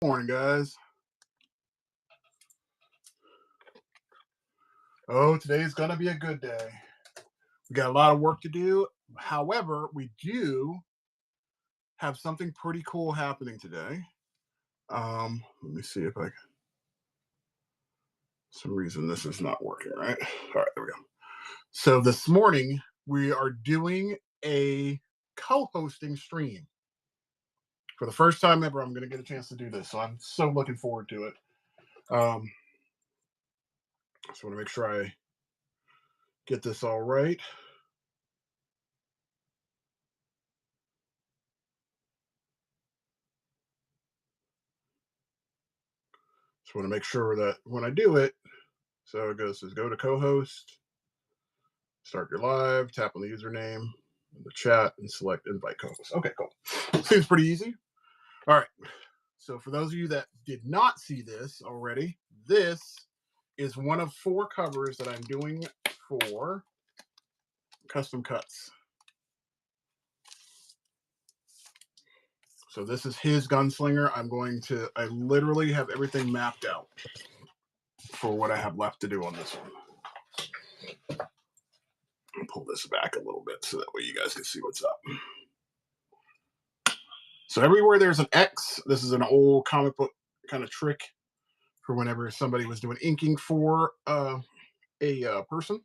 Morning, guys. Oh, today's gonna be a good day. We got a lot of work to do. However, we do have something pretty cool happening today. Let me see if I can. Some reason this is not working, right? All right, there we go. So this morning we are doing a co-hosting stream. For the first time ever, I'm gonna get a chance to do this. So I'm so looking forward to it. Just want to make sure I get this all right. Just want to make sure that when I do it, so it says go to co-host, start your live, tap on the username in the chat, and select invite co-host. Okay, cool. Seems pretty easy. All right. So for those of you that did not see this already, this is one of 4 covers that I'm doing for Custom Cuts. So this is his gunslinger. I literally have everything mapped out for what I have left to do on this one. I'll pull this back a little bit so that way you guys can see what's up. So everywhere there's an X, this is an old comic book kind of trick for whenever somebody was doing inking for a person.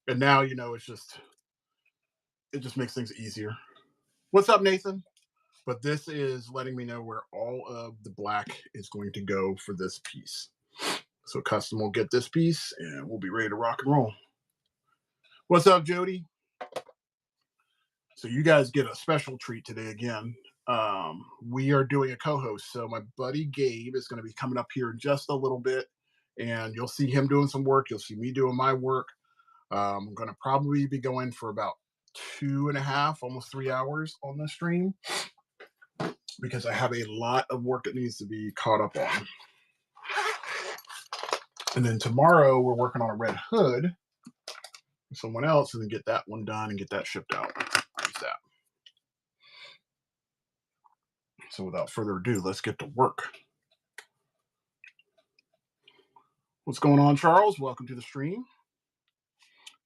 And now, it just makes things easier. What's up, Nathan? But this is letting me know where all of the black is going to go for this piece. So custom will get this piece and we'll be ready to rock and roll. What's up, Jody? So you guys get a special treat today again. We are doing a co-host. So my buddy Gabe is going to be coming up here in just a little bit, and you'll see him doing some work. You'll see me doing my work. I'm going to probably be going for about 2.5, almost 3 hours on the stream because I have a lot of work that needs to be caught up on. And then tomorrow we're working on a Red Hood with someone else and then get that one done and get that shipped out. That. So without further ado, let's get to work. What's going on, Charles? Welcome to the stream.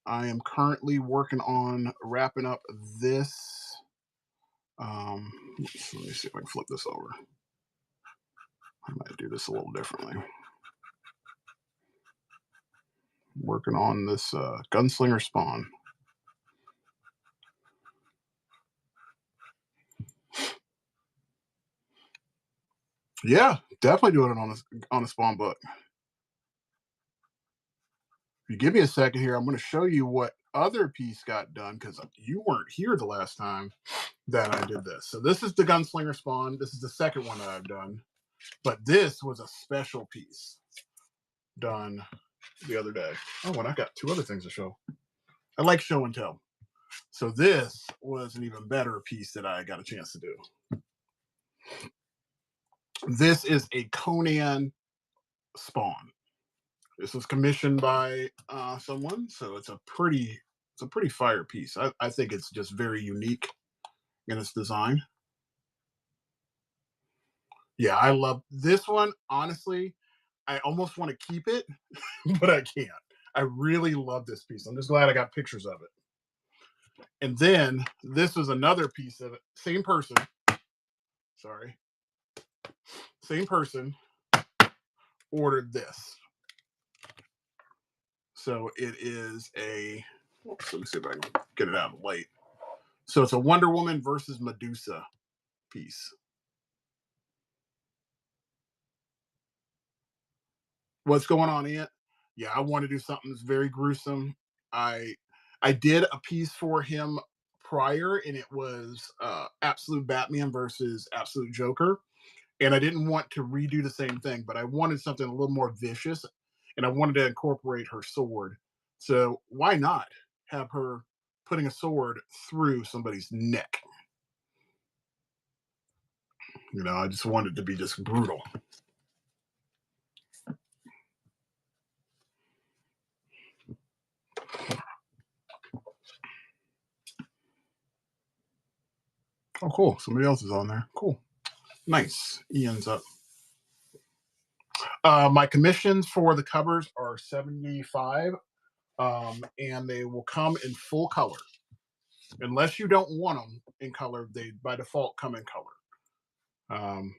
I am currently working on wrapping up this. Let me see if I can flip this over. I might do this a little differently. Working on this Gunslinger Spawn. Yeah, definitely doing it on a Spawn book. If you give me a second here, I'm going to show you what other piece got done because you weren't here the last time that I did this. So this is the Gunslinger Spawn. This is the second one that I've done. But this was a special piece done the other day. Oh, and I got 2 other things to show. I like show and tell. So this was an even better piece that I got a chance to do. This is a Conan Spawn. This was commissioned by someone, so it's a pretty fire piece. I think it's just very unique in its design. Yeah, I love this one. Honestly, I almost want to keep it, but I can't. I really love this piece. I'm just glad I got pictures of it. And then this was another piece of it. Same person. Sorry. Same person ordered this. So it is a, let me see if I can get it out of the light. So it's a Wonder Woman versus Medusa piece. What's going on, Ant? Yeah, I want to do something that's very gruesome. I did a piece for him prior, and it was Absolute Batman versus Absolute Joker. And I didn't want to redo the same thing, but I wanted something a little more vicious, and I wanted to incorporate her sword. So why not have her putting a sword through somebody's neck? I just wanted it to be just brutal. Oh, cool. Somebody else is on there. Cool. Nice. Ian's up. My commissions for the covers are 75, and they will come in full color. Unless you don't want them in color, they by default come in color. Um,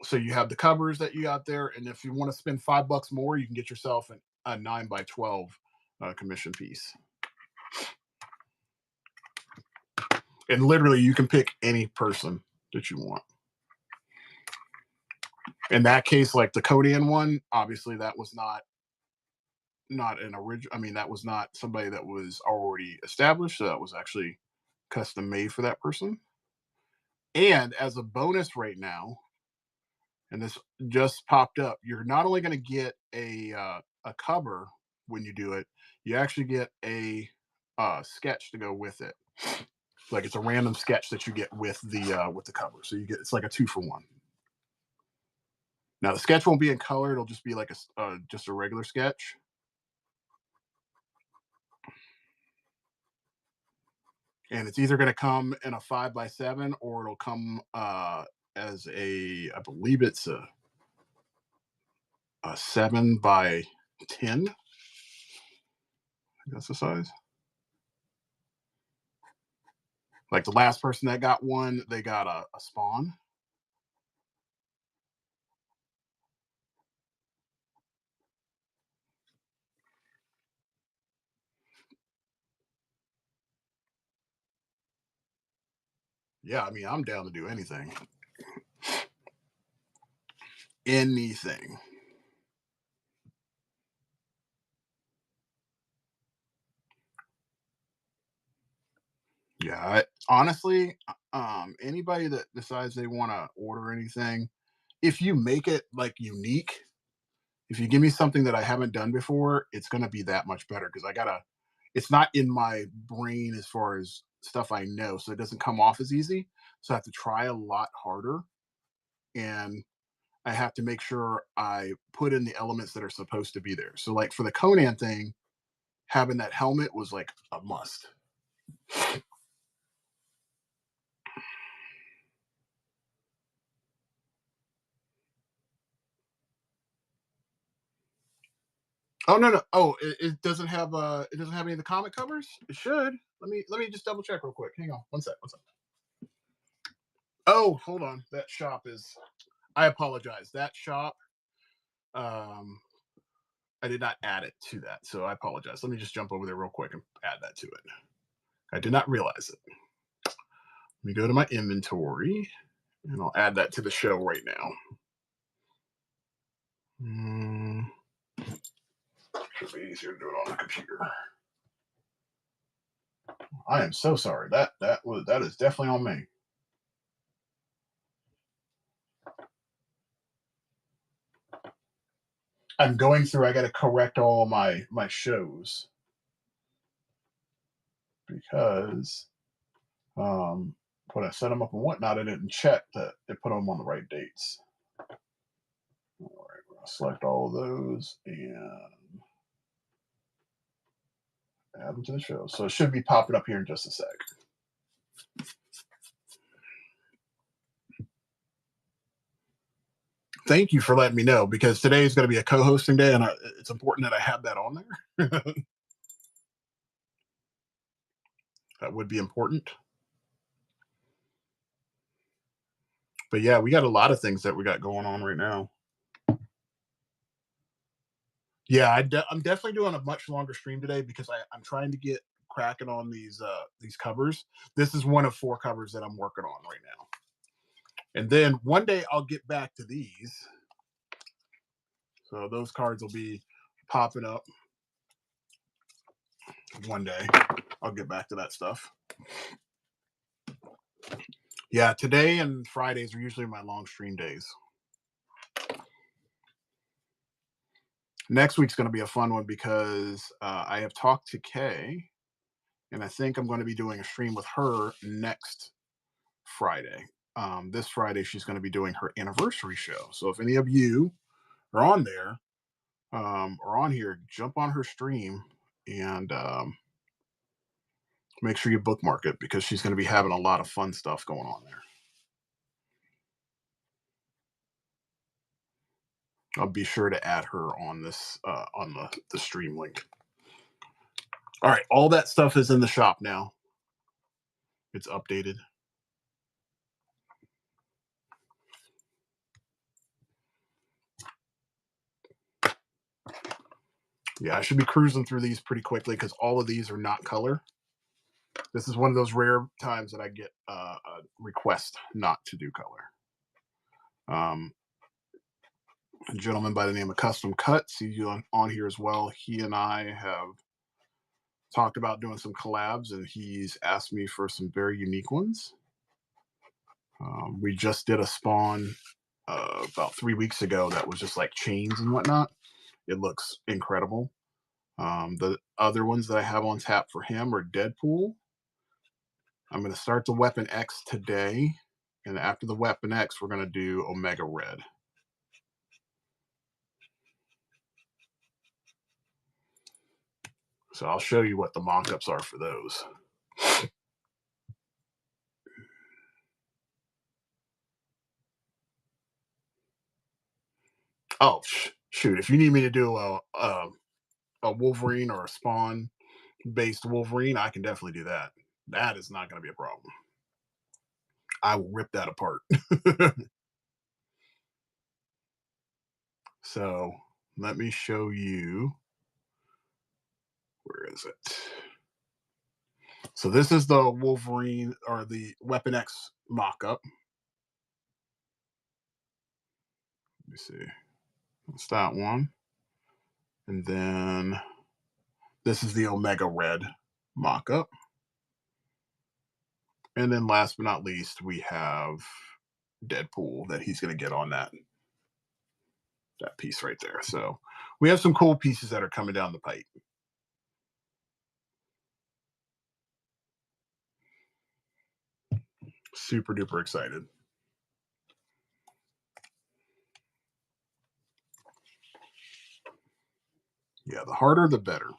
so you have the covers that you got there, and if you want to spend $5 more, you can get yourself a 9x12 commission piece. And literally, you can pick any person that you want. In that case, like the Conan one, obviously that was not an original. I mean, that was not somebody that was already established. So that was actually custom made for that person. And as a bonus right now, and this just popped up, you're not only going to get a cover when you do it, you actually get a sketch to go with it. Like it's a random sketch that you get with the cover. So you get it's like a 2-for-1. Now the sketch won't be in color; it'll just be like just a regular sketch. And it's either going to come in a 5x7 or it'll come as I believe it's a 7x10. That's the size. Like the last person that got one, they got a spawn. Yeah, I mean, I'm down to do anything. Anything. Yeah, honestly, anybody that decides they want to order anything, if you make it like unique, if you give me something that I haven't done before, it's gonna be that much better because I gotta. It's not in my brain as far as stuff I know, so it doesn't come off as easy. So I have to try a lot harder, and I have to make sure I put in the elements that are supposed to be there. So, like for the Conan thing, having that helmet was like a must. Oh no no! Oh, it doesn't have it doesn't have any of the comic covers. It should. Let me just double check real quick. Hang on, one sec, one sec. Oh, hold on. That shop is. I apologize. That shop. Um, I did not add it to that, so I apologize. Let me just jump over there real quick and add that to it. I did not realize it. Let me go to my inventory, and I'll add that to the show right now. Should be easier to do it on the computer. I am so sorry. That is definitely on me. I'm going through. I got to correct all my shows because when I set them up and whatnot, I didn't check that it put them on the right dates. All right, we're gonna select all of those and add them to the show. So it should be popping up here in just a sec. Thank you for letting me know because today is going to be a co-hosting day, and it's important that I have that on there. That would be important. But yeah, we got a lot of things that we got going on right now. Yeah, I'm definitely doing a much longer stream today because I'm trying to get cracking on these covers. This is one of 4 covers that I'm working on right now. And then one day I'll get back to these. So those cards will be popping up one day. I'll get back to that stuff. Yeah, today and Fridays are usually my long stream days. Next week's going to be a fun one because I have talked to Kay, and I think I'm going to be doing a stream with her next Friday. This Friday, she's going to be doing her anniversary show. So if any of you are on there or on here, jump on her stream and make sure you bookmark it because she's going to be having a lot of fun stuff going on there. I'll be sure to add her on this on the stream link. All right, all that stuff is in the shop now. It's updated. Yeah, I should be cruising through these pretty quickly because all of these are not color. This is one of those rare times that I get a request not to do color. A gentleman by the name of Custom Cut, see you on here as well. He and I have talked about doing some collabs, and he's asked me for some very unique ones. We just did a spawn about 3 weeks ago that was just like chains and whatnot. It looks incredible. The other ones that I have on tap for him are Deadpool. I'm going to start the Weapon X today, and after the Weapon X, we're going to do Omega Red. So I'll show you what the mock-ups are for those. Oh, shoot. If you need me to do a Wolverine or a Spawn based Wolverine, I can definitely do that. That is not going to be a problem. I will rip that apart. So let me show you. Where is it? So this is the Wolverine or the Weapon X mock-up. Let me see. That's that one. And then this is the Omega Red mock-up. And then last but not least, we have Deadpool that he's going to get on that piece right there. So we have some cool pieces that are coming down the pipe. Super duper excited. Yeah, the harder the better.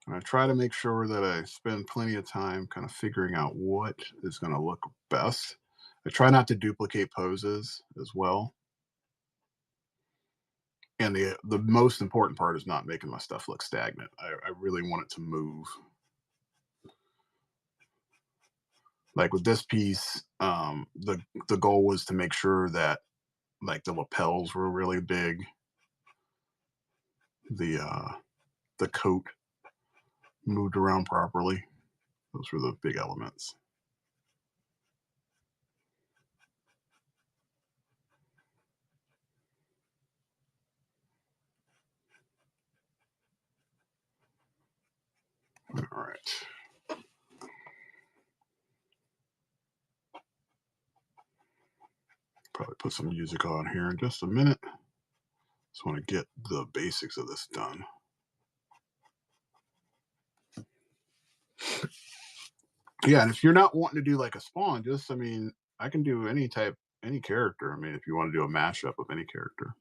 I try to make sure that I spend plenty of time kind of figuring out what is going to look best. I try not to duplicate poses as well. And the most important part is not making my stuff look stagnant. I really want it to move. Like with this piece, the goal was to make sure that like the lapels were really big. The coat moved around properly. Those were the big elements. All right. Probably put some music on here in just a minute. Just want to get the basics of this done. Yeah, and if you're not wanting to do like a Spawn, just I mean, I can do any character. I mean, if you want to do a mashup of any character.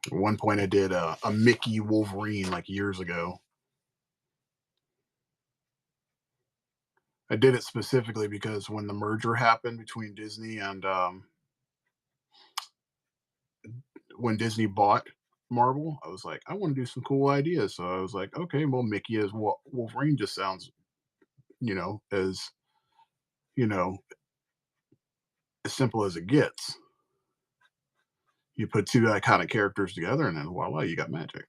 At one point, I did a Mickey Wolverine like years ago. I did it specifically because when the merger happened between Disney and when Disney bought Marvel, I was like, I want to do some cool ideas. So I was like, okay, well, Mickey as Wolverine just sounds, as you know, as simple as it gets. You put two iconic characters together, and then voila, you got magic.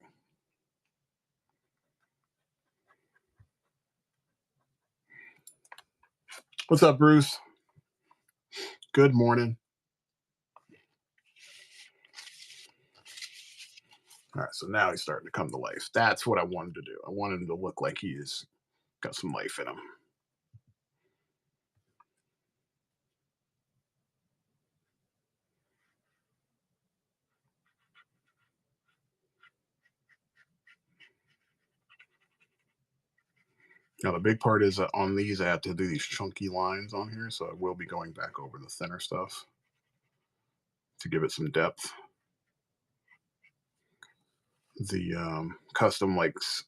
What's up, Bruce? Good morning. All right, so now he's starting to come to life. That's what I wanted to do. I wanted him to look like he's got some life in him. Now, the big part is that on these, I have to do these chunky lines on here, so I will be going back over the thinner stuff to give it some depth. the custom likes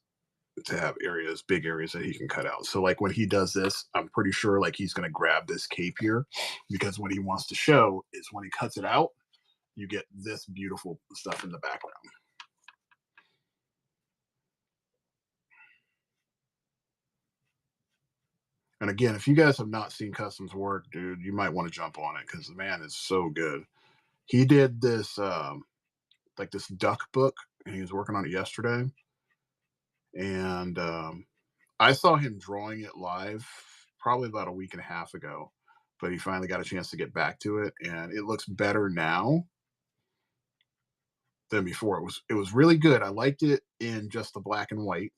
to have areas, big areas that he can cut out. So like when he does this, I'm pretty sure like he's gonna grab this cape here because what he wants to show is when he cuts it out, you get this beautiful stuff in the background. And again, if you guys have not seen Customs work, dude, you might want to jump on it because the man is so good. He did this like this duck book, and he was working on it yesterday. And I saw him drawing it live probably about a week and a half ago, but he finally got a chance to get back to it, and it looks better now than before. It was really good. I liked it in just the black and white,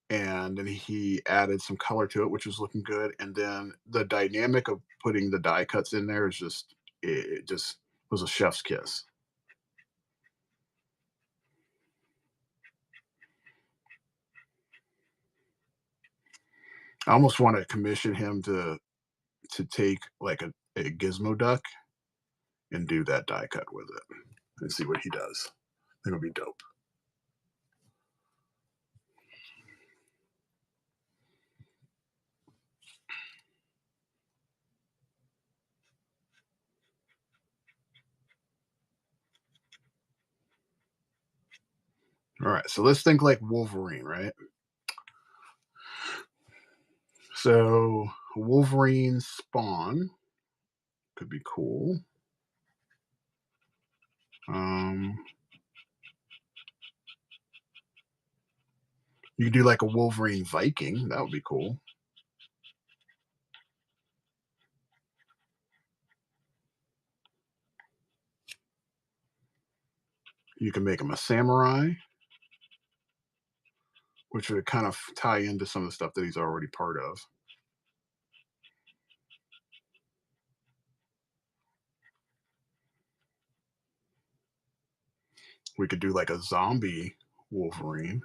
and then he added some color to it, which was looking good. And then the dynamic of putting the die cuts in there is just it just was a chef's kiss. I almost want to commission him to take like a gizmo duck and do that die cut with it and see what he does. It'll be dope. All right, so let's think like Wolverine, right? So Wolverine spawn could be cool. Um, you could do like a Wolverine Viking. That would be cool. You can make him a samurai, which would kind of tie into some of the stuff that he's already part of. We could do like a zombie Wolverine.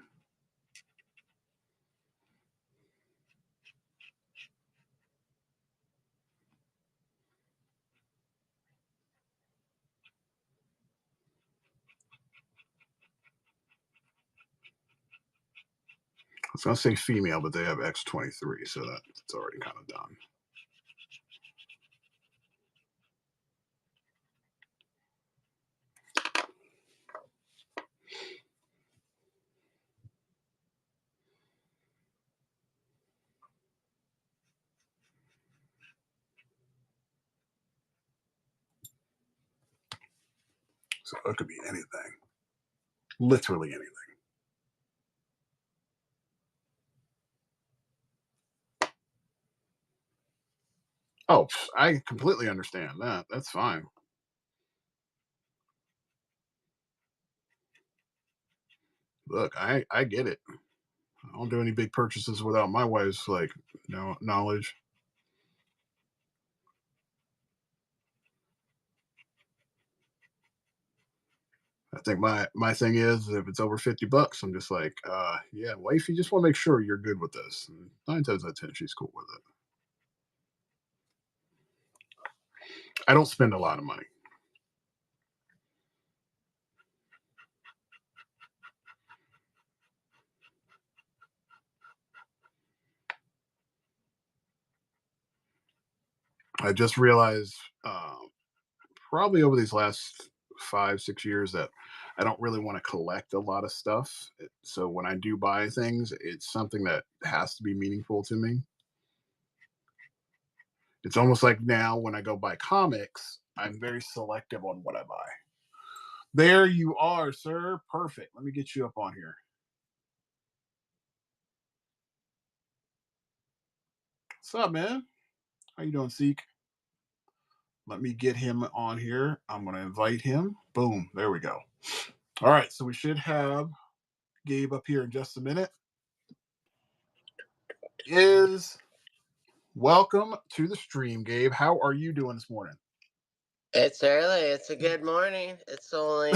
I was gonna say female, but they have X-23, so that's already kind of done. So it could be anything, literally anything. Oh, I completely understand that. That's fine. Look, I get it. I don't do any big purchases without my wife's like no knowledge. I think my thing is if it's over $50, I'm just like, yeah, wife, you just want to make sure you're good with this. And 9 times out of 10, she's cool with it. I don't spend a lot of money. I just realized probably over these last 5 6 years that I don't really want to collect a lot of stuff. So when I do buy things, it's something that has to be meaningful to me. It's almost like now when I go buy comics, I'm very selective on what I buy. There you are, sir. Perfect. Let me get you up on here. What's up, man? How you doing, Seek? Let me get him on here. I'm gonna invite him. Boom. There we go. All right. So we should have Gabe up here in just a minute. Is welcome to the stream, Gabe. How are you doing this morning? It's early. It's a good morning. It's only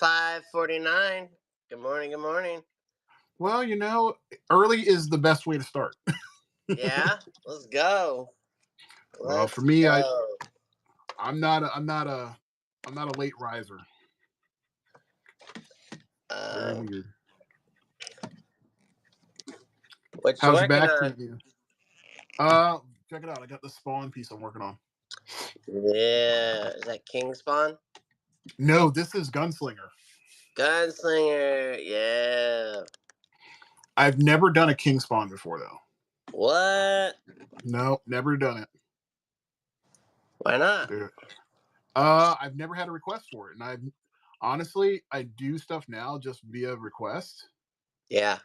5:49. Good morning. Good morning. Well, early is the best way to start. Yeah, let's go. Well, for Let's me, go. I'm not a late riser. Very Um, weird. what you How's your working back on? treating you? Check it out. I got the Spawn piece I'm working on. Yeah, is that King Spawn? No, this is Gunslinger. Gunslinger, yeah. I've never done a King Spawn before though. What? No, never done it. Why not? Dude. I've never had a request for it, and I do stuff now just via request. Yeah,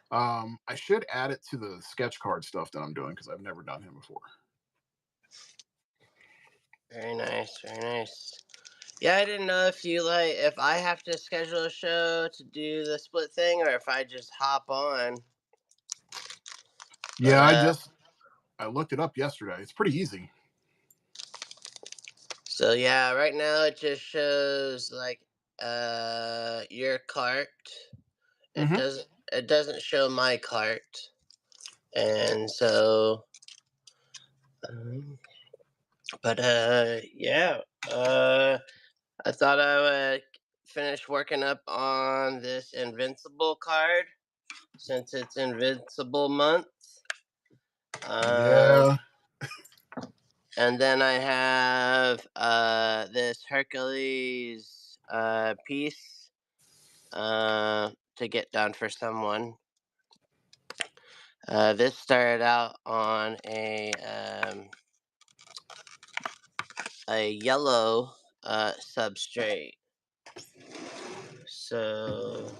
I should add it to the sketch card stuff that I'm doing because I've never done him before. very nice, very nice. Yeah, I didn't know if you like if I have to schedule a show to do the split thing or if I just hop on. But Yeah, I looked it up yesterday. It's pretty easy. so yeah, right now it just shows like your cart. It Hmm. doesn't show my cart. And so um, but yeah, I thought I would finish working up on this Invincible card since it's Invincible month. Um, Yeah. and then I have this Hercules piece to get done for someone. This started out on a yellow substrate. So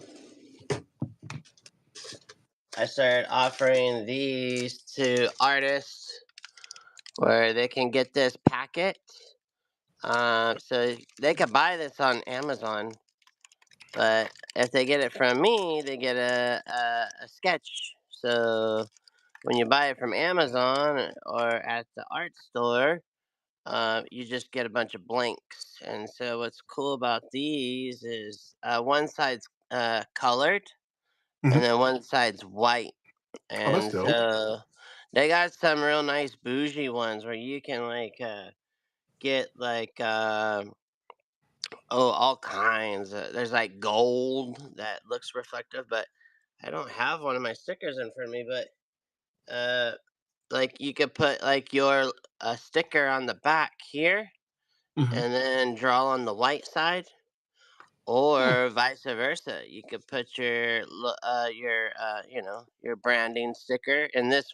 I started offering these to artists where they can get this packet. So they could buy this on Amazon, but if they get it from me, they get a sketch. So when you buy it from Amazon or at the art store, you just get a bunch of blanks. And so what's cool about these is one side's colored Hmm. and then one side's white. Oh, that's And dope. so they got some real nice bougie ones where you can like get like all kinds. There's like gold that looks reflective, but I don't have one of my stickers in front of me. But like you could put like your sticker on the back here, Hmm. and then draw on the white side, Hmm. or vice versa. You could put your your branding sticker. In this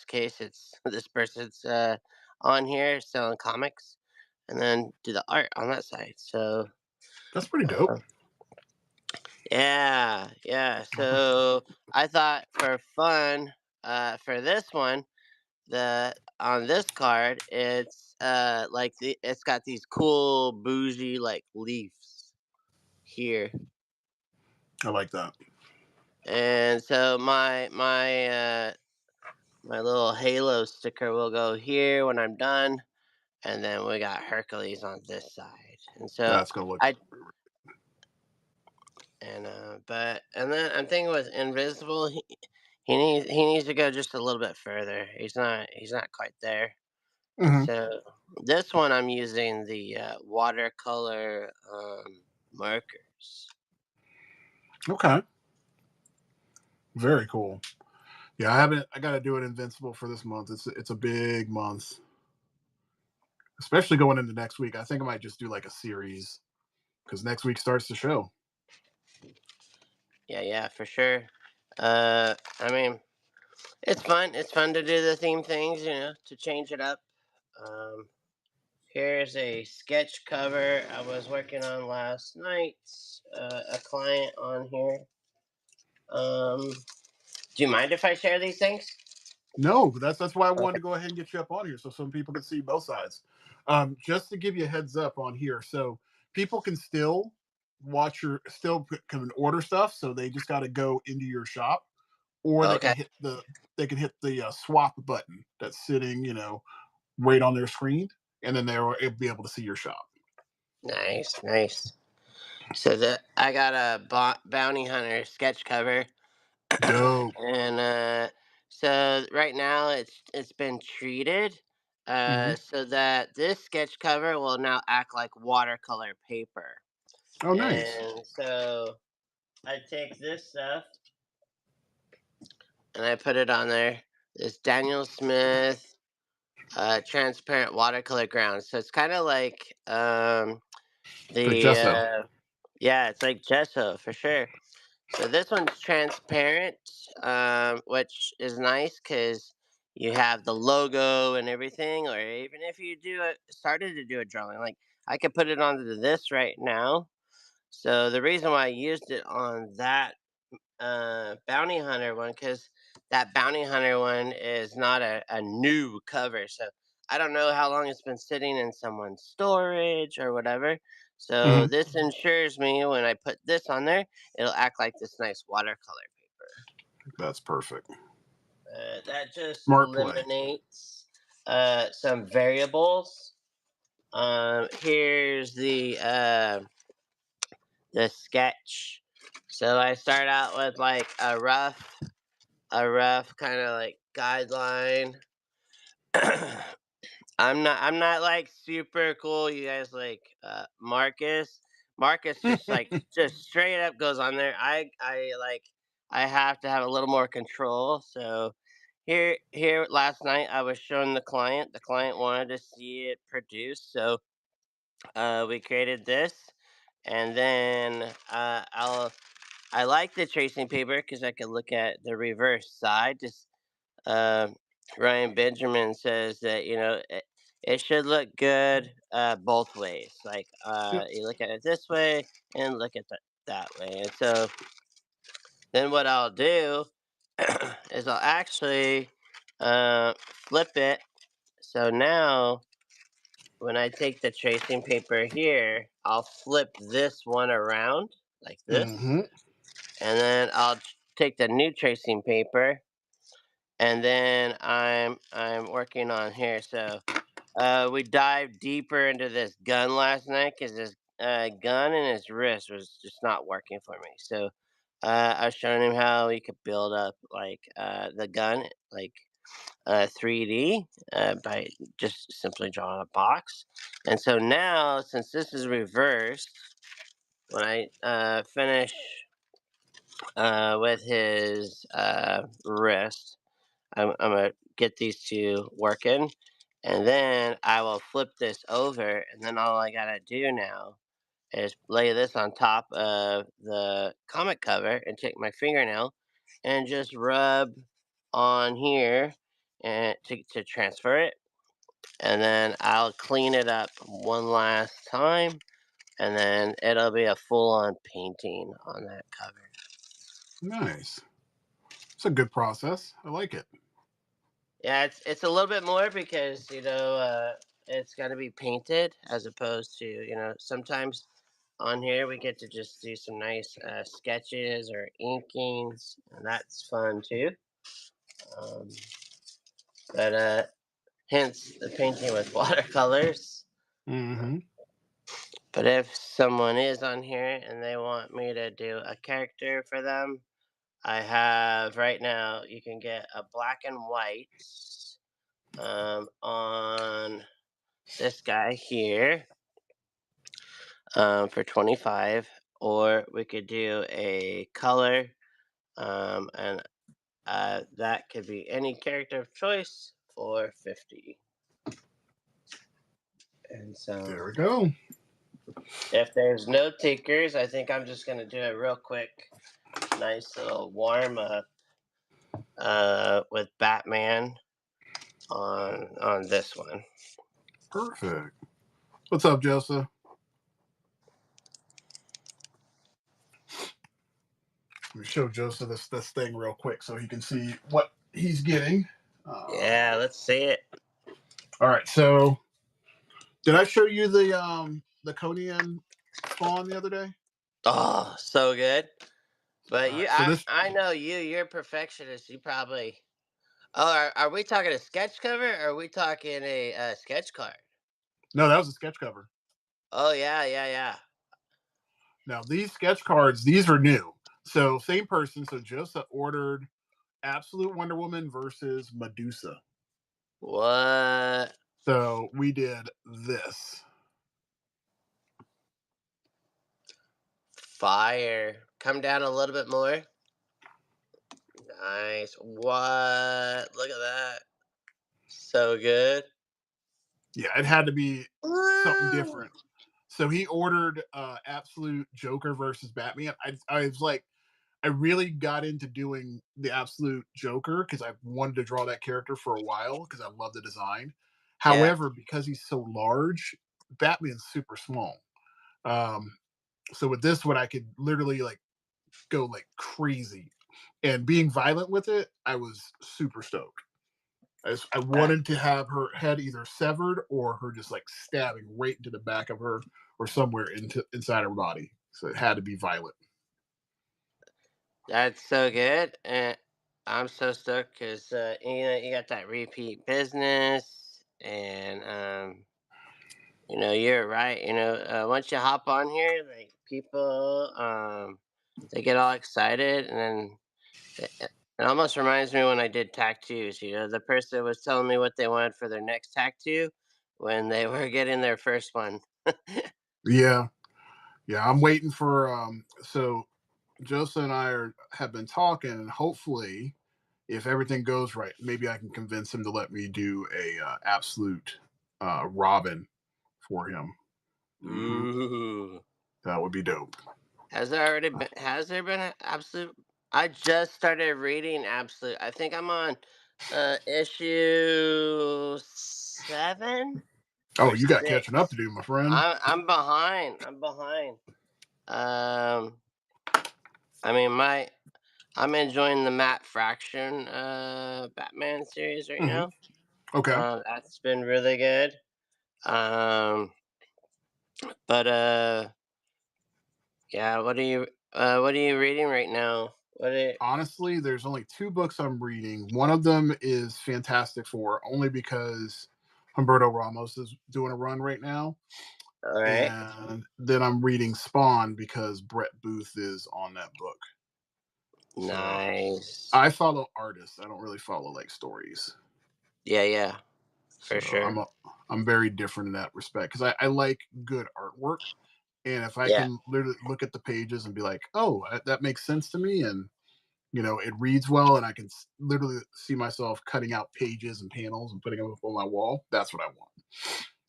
case, it's this person's on here selling comics, and then do the art on that side. So That's pretty dope. uh, yeah, yeah. So I thought for fun, for this one, the on this card, it's it's got these cool bougie like leaves here. I like that. And so my little Halo sticker will go here when I'm done, and then we got Hercules on this side. And so That's gonna look. I and then I'm thinking with Invisible, he needs to go just a little bit further. He's not quite there. And Hmm. so this one I'm using the watercolor markers. Okay. Very cool. Yeah, I haven't. I got to do it Invincible for this month. It's a big month, especially going into next week. I think I might just do like a series because next week starts the show. Yeah, yeah, for sure. I mean, it's fun. It's fun to do the theme things, to change it up. Um, Here's a sketch cover I was working on last night. A client on here. Do you mind if I share these things? No, that's why I wanted Okay. to go ahead and get you up on here so some people can see both sides. Just to give you a heads up on here, so people can still can order stuff. So they just got to go into your shop, or Okay. they can hit the swap button that's sitting, right on their screen, and then they'll be able to see your shop. Nice, nice. So I got a bounty hunter sketch cover, Dope. and so right now it's been treated, Hmm. so that this sketch cover will now act like watercolor paper, Oh, nice. and so I take this stuff and I put it on there. This Daniel Smith transparent watercolor ground. So it's kind of like Like the gesso. yeah, it's like gesso for sure. So this one's transparent, which is nice because you have the logo and everything. Or even if you started to do a drawing, like I could put it onto this right now. So the reason why I used it on that bounty hunter one, because that bounty hunter one is not a new cover, so I don't know how long it's been sitting in someone's storage or whatever. So Mhm. this ensures me when I put this on there, it'll act like this nice watercolor paper. That's perfect. That just Smart play. eliminates some variables. Here's the sketch. So I start out with like a rough kind of like guideline. I'm not like super cool. You guys like Marcus. Marcus just straight up goes on there. I have to have a little more control. So here last night I was showing the client. The client wanted to see it produced. So we created this, and then I like the tracing paper because I can look at the reverse side. Just um, Ryan Benjamin says that it should look good both ways. Like Yep. you look at it this way and look at that way. And so then what I'll do is I'll actually flip it. So now when I take the tracing paper here, I'll flip this one around like this, Hmm. and then I'll take the new tracing paper, and then I'm working on here. So we dived deeper into this gun last night because this gun in his wrist was just not working for me. So I was showing him how he could build up like the gun like 3D by just simply drawing a box. And so now, since this is reversed, when I finish with his wrist, I'm gonna get these two working, and then I will flip this over, and then all I gotta do now is lay this on top of the comic cover and take my fingernail and just rub on here and to transfer it, and then I'll clean it up one last time, and then it'll be a full-on painting on that cover. Nice. It's a good process. I like it. Yeah, it's a little bit more because it's got to be painted as opposed to sometimes on here we get to just do some nice sketches or inkings, and that's fun too. Um, but hence the painting with watercolors. Hmm. But if someone is on here and they want me to do a character for them, I have right now. You can get a black and white on this guy here for 25, or we could do a color, and that could be any character of choice for 50. And so There we go. if there's no takers, I think I'm just gonna do a real quick, nice little warm up with Batman on this one. Perfect. What's up, Joseph? Let me show Joseph this thing real quick so he can see what he's getting. Yeah, let's see it. All right. So, did I show you the Conan spawn the other day? Oh, so good. But All right. So this I know you're a perfectionist. You probably. Oh, are we talking a sketch cover or are we talking a sketch card? no, that was a sketch cover. Oh, yeah, yeah, yeah. Now these sketch cards, these are new. So same person. So Joseph ordered Absolute Wonder Woman versus Medusa. What? So we did this. Fire. Come down a little bit more. Nice. What? Look at that. So good. Yeah, it had to be something Woo! different. So he ordered Absolute Joker versus Batman. I was like, I really got into doing the Absolute Joker because I wanted to draw that character for a while because I love the design. Yeah. However, because he's so large, Batman's super small. Um, so with this one, I could literally like go like crazy, and being violent with it, I was super stoked. I Uh, wanted to have her head either severed or her just like stabbing right into the back of her or somewhere inside her body. So it had to be violent. that's so good. And I'm so stoked because, you got that repeat business. And, you're right. Once you hop on here, like people, they get all excited. And then it almost reminds me when I did tattoos. The person was telling me what they wanted for their next tattoo when they were getting their first one. Yeah, yeah. I'm waiting for so Joseph and have been talking, and hopefully, if everything goes right, maybe I can convince him to let me do a absolute Robin for him. Hmm. Ooh. That would be dope. Has there been an absolute? I just started reading absolute. I think I'm on issue 7 Oh, or you got catching up 6. to do, my friend. I'm behind. I'm behind. Um, I mean, I'm enjoying the Matt Fraction Batman series right Hmm. now. Okay. That's been really good. Um, but yeah. What are you reading right now? What are Honestly, there's only two books I'm reading. One of them is Fantastic Four, only because Humberto Ramos is doing a run right now. all right? And then I'm reading Spawn because Brett Booth is on that book. So Nice. I follow artists. I don't really follow like stories. Yeah, yeah, So for sure. I'm very different in that respect because I like good artwork. And if I Yeah. can literally look at the pages and be like, oh, that makes sense to me, and it reads well, and I can literally see myself cutting out pages and panels and putting them up on my wall. That's what I want.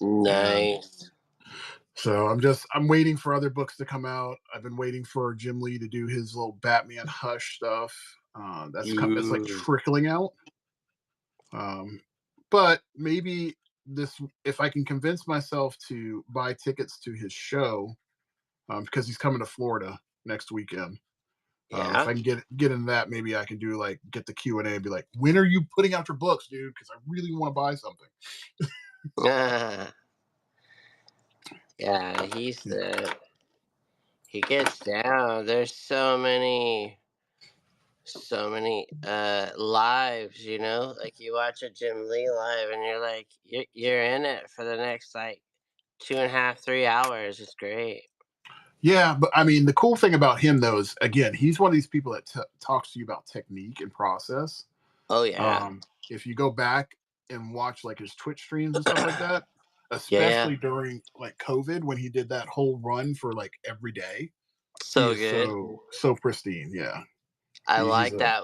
And Nice. so I'm waiting for other books to come out. I've been waiting for Jim Lee to do his little Batman Hush stuff. That's like Mm, trickling out. Um, but maybe this, if I can convince myself to buy tickets to his show, because he's coming to Florida next weekend. If yeah. I can get in that, maybe I can do like get the Q&A and be like, when are you putting out your books, dude? Because I really want to buy something. Yeah, Yeah. he gets down. There's so many lives, like you watch a Jim Lee live and you're like you're in it for the next like 2.5 3 hours. It's great. Yeah, but I mean, the cool thing about him though is again, he's one of these people that talks to you about technique and process. Oh yeah. If you go back and watch like his Twitch streams and stuff like that, Yeah, yeah. especially during like COVID when he did that whole run for like every day, he So is good. so pristine. Yeah, I he's like a that.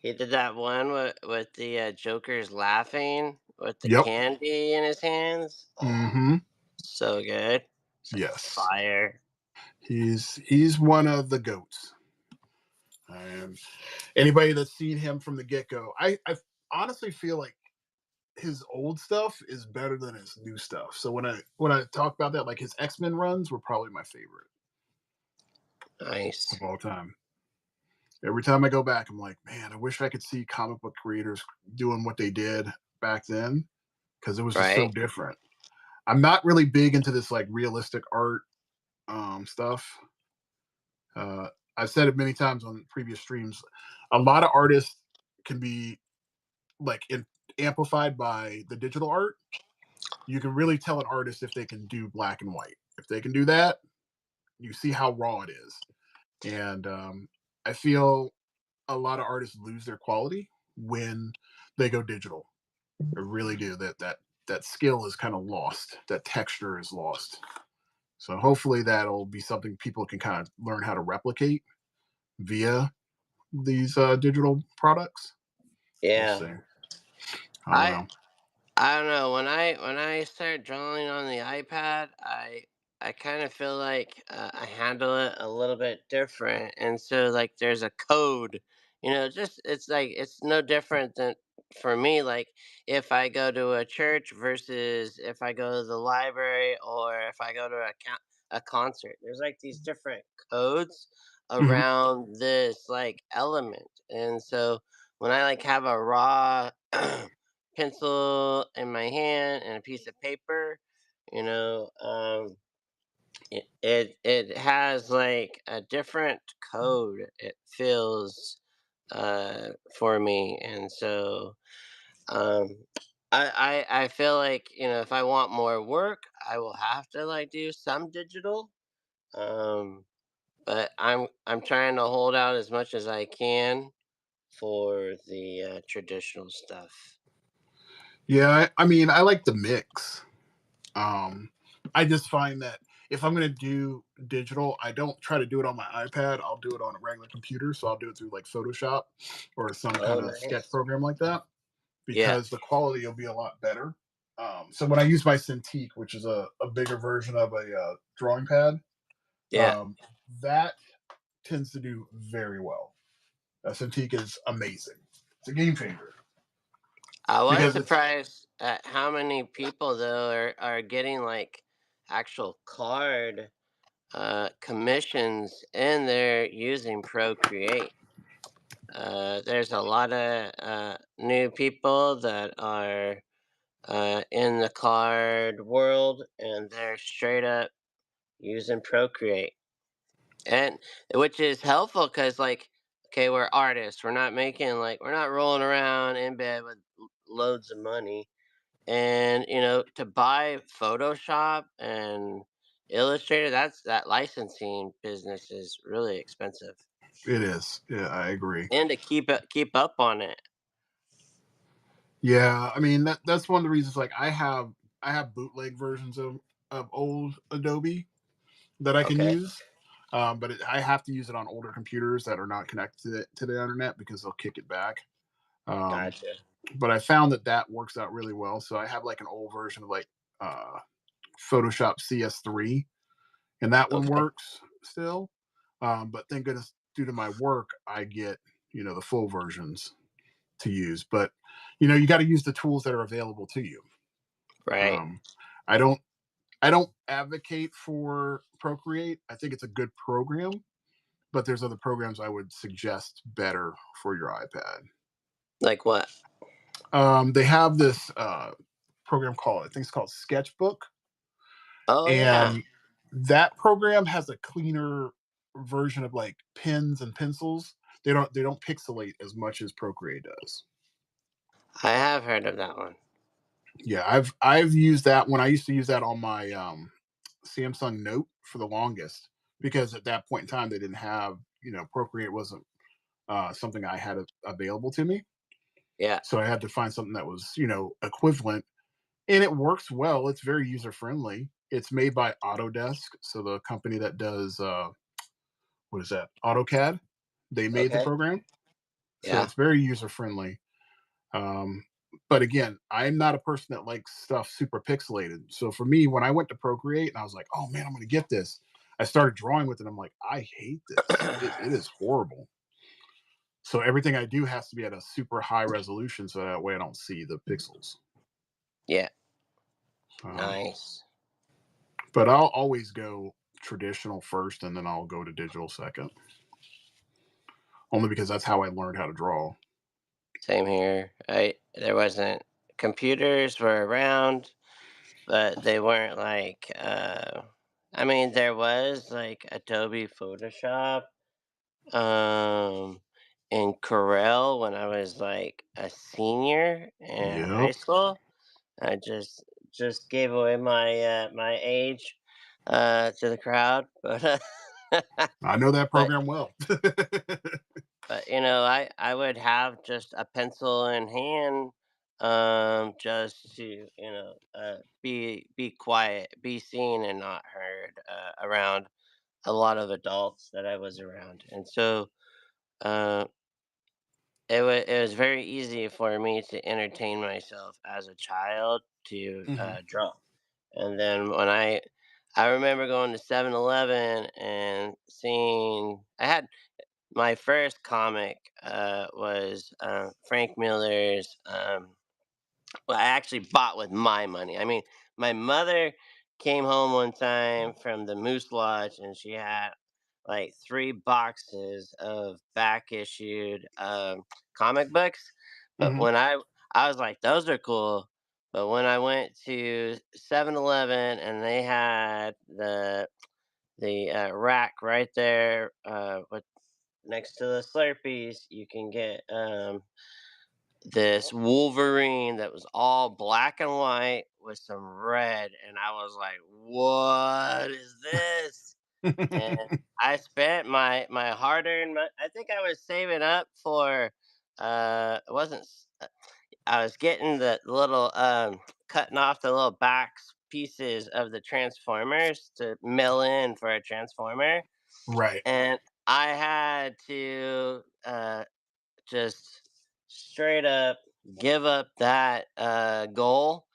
He did that one with the Joker's laughing with the yep. candy in his hands. Oh, Hmm. so good. It's like Yes, fire. he's one of the goats. And anybody that's seen him from the get go, I honestly feel like his old stuff is better than his new stuff. So when I talk about that, like his X-Men runs were probably my favorite Nice. of all time. Every time I go back, I'm like, man, I wish I could see comic book creators doing what they did back then because it was just so Right? different. I'm not really big into this like realistic art stuff. Uh, I've said it many times on previous streams. A lot of artists can be like amplified by the digital art. You can really tell an artist if they can do black and white. If they can do that, you see how raw it is. And I feel a lot of artists lose their quality when they go digital. I really do. That skill is kind of lost. That texture is lost. So hopefully that'll be something people can kind of learn how to replicate via these digital products. We'll Yeah. see. I don't I know. I don't know. When I start drawing on the iPad, I kind of feel like I handle it a little bit different, and so like there's a code, just it's like it's no different than for me. Like if I go to a church versus if I go to the library or if I go to a concert, there's like these different codes Mhm. around this like element, and so when I like have a raw pencil in my hand and a piece of paper, you know, it has like a different code. It feels for me, and so um, I feel like if I want more work, I will have to like do some digital. Um, but I'm trying to hold out as much as I can for the traditional stuff. Yeah, I mean, I like the mix. Um, I just find that if I'm going to do digital, I don't try to do it on my iPad. I'll do it on a regular computer. So I'll do it through like Photoshop or some Oh, kind of sketch nice. program like that Yeah, because the quality will be a lot better. So when I use my Cintiq, which is a bigger version of a drawing pad, yeah. um, that tends to do very well. Cintiq is amazing. It's a game changer I was because it's surprised at how many people though are getting like actual card commissions and they're using Procreate. There's a lot of new people that are in the card world and they're straight up using Procreate. And which is helpful because like okay, we're artists. We're not rolling around in bed with loads of money. And to buy Photoshop and Illustrator, that licensing business is really expensive, it is. Yeah, I agree. and to keep up on it. Yeah, I mean that's one of the reasons. Like I have bootleg versions of old Adobe that I can Okay, use, but I have to use it on older computers that are not connected to the internet because they'll kick it back. Um, gotcha. but I found that works out really well. So I have like an old version of like uh, Photoshop CS3, and that one Okay, works still. But thank goodness, due to my work, I get the full versions to use. But you got to use the tools that are available to you. right. Um, I don't advocate for Procreate. I think it's a good program, but there's other programs I would suggest better for your iPad. Like what? They have this program called I think it's called Sketchbook, Oh yeah, and that program has a cleaner version of like pens and pencils. They don't pixelate as much as Procreate does. I have heard of that one. Yeah, I've used that when I used to use that on my Samsung Note for the longest because at that point in time they didn't have Procreate wasn't something I had available to me, Yeah. so I had to find something that was equivalent, and it works well. It's very user friendly. It's made by Autodesk, so the company that does what is that AutoCAD. They made the Okay. program, so Yeah. it's very user friendly. Um, but again, I'm not a person that likes stuff super pixelated. So for me, when I went to Procreate and I was like, oh man, I'm going to get this, I started drawing with it. I'm like, I hate this. It is horrible. So everything I do has to be at a super high resolution so that way I don't see the pixels. Yeah. Um, Nice. but I'll always go traditional first and then I'll go to digital second, only because that's how I learned how to draw. Same here. I There wasn't computers were around, but they weren't like I mean there was like Adobe Photoshop um in Corel when I was like a senior in high Yep. school. I just gave away my age to the crowd, but I know that but program well. but I would have just a pencil in hand just to be quiet, be seen and not heard around a lot of adults that I was around, and so uh, it was very easy for me to entertain myself as a child to Hmm. draw. And then I remember going to 7-Eleven and seeing I had my first comic was Frank Miller's. Well, I actually bought with my money. I mean, my mother came home one time from the Moose Lodge and she had like 3 boxes of back issued comic books. But Hmm. I was like, those are cool. But when I went to 7-Eleven and they had the rack right there with next to the Slurpees, you can get this Wolverine that was all black and white with some red, and I was like, "What is this?" And I spent my hard-earned I think I was saving up for it wasn't I was getting the little cutting off the little back pieces of the Transformers to mill in for a Transformer, Right. and I had to just straight up give up that goal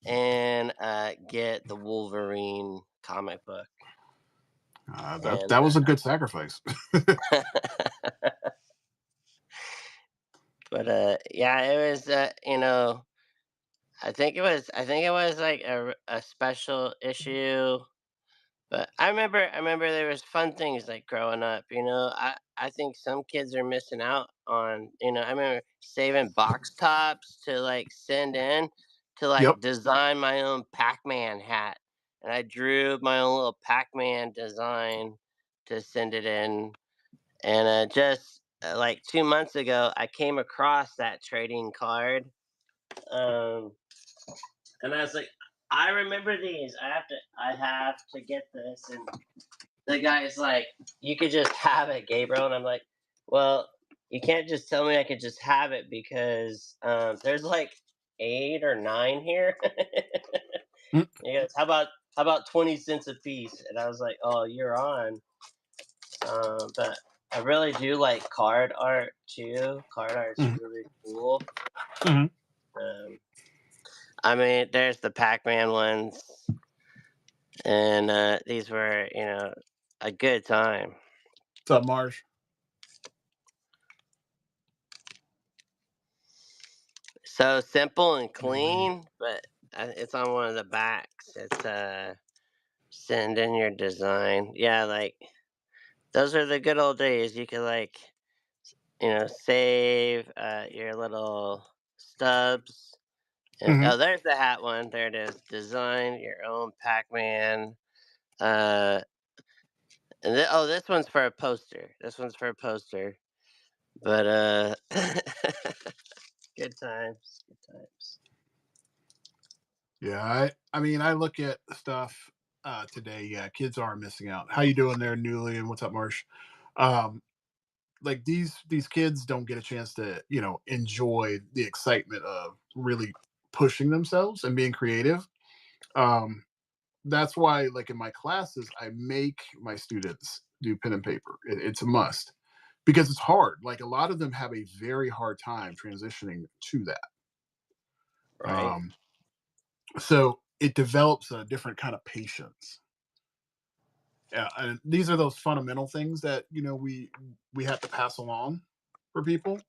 and get the Wolverine comic book. That And that was a good sacrifice. but yeah, it was I think it was like a special issue. But I remember there was fun things like growing up. I think some kids are missing out on. I remember saving box tops to like send in to Yep. like design my own Pac-Man hat, and I drew my own little Pac-Man design to send it in. And just like 2 months ago, I came across that trading card, um, and I was like, I remember these. I have to get this, and the guy's like, "You could just have it, Gabriel," and I'm like, "Well, you can't just tell me I could just have it because there's like 8 or 9 here." Mm. He goes, "How about 20 cents a piece?" And I was like, "Oh, you're on." But I really do like card art too. Card art's Mhm. really cool. Mhm. Um, I mean, there's the Pac-Man ones, and these were, a good time. What's up, Marsh? So simple and Maybe. clean, but it's on one of the backs. It's send in your design. Yeah, like those are the good old days. You could like save your little stubs. And Mhm. oh, there's the hat one. There it is. Design your own Pac-Man. Uh, oh, this one's for a poster. This one's for a poster. But good times. Good times. Yeah, I mean, I look at stuff today. Yeah, kids are missing out. How you doing there, Newly? And what's up, Marsh? Um, like these kids don't get a chance to enjoy the excitement of really pushing themselves and being creative. Um, that's why, like in my classes, I make my students do pen and paper. It's a must because it's hard. Like a lot of them have a very hard time transitioning to that. Right. Um, so it develops a different kind of patience. Yeah, and these are those fundamental things that we have to pass along for people,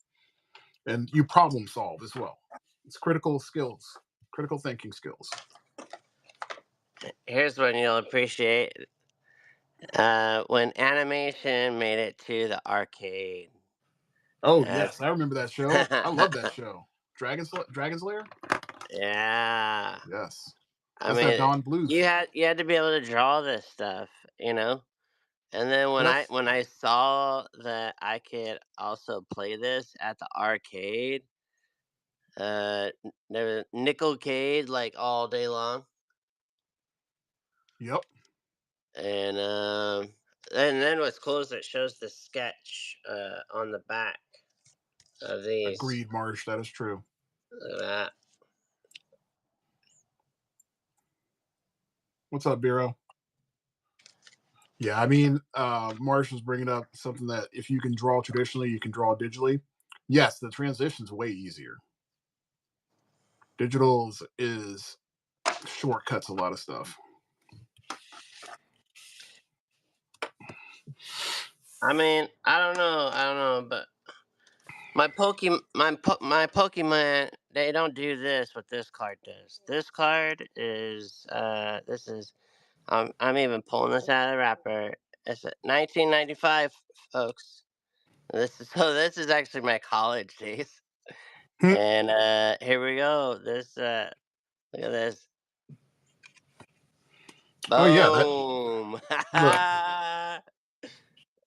and you problem solve as well. It's critical skills, critical thinking skills. Here's what you'll appreciate. When animation made it to the arcade. Oh That's yes, I remember that show. I love that show. Dragon's Lair. yeah. Yes, I that's that mean, Don you Bluth. had you had to be able to draw this stuff, you know. And then when Yep. I saw that I could also play this at the arcade, there was Nickelcade like all day long, Yep. and then what's cool is it shows the sketch on the back of these. Agreed, Marsh. That is true. Look at that. What's up, Biro? Yeah, I mean, Marsh was bringing up something that if you can draw traditionally, you can draw digitally. Yes, the transition's way easier. Digital is shortcuts a lot of stuff. I mean, I don't know, but my Pokemon, they don't do this. What this card does. This card is this is I'm even pulling this out of the wrapper. It's 1995, folks. This is so. This is actually my college days, Hmm. and here we go. This look at this. Oh yeah, that Boom! look.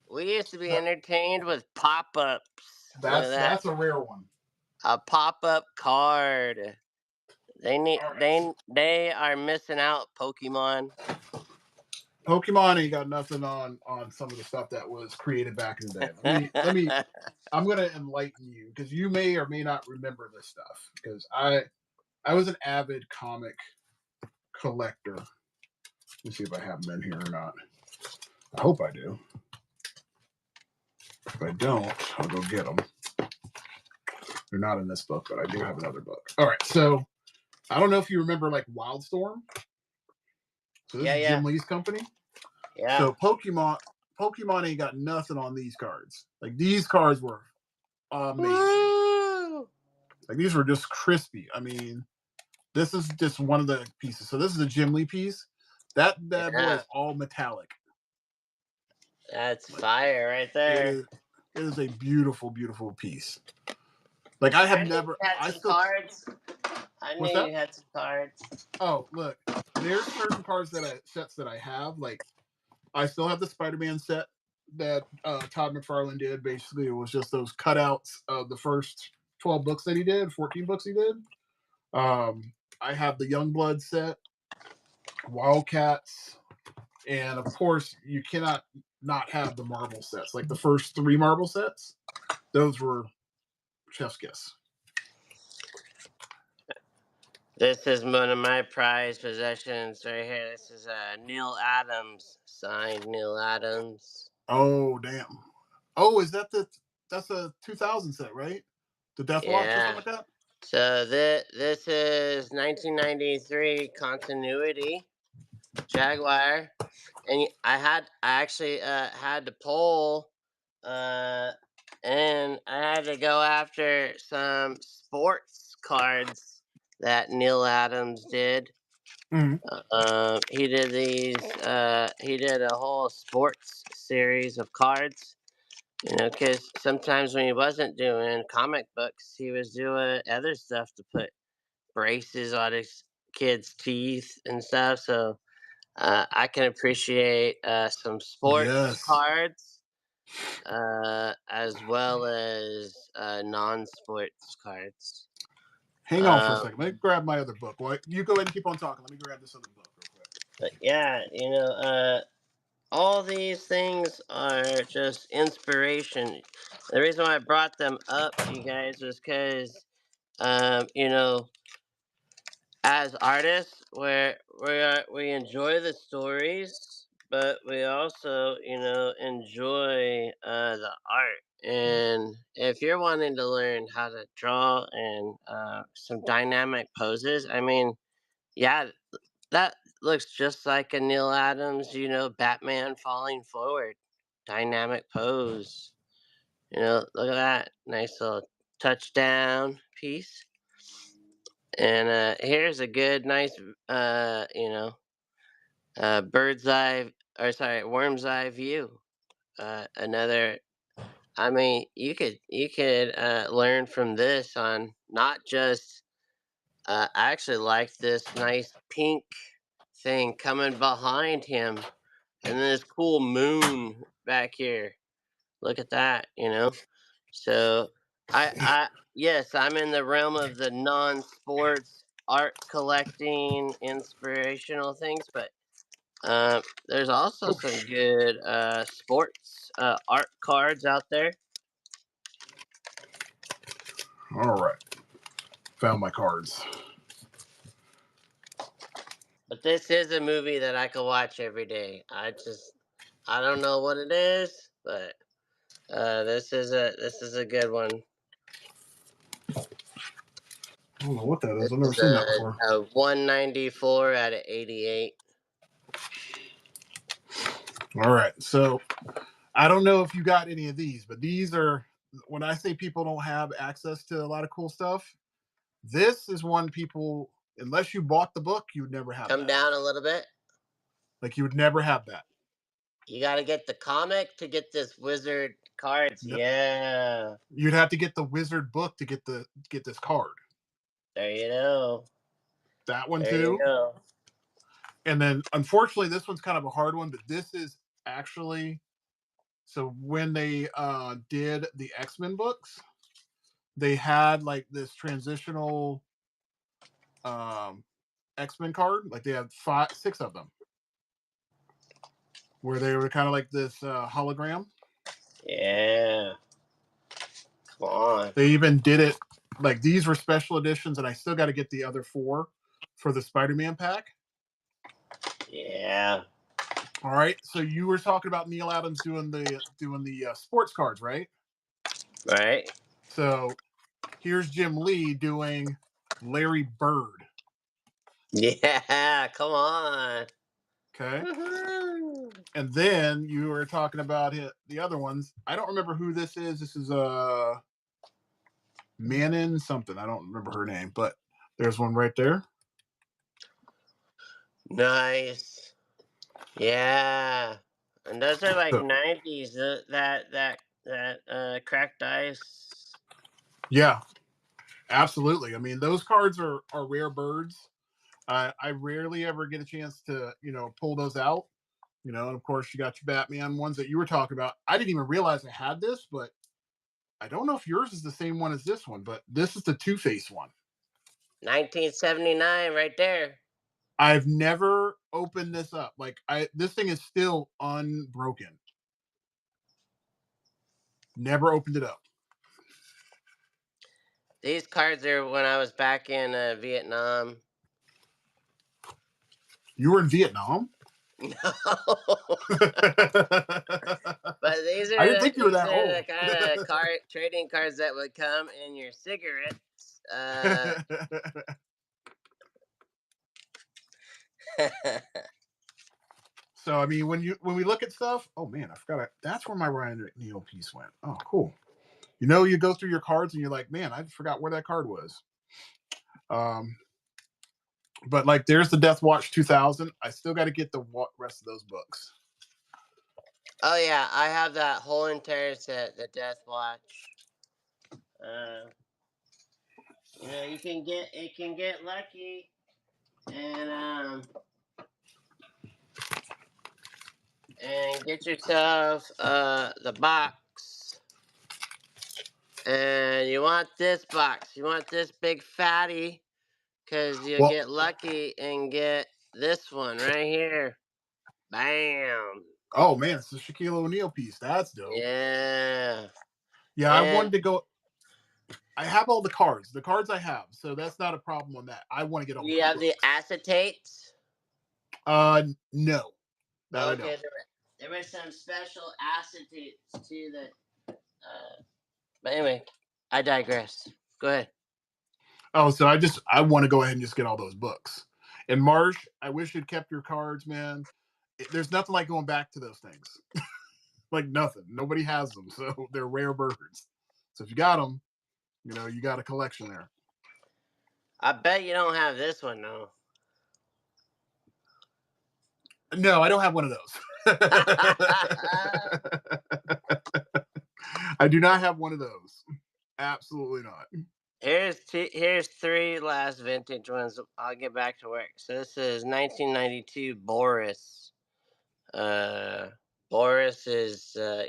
We used to be That, entertained with pop-ups. Look at that. that's a rare one. A pop-up card. All right. They are missing out, Pokemon. Pokemon ain't got nothing on some of the stuff that was created back in the day. Let me I'm gonna enlighten you because you may or may not remember this stuff because I was an avid comic collector. Let me see if I have them in here or not. I hope I do. If I don't, I'll go get them. They're not in this book, but I do have another book. All right, so I don't know if you remember like Wildstorm. So this is Yeah. Jim Lee's company. Yeah. So Pokemon ain't got nothing on these cards. Like these cards were amazing. Woo! Like these were just crispy. I mean, this is just one of the pieces. So this is a Jim Lee piece. That bad boy is all metallic. That's fire right there. It is a beautiful, beautiful piece. Like I have never. I still cards. I knew you had some cards. Oh, look, there's certain cards sets that I have. Like I still have the Spider-Man set that Todd McFarlane did. Basically, it was just those cutouts of the first 12 books that he did, 14 books he did. I have the Youngblood set, Wildcats, and of course, you cannot not have the Marvel sets. Like the first 3 Marvel sets, those were chef's kiss. This is one of my prized possessions right here. This is Neil Adams, signed Neil Adams. Oh damn! Oh, is that's a 2000 set, right? The Death Watch or something like that. So this is 1993 continuity Jaguar, and I actually had to pull, and I had to go after some sports cards that Neil Adams did. Mm-hmm. He did these. He did a whole sports series of cards. You know, because sometimes when he wasn't doing comic books, he was doing other stuff to put braces on his kids' teeth and stuff. So I can appreciate some sports cards as well as non-sports cards. Hang on for a second. Let me grab my other book. Well, you go ahead and keep on talking. Let me grab this other book real quick. But yeah, you know, all these things are just inspiration. The reason why I brought them up, you guys, was because, you know, as artists, we enjoy the stories, but we also, you know, enjoy the art. And if you're wanting to learn how to draw and some dynamic poses, I mean, yeah, that looks just like a Neil Adams, you know, Batman falling forward, dynamic pose. You know, look at that nice little touchdown piece. And here's a good, nice, you know, bird's eye, or sorry, worm's eye view. Another. I mean, you could learn from this on not just. I actually like this nice pink thing coming behind him, and this cool moon back here. Look at that, you know. So yes, I'm in the realm of the non-sports art collecting inspirational things, but there's also some good sports art cards out there. All right, found my cards. But this is a movie that I could watch every day. I don't know what it is, but this is a good one. I don't know what that is. This I've never is seen that before. a 194 out of 88. All right. So I don't know if you got any of these, but these are when I say people don't have access to a lot of cool stuff. This is one people, unless you bought the book, you would never have Come that. down a little bit. Like you would never have that. You got to get the comic to get this wizard cards. No, Yeah. you'd have to get the wizard book to get this card. There you go. That one There you too. go. And then unfortunately, this one's kind of a hard one, but this is actually so when they did the X-Men books, they had like this transitional um X-Men card. Like they had six of them, where they were kind of like this hologram. Yeah. Come on. They even did it like these were special editions, and I still got to get the other four for the Spider-Man pack. Yeah. All right, so you were talking about Neil Adams doing the sports cards, right? Right. So here's Jim Lee doing Larry Bird. Yeah. Come on. Okay. Woohoo. And then you were talking about the other ones. I don't remember who this is. This is Manon something. I don't remember her name, but there's one right there. Nice. Yeah. And those are like So, 90s. That cracked ice. yeah, absolutely. I mean, those cards are rare birds. I rarely ever get a chance to pull those out. And of course you got your Batman ones that you were talking about. I didn't even realize I had this, but I don't know if yours is the same one as this one, but this is the Two-Face one. 1979 right there. I've never opened this up. Like this thing is still unbroken. Never opened it up. These cards are when I was back in Vietnam. You were in Vietnam? No. I But these didn't think you were that old. the kind of trading cards that would come in your cigarettes. So I mean, when we look at stuff, oh man, I forgot. That's where my Ryan McNeil piece went. Oh, cool. You go through your cards and you're like, man, I forgot where that card was. But like, there's the Death Watch 2000. I still got to get the rest of those books. Oh yeah, I have that whole entire set, the Death Watch. You can get lucky, and get yourself the box. And you want this box. You want this big fatty, because you'll get lucky and get this one right here. Bam. Oh man, it's the Shaquille O'Neal piece. That's dope. Yeah. Yeah, I wanted to go. I have all the cards. The cards I have, so that's not a problem on that. I want to get all. You have the acetates. No. That Okay, I don't. there were some special acetates too that. But anyway, I digress. Go ahead. Oh, so I want to go ahead and just get all those books. And Marsh, I wish you'd kept your cards, man. There's nothing like going back to those things. Like nothing. Nobody has them, so they're rare birds. So if you got them, you got a collection there. I bet you don't have this one, though. No, I don't have one of those. I do not have one of those. Absolutely not. Here's three last vintage ones. I'll get back to work. So this is 1992 Boris. Boris is so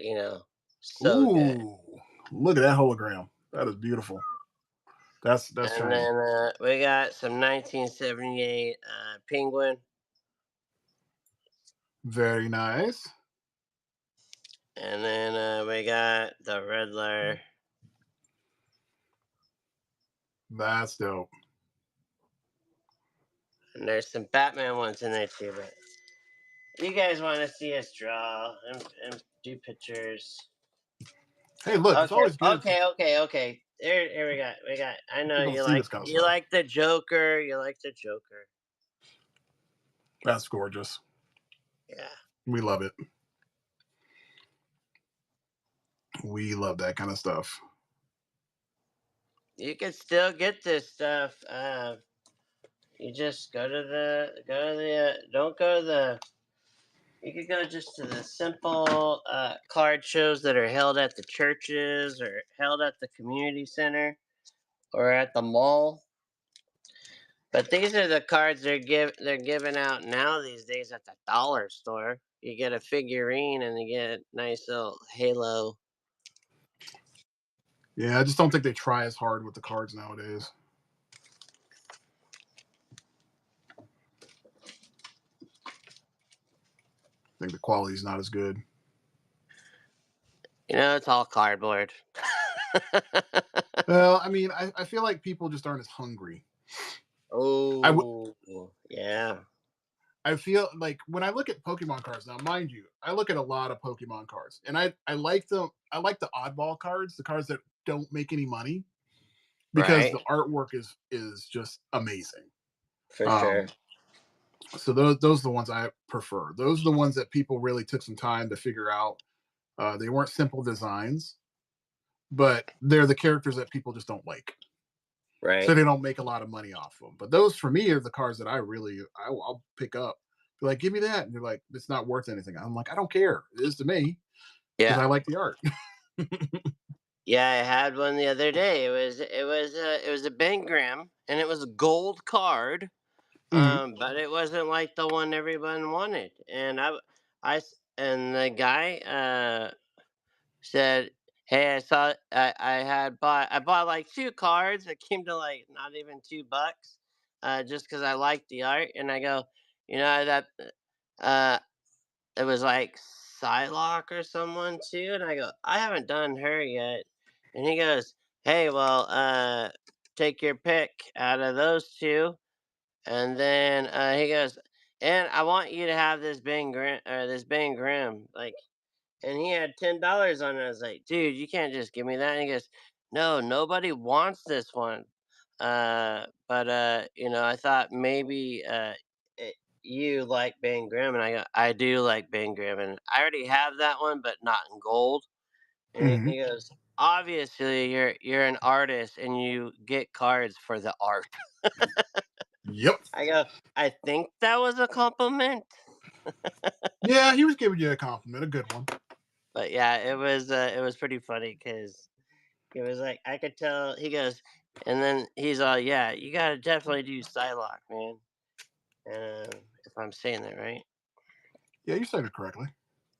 Ooh, good. Look at that hologram. That is beautiful. That's and shiny. then we got some 1978 Penguin. Very nice. And then we got the Riddler. That's dope. And there's some Batman ones in there too. But you guys want to see us draw and do pictures? Hey, look, it's Okay, always good to okay. Here we got. I know people to see this kind of you stuff. like the Joker. You like the Joker. That's gorgeous. Yeah. We love it. We love that kind of stuff. You can still get this stuff. You just go to the don't go to the. You could go just to the simple card shows that are held at the churches or held at the community center or at the mall. But these are the cards they're giving out now these days at the dollar store. You get a figurine and you get a nice little halo. Yeah, I just don't think they try as hard with the cards nowadays. I think the quality's not as good. It's all cardboard. Well, I mean, I feel like people just aren't as hungry. I w- Oh, yeah. I feel like when I look at Pokemon cards now, mind you, I look at a lot of Pokemon cards, and I like them. I like the oddball cards, the cards that don't make any money, because Right? the artwork is just amazing. For sure. Um, so those are the ones I prefer. Those are the ones that people really took some time to figure out. They weren't simple designs, but they're the characters that people just don't like, so Right? they don't make a lot of money off them. But those for me are the cards that I'll pick up. Be like, give me that, and they're like, it's not worth anything. I'm like, I don't care. It is to me because Yeah. I like the art. Yeah, I had one the other day. It was a Bengram and it was a gold card. Mhm. But it wasn't like the one everyone wanted. And the guy said, "Hey, I bought like two cards. It came to like not even $2, just because I liked the art." And I go, that uh, it was like Psylocke or someone too. And I go, I haven't done her yet. And he goes, "Hey, well, take your pick out of those two." And then he goes, "And I want you to have this Ben Grimm, like." And he had $10 on it. I was like, "Dude, you can't just give me that." And he goes, "No, nobody wants this one." But I thought maybe you like Ben Grimm, and I go, "I do like Ben Grimm, and I already have that one, but not in gold." And Mhm. he goes, "Obviously, you're an artist, and you get cards for the art." Yep. I go, "I think that was a compliment." Yeah, he was giving you a compliment, a good one. But yeah, it was pretty funny because he was like, I could tell. He goes, and then he's all, "Yeah, you gotta definitely do Psylocke, man." And if I'm saying that right, Yeah, you said it correctly.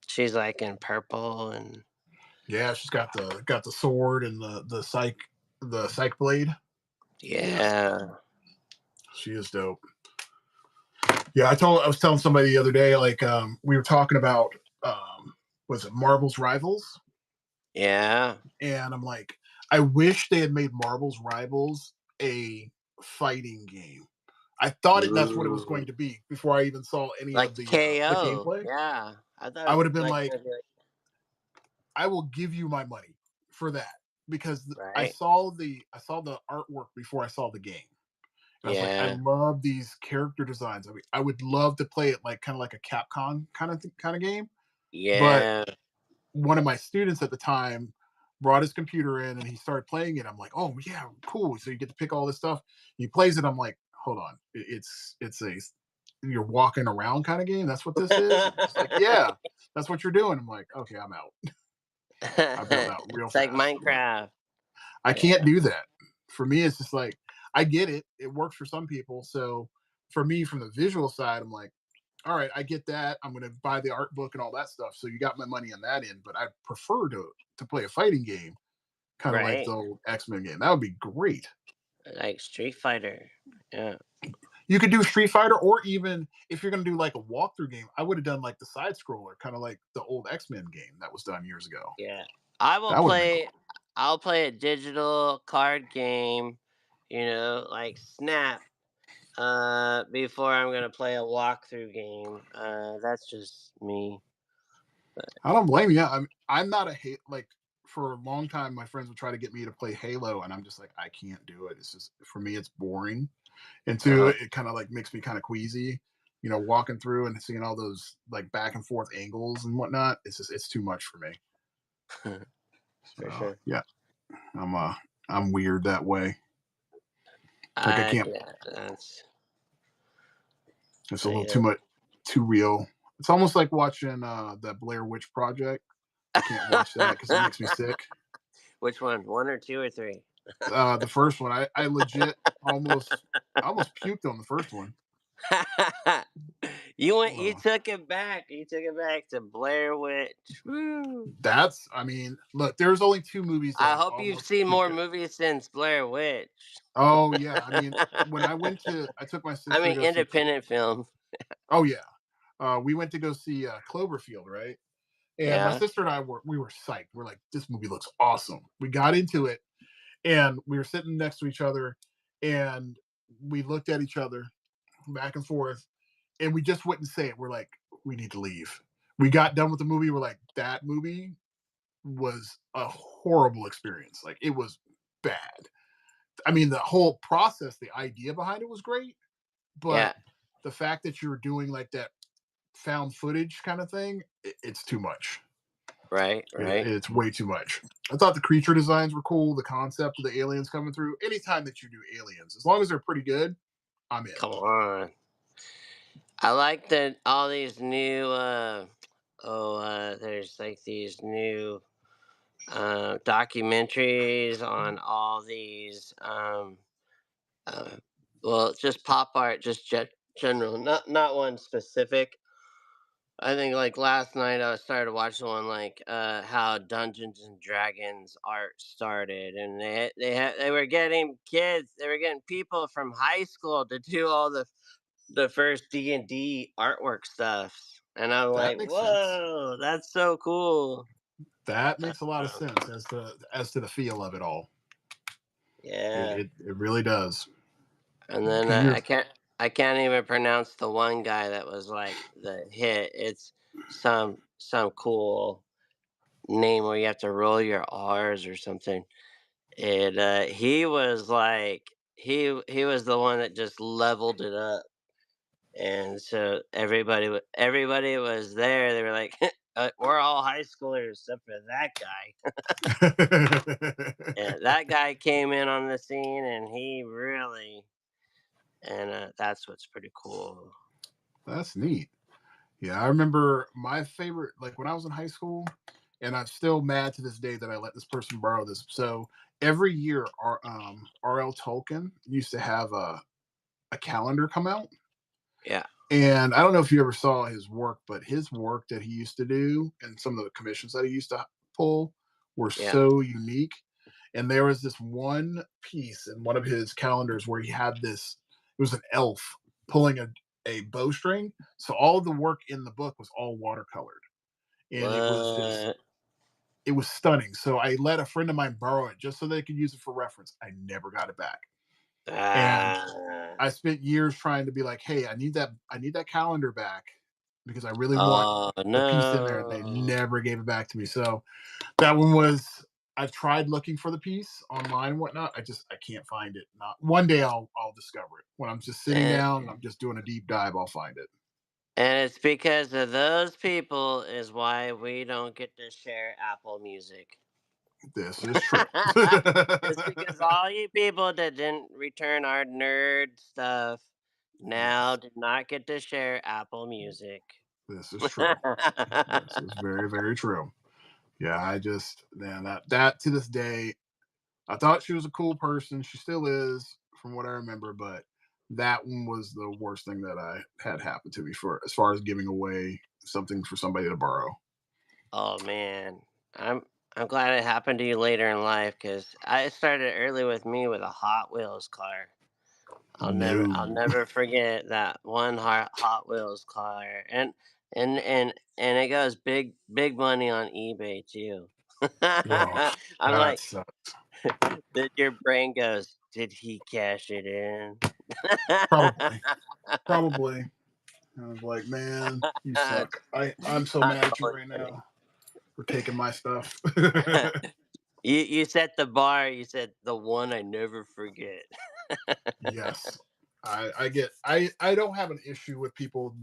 she's like in purple and Yeah, she's got the sword and the psych blade. Yes, yeah, she is dope. Yeah, I was telling somebody the other day, like, we were talking about, was it Marvel's Rivals? yeah. And I'm like, I wish they had made Marvel's Rivals a fighting game. I thought that's what it was Ooh. going to be before I even saw any Like of the KO, gameplay. yeah. I thought I it would was have been like like, gonna be like I will give you my money for that, because right, I saw the artwork before I saw the game. And I was like, I yeah, love these character designs. I mean, I would love to play it like kind of like a Capcom kind of game. But yeah. one of my students at the time brought his computer in and he started playing it. I'm like, oh yeah, cool. So you get to pick all this stuff. He plays it. I'm like, hold on, it's a you're walking around kind of game. That's what this is. And he's like, yeah, that's what you're doing. I'm like, okay, I'm out. I bailed out real It's like fast. I'm like, Minecraft. I Yeah, can't do that. For me, it's just like, I get it. It works for some people. So for me, from the visual side, I'm like, all right, I get that. I'm going to buy the art book and all that stuff. So you got my money on that end. But I prefer to play a fighting game, kind of like right. the old X-Men game. That would be great. Like Street Fighter. Yeah, You could do Street Fighter, or even if you're going to do like a walkthrough game, I would have done like the side scroller, kind of like the old X-Men game that was done years ago. yeah. I will That would have been play. cool. I'll play a digital card game. Like Snap. before I'm gonna play a walkthrough game. That's just me. I don't blame you. I'm not a hate like for a long time. My friends would try to get me to play Halo, and I'm just like I can't do it. It's just for me, it's boring, and two, Uh it kind of like makes me kind of queasy. You know, walking through and seeing all those like back and forth angles and whatnot. It's too much for me. huh. For So sure. yeah, I'm uh I'm weird that way. Like I can't. Yeah, that's It's a little yeah. too much, too real. It's almost like watching the Blair Witch Project. I can't watch that because it makes me sick. Which one? One or two or three? The first one, I legit almost puked on the first one. You Uh, took it back. You took it back to Blair Witch. Woo. I mean, look, there's only two movies that I I've hope you've almost seen puked more at. movies since Blair Witch. Oh yeah, I mean, when I took my I sister to mean, go see. independent film. Oh yeah, we went to go see Cloverfield, right? And my Yeah. sister and we were psyched. We're like, this movie looks awesome. We got into it, and we were sitting next to each other, and we looked at each other back and forth, and we just wouldn't say it. We're like, we need to leave. We got done with the movie. We're like, that movie was a horrible experience. Like it was bad. I mean, the whole process, the idea behind it was great, but Yeah. the fact that you're doing like that found footage kind of thing, it's too much. Right. Right. It's way too much. I thought the creature designs were cool. The concept of the aliens coming through. Anytime that you do aliens, as long as they're pretty good, I'm in. Come on. I like that all these new. There's like these new documentaries on all these. Uh, well, just pop art, just general, not one specific. I think like last night I started watching one like how Dungeons and Dragons art started, and they were getting kids, they were getting people from high school to do all the first D&D artwork stuff, and I'm That like, makes sense. whoa, that's so cool. That makes a lot of Um, sense as to the feel of it all. It yeah, it, it really does. and then Because you're I can't even pronounce the one guy that was like the hit. It's some cool name where you have to roll your R's or something. And he was like he was the one that just leveled it up, and so everybody was there. They were like, "We're all high schoolers except for that guy." And that guy came in on the scene, and he really and that's what's pretty cool. That's neat. Yeah, I remember my favorite, like when I was in high school, and I'm still mad to this day that I let this person borrow this. So every year, R.L. Tolkien used to have a calendar come out. Yeah, And I don't know if you ever saw his work, but his work that he used to do and some of the commissions that he used to pull were yeah. so unique. And there was this one piece in one of his calendars where he had this, it was an elf pulling a bowstring. So all of the work in the book was all watercolored. And What? it was stunning. So I let a friend of mine borrow it just so they could use it for reference. I never got it back. And Ah. I spent years trying to be like, "Hey, I need that calendar back because I really want Oh the piece in there." And they no. never gave it back to me. So that one was. I've tried looking for the piece online and whatnot. I can't find it. Not one day I'll discover it. When I'm just sitting And, down and I'm just doing a deep dive, I'll find it. and it's because of those people is why we don't get to share Apple Music. This is true. It's because all you people that didn't return our nerd stuff now Yes, do not get to share Apple Music. this is true. This is very, very true. Yeah, I just man that to this day, I thought she was a cool person. She still is, from what I remember, but that one was the worst thing that I had happen to me for as far as giving away something for somebody to borrow. Oh man, I'm I'm glad it happened to you later in life because I started early with me with a Hot Wheels car. I'll No. never forget that one Hot Wheels car, and it goes big money on eBay too. Oh, I'm that like, sucks. your brain goes, did he cash it in? Probably. Probably. I was like, man, you suck. I'm so That's mad at you always right funny. now for taking my stuff. You set the bar. You said the one I never forget. Yes. I don't have an issue with people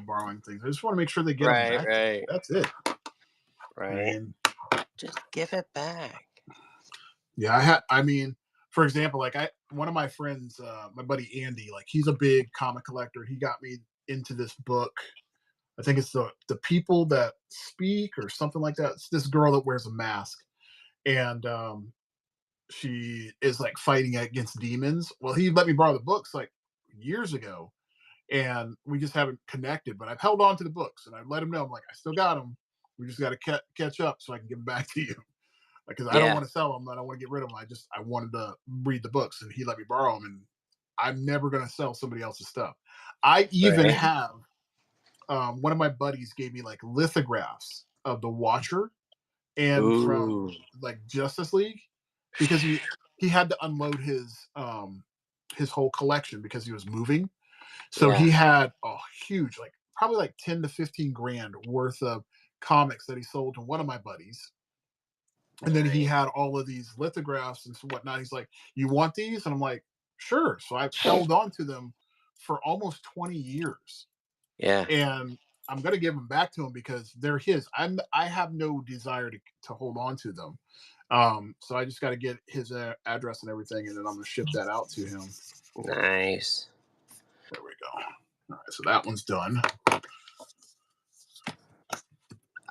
borrowing things. I just want to make sure they get them Right, back to me. right, That's it. I right. mean, Just give it back. yeah, I mean, for example, like I one of my friends, my buddy Andy, like he's a big comic collector. He got me into this book. I think it's the people that speak or something like that. It's this girl that wears a mask and she is like fighting against demons. Well, he let me borrow the books like years ago, and we just haven't connected. But I've held on to the books, and I've let him know I'm like I still got them. We just got to catch up so I can give them back to you because I don't Yeah. want to sell them. I don't want to get rid of them. I wanted to read the books, and he let me borrow them. And I'm never going to sell somebody else's stuff. I even Right. have one of my buddies gave me like lithographs of the Watcher and from Ooh. like Justice League because he had to unload his whole collection because he was moving. So Yeah. he had a huge, like probably like 10 to 15 grand worth of comics that he sold to one of my buddies. And then he Nice. had all of these lithographs and whatnot. He's like, "You want these?" And I'm like, "Sure." So I've held on to them for almost 20 years. Yeah. And I'm gonna give them back to him because they're his. I have no desire to hold on to them. So I just got to get his address and everything, and then I'm gonna ship that out to him. Nice. There we go. All right, so that one's done.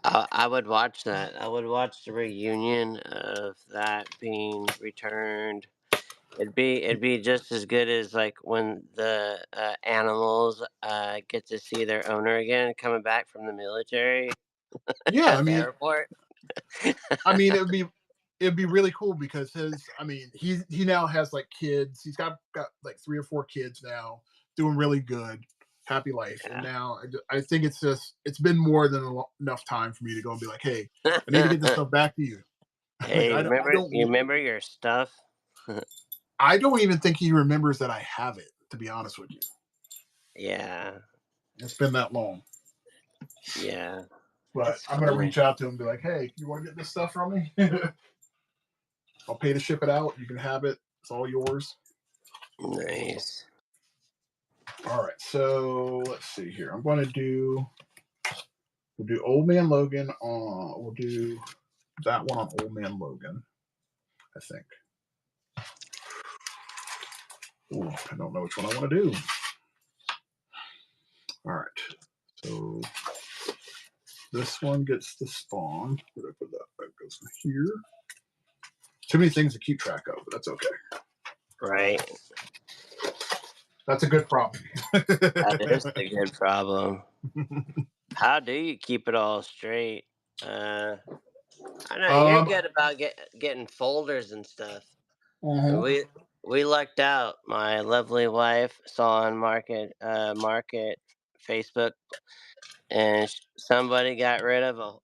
I would watch that. I would watch the reunion of that being returned. It'd be just as good as like when the animals get to see their owner again coming back from the military Yeah, at the airport. I mean, it'd be really cool because I mean, he now has like kids. He's got like 3 or 4 kids now, doing really good, happy life. And Yeah. now I think it's been more than enough time for me to go and be like, hey, I need to get this stuff back to you. Like Hey, you remember your stuff? I don't even think he remembers that I have it. To be honest with you, Yeah. it's been that long. Yeah. But That's I'm gonna funny. reach out to him and be like, hey, you want to get this stuff from me? I'll pay to ship it out. You can have it. It's all yours. Nice. All right, so let's see here. We'll do Old Man Logan on. We'll do that one on Old Man Logan. I think. Ooh, I don't know which one I want to do. All right, so this one gets the spawn. Where did I put that? That goes in here. Too many things to keep track of, but that's okay. Right. That's a good problem. That is a good problem. How do you keep it all straight? I know you're um, good about getting folders and stuff. mhm. We lucked out. My lovely wife saw on market Facebook, and somebody got rid of a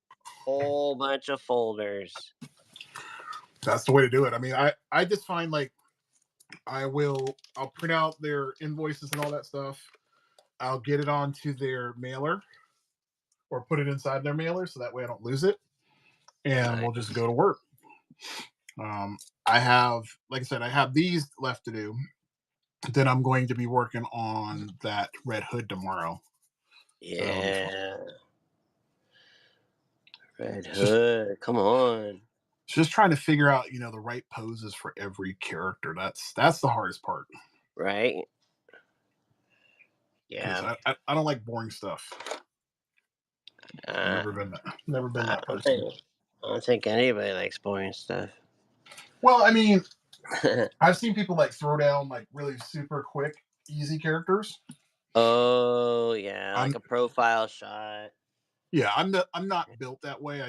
whole bunch of folders. That's the way to do it. I mean, I just find like I'll print out their invoices and all that stuff. I'll get it onto their mailer or put it inside their mailer so that way I don't lose it, and we'll just Nice. go to work. I have, like I said, I have these left to do. Then I'm going to be working on that Red Hood tomorrow, so that'll be fun. Yeah, Red It's just Hood. Come on. it's just trying to figure out the right poses for every character. That's the hardest part Right? because Yeah. I don't like boring stuff. Uh, Never been I that don't person. think I don't think anybody likes boring stuff. Well, I mean, I've seen people like throw down like really super quick, easy characters. Oh yeah, like I'm a profile shot. Yeah, I'm not built that way.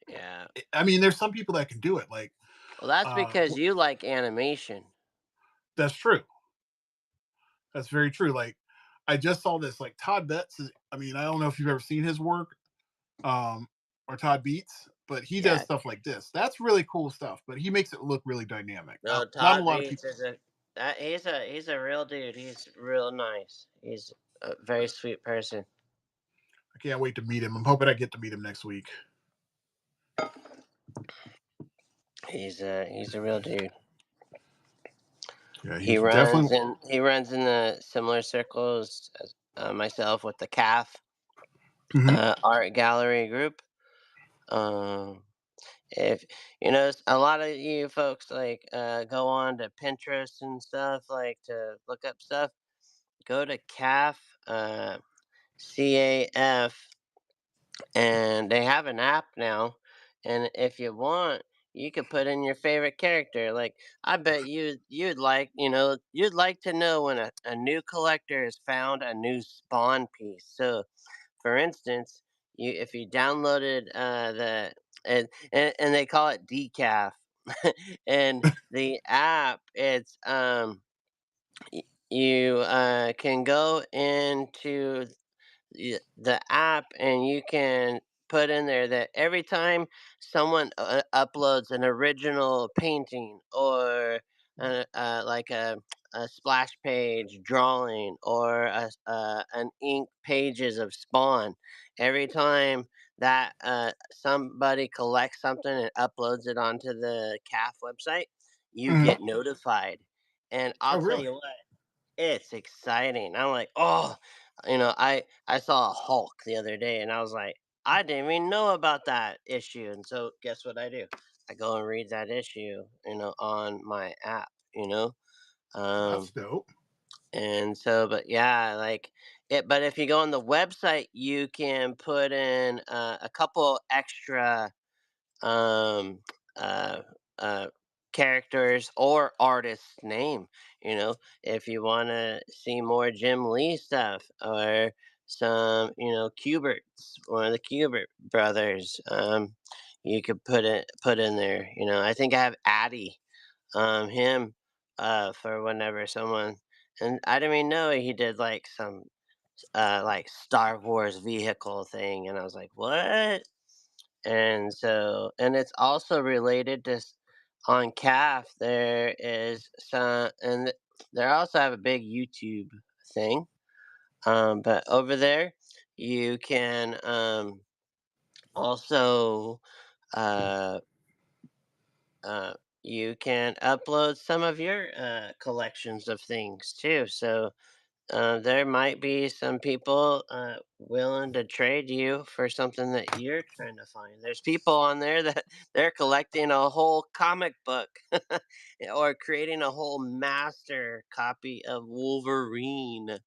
Yeah. I mean, there's some people that can do it. Like, Well, that's uh, because you like animation. that's true. That's very true. Like, I just saw this. Like, Todd Betts is. I mean, I don't know if you've ever seen his work, um, or Todd Beats, but he does Yeah. stuff like this. That's really cool stuff. But he makes it look really dynamic. No, Not a Todd lot of Beats people. is a He's a real dude. He's real nice. He's a very sweet person. I can't wait to meet him. I'm hoping I get to meet him next week. He's a real dude. Yeah, He he's runs definitely. in he runs in the similar circles as myself with the CAF Mhm. art gallery group. Um, if a lot of you folks like go on to Pinterest and stuff like to look up stuff. Go to CAF, CAF, and they have an app now. And if you want, you could put in your favorite character. Like I bet you'd like you'd like to know when a new collector has found a new spawn piece. So for instance, you if you downloaded the and they call it decaf, and the app you can go into the app and you can put in there that every time someone uploads an original painting or like a splash page drawing or an ink pages of spawn, every time that somebody collects something and uploads it onto the CAF website, you Mhm. get notified. And I'll Oh, tell really? you what, it's exciting. I'm like, oh, I saw a Hulk the other day, and I was like, I didn't even know about that issue. And so, guess what I do? I go and read that issue, on my app. That's Um, dope. and so, but yeah, like it. But if you go on the website, you can put in a couple extra um, uh, uh, characters or artist's name. If you want to see more Jim Lee stuff or some, Cuberts, one of the Cubert brothers, you could put in there. I think I have Addy, him, for whenever someone, and I didn't even know he did like some like Star Wars vehicle thing, and I was like, what? And so, and it's also related to on CAF. There is some, and they also have a big YouTube thing. But over there, you can also uh, uh, you can upload some of your collections of things too. So there might be some people willing to trade you for something that you're trying to find. There's people on there that they're collecting a whole comic book or creating a whole master copy of Wolverine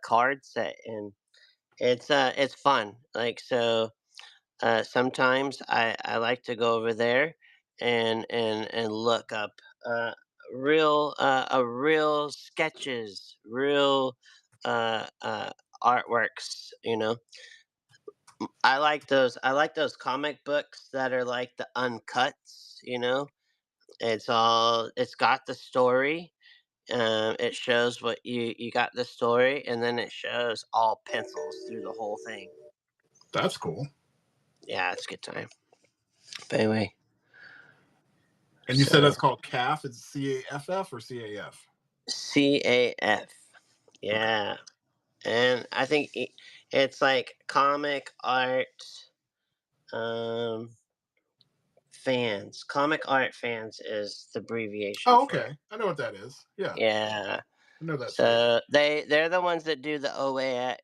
card set, and it's fun. Like so, sometimes I like to go over there and look up uh, real sketches, real artworks. I like those comic books that are like the uncuts. It's got the story. It shows what you got the story, and then it shows all pencils through the whole thing. That's cool. Yeah, it's a good time. But anyway, And you said so that's called CAF. It's CAFF or CAF? CAF. Okay. Yeah. And I think it's like comic art um fans. Comic art fans is the abbreviation Oh, for it. okay. I know what that is. Yeah, Yeah. I know that site. So they're the ones that do the OAX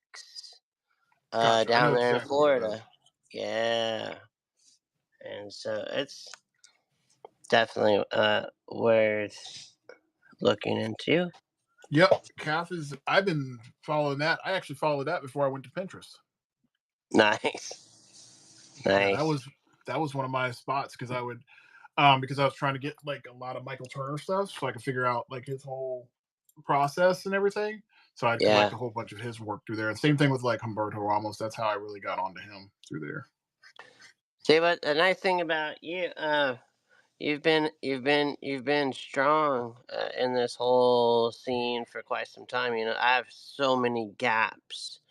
Gotcha. I know down there in exactly what it is. Florida. Yeah. And so it's definitely worth looking into. Yep, CAF is. I've been following that. I actually followed that before I went to Pinterest. Nice. Yeah, Nice. that was one of my spots because I would because I was trying to get like a lot of Michael Turner stuff so I could figure out like his whole process and everything. So I'd collect Yeah. a whole bunch of his work through there. And same thing with like Humberto Ramos. That's how I really got onto him through there. See, what the nice thing about you, you've been strong in this whole scene for quite some time. I have so many gaps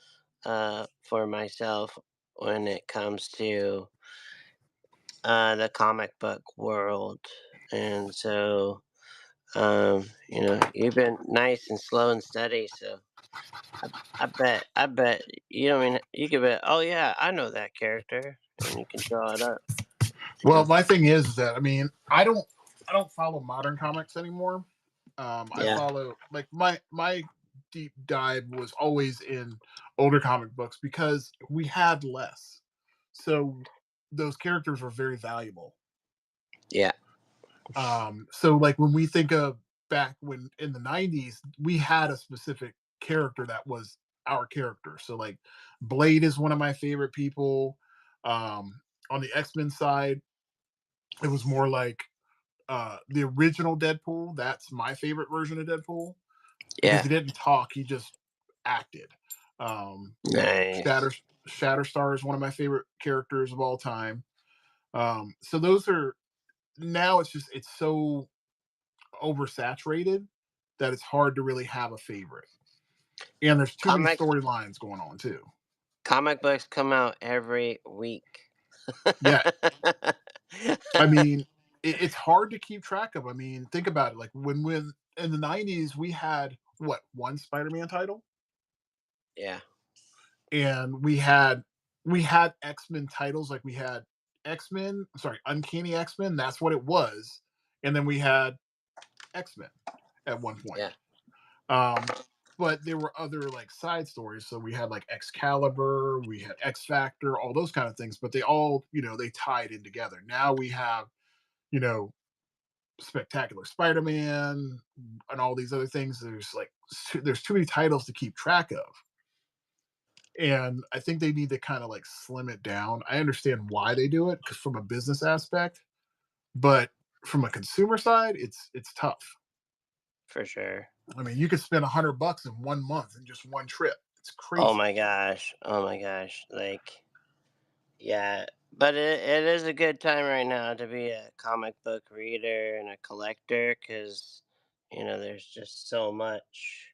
for myself when it comes to the comic book world, and so You've been nice and slow and steady, so I, I bet you don't mean you could bet. Oh yeah, I know that character, and you can draw it up. Well, So my thing is that I mean, I don't follow modern comics anymore. I yeah, follow like my deep dive was always in older comic books because we had less, so those characters were very valuable. yeah, So like when we think of back when in the '90s, we had a specific character that was our character. So like Blade is one of my favorite people. On the X-Men side, it was more like the original Deadpool. That's my favorite version of Deadpool because yeah. he didn't talk; he just acted. Nice. Shatter Shatterstar is one of my favorite characters of all time. So those are now it's so oversaturated that it's hard to really have a favorite. And there's too many Comics, storylines going on too. comic books come out every week. Yeah, I mean, it's hard to keep track of. I mean, think about it. Like when in the '90s we had what one Spider-Man title, Yeah, and we had X-Men titles. Like we had X-Men, sorry, Uncanny X-Men. That's what it was, and then we had X-Men at one point. yeah, Um, but there were other like side stories. So we had like Excalibur, we had X Factor, all those kind of things. But they all, they tied in together. Now we have, you know, Spectacular Spider-Man and all these other things. There's too many titles to keep track of. And I think they need to kind of like slim it down. I understand why they do it because from a business aspect, but from a consumer side, it's tough. for sure. I mean, you could spend $100 in 1 month in just one trip. It's Oh crazy. my gosh. Oh my gosh. Like, yeah. But it is a good time right now to be a comic book reader and a collector because, there's just so much.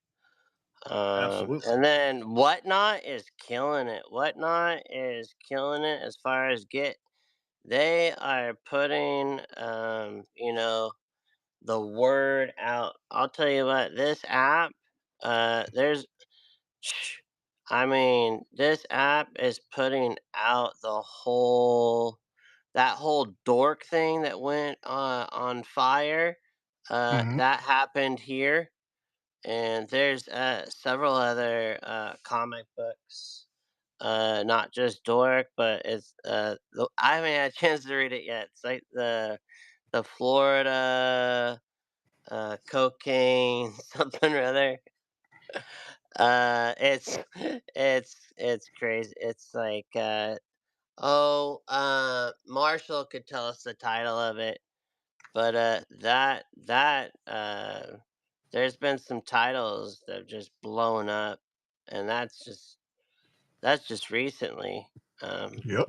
Absolutely. And then Whatnot is killing it. Whatnot is killing it as far as they are putting, the word out. I'll tell you what, this app, there's I mean, this app is putting out that whole dork thing that went on fire. Mhm. That happened here, and there's several other comic books. Not just dork, but I haven't had a chance to read it yet. It's like the Florida cocaine something or other. It's crazy. It's like Marshall could tell us the title of it, but there's been some titles that have just blown up, and that's just recently. Um, Yep.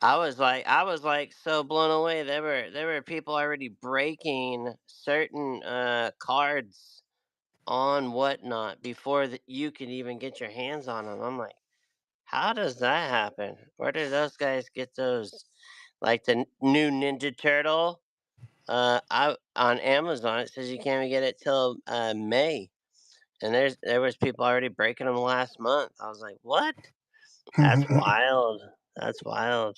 I was like so blown away. There were people already breaking certain cards on Whatnot before you can even get your hands on them. I'm like, how does that happen? Where did those guys get those? Like the new Ninja Turtle, out on Amazon, it says you can't even get it till May, and there was people already breaking them last month. I was like, what? That's wild. That's wild.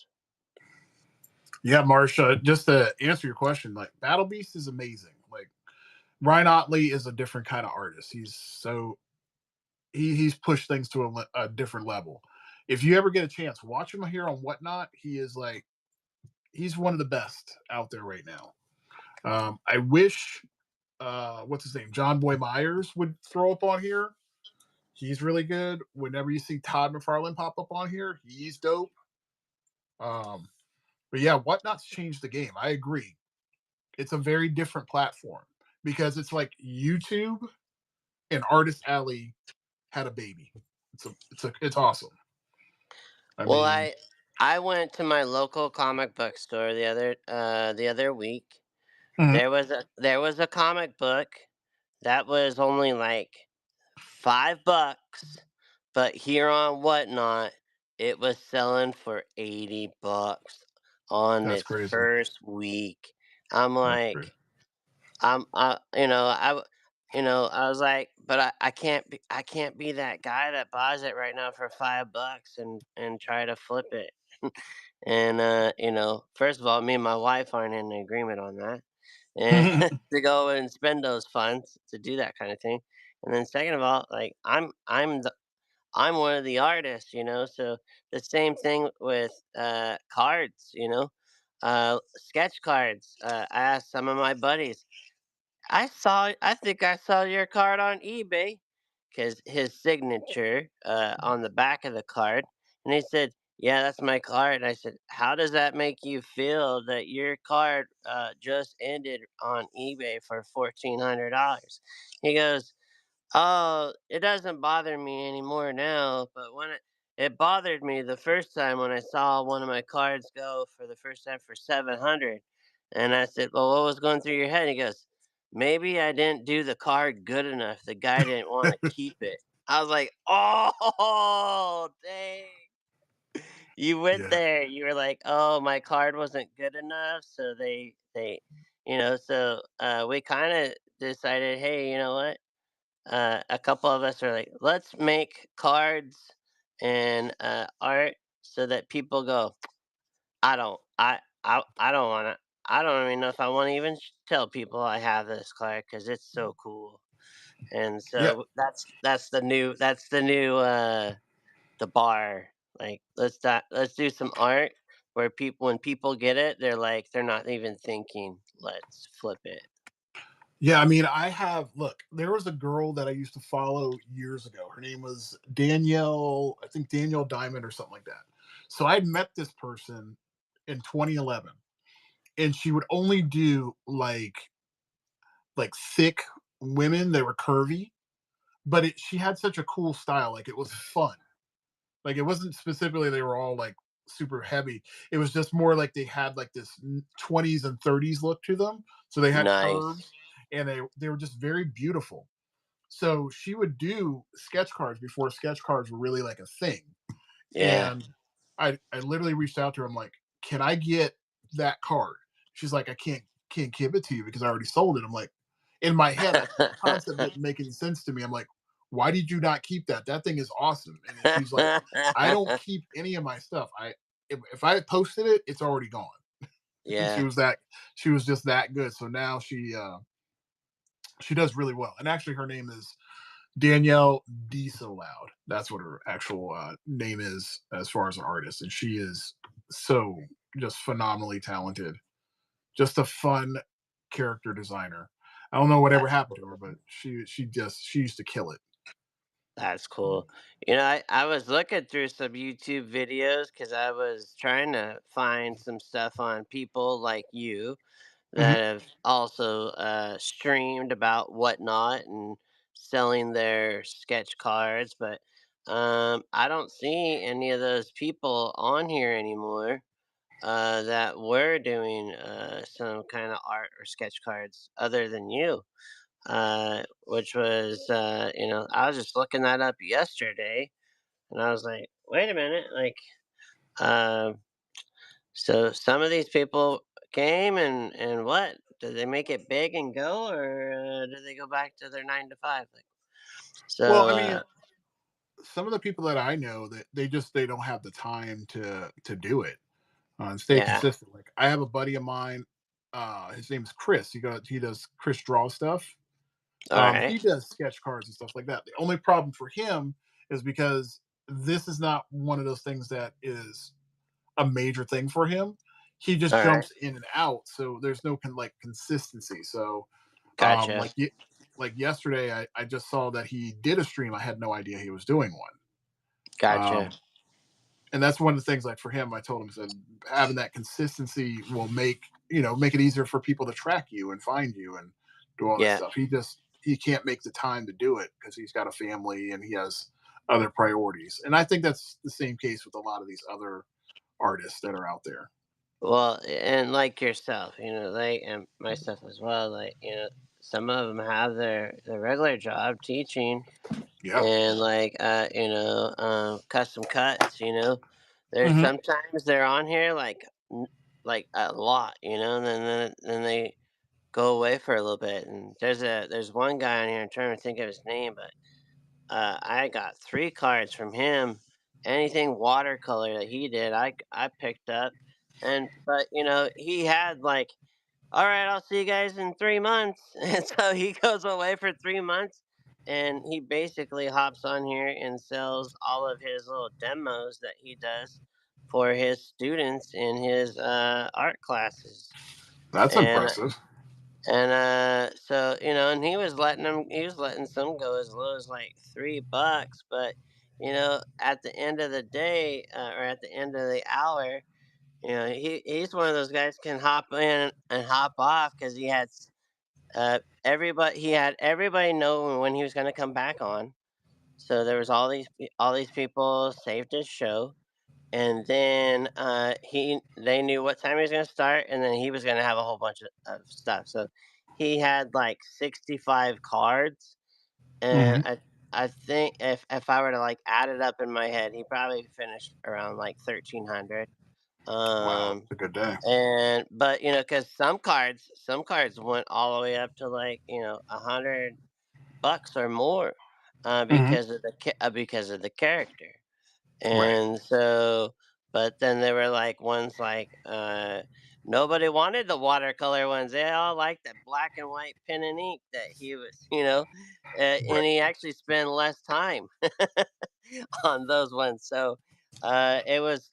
Yeah, Marsha, just to answer your question, like Battle Beast is amazing. Like Ryan Otley is a different kind of artist. He's pushed things to a different level. If you ever get a chance, watch him here on Whatnot. He's one of the best out there right now. I wish what's his name? John Boy Myers would throw up on here. He's really good. Whenever you see Todd McFarlane pop up on here, he's dope. Um, but yeah, Whatnot's changed the game. I agree. It's a very different platform because it's like YouTube and Artist Alley had a baby. It's awesome. I Well, mean, I went to my local comic book store the other week. mhm, There was a comic book that was only like $5, but here on Whatnot, it was selling for $80 on that's its crazy. first week. I'm That's crazy. like, I was like, but I can't be that guy that buys it right now for $5 and try to flip it. And first of all, me and my wife aren't in agreement on that, and to go and spend those funds to do that kind of thing. And then second of all, like I'm one of the artists, so the same thing with cards, sketch cards. I asked some of my buddies, I think I saw your card on eBay, because his signature on the back of the card. And he said, "Yeah, that's my card." And I said, "How does that make you feel that your card just ended on eBay for $1,400?" He goes, "Oh, it doesn't bother me anymore now, but it bothered me the first time when I saw one of my cards go for the first time for 700." And I said, "Well, what was going through your head?" He goes, "Maybe I didn't do the card good enough. The guy didn't want to keep it." I was like, "Oh, dang. You went Yeah. there. You were like, "Oh, my card wasn't good enough." So we kind of decided, hey, you know what? A couple of us are like, let's make cards and art so that people go, I don't want to. I don't even know if I want to even tell people I have this card because it's so cool. And Yeah. so that's the new the bar. Like let's do some art where people when people get it, they're not even thinking. Let's flip it. Yeah, I mean, I have look, there was a girl that I used to follow years ago. Her name was Danielle, I think Danielle Diamond or something like that. So I'd met this person in 2011, and she would only do like thick women. They were curvy, but she had such a cool style. Like it was fun. Like it wasn't specifically they were all like super heavy. It was just more like they had like this 20s and 30s look to them. So they had curves Nice. and they were just very beautiful. So she would do sketch cards before sketch cards were really like a thing. Yeah. And I literally reached out to her. I'm like, "Can I get that card?" She's like, "I can't give it to you because I already sold it." I'm like, in my head, the concept didn't make any sense to me. I'm like, "Why did you not keep that? That thing is awesome." And then she's like, "I don't keep any of my stuff. If I posted it, it's already gone." And Yeah. she was just that good. So now she does really well. And actually her name is Danielle D. So Loud. That's what her actual name is as far as an artist. And she is so just phenomenally talented. Just a fun character designer. I don't know whatever That's happened to her, cool. but she used to kill it. That's cool. I was looking through some YouTube videos because I was trying to find some stuff on people like you Mhm. that have also streamed about whatnot and selling their sketch cards, but I don't see any of those people on here anymore that were doing some kind of art or sketch cards other than you. Which was, I was just looking that up yesterday, and I was like, wait a minute, like, um, so some of these people came and what? Did they make it big and go, or did they go back to their 9 to 5? Like, Well, so, I mean, some of the people that I know that they don't have the time to do it and stay yeah, consistent. Like I have a buddy of mine, his name's Chris. He does Chris Draw stuff. all right, He does sketch cards and stuff like that. The only problem for him is because this is not one of those things that is a major thing for him. He just all right, jumps in and out, so there's no like consistency. So, um, gotcha, like ye- like yesterday, I just saw that he did a stream. I had no idea he was doing one. gotcha, And that's one of the things. Like for him, I told him, I said having that consistency will make it easier for people to track you and find you and do all that yeah. stuff. He can't make the time to do it because he's got a family and he has other priorities. And I think that's the same case with a lot of these other artists that are out there. Well, and like yourself, like and myself as well, like some of them have their regular job teaching Yeah. and like custom cuts. There's Hmm. sometimes they're on here like like a lot, and then they go away for a little bit. And there's one guy on here. I'm trying to think of his name, but I got 3 cards from him. Anything watercolor that he did, I picked up, and but he had like, all right, I'll see you guys in 3 months, and so he goes away for 3 months, and he basically hops on here and sells all of his little demos that he does for his students in his art classes, That's and impressive. so and he was letting some go as low as like $3, but at the end of the day, or at the end of the hour, he's one of those guys can hop in and hop off because he had everybody know when he was going to come back on. So there was all these people saved his show, and then they knew what time he was going to start, and then he was going to have a whole bunch of stuff. So he had like 65 cards, and Hmm. I think if I were to like add it up in my head, he probably finished around like 1,300. Wow, um it's a good day. and but because some cards went all the way up to like $100 or more, Hmm. because of the character. Right. And so, but then there were like ones like, nobody wanted the watercolor ones. They all liked that black and white pen and ink that he was, Right. and he actually spent less time on those ones. So, it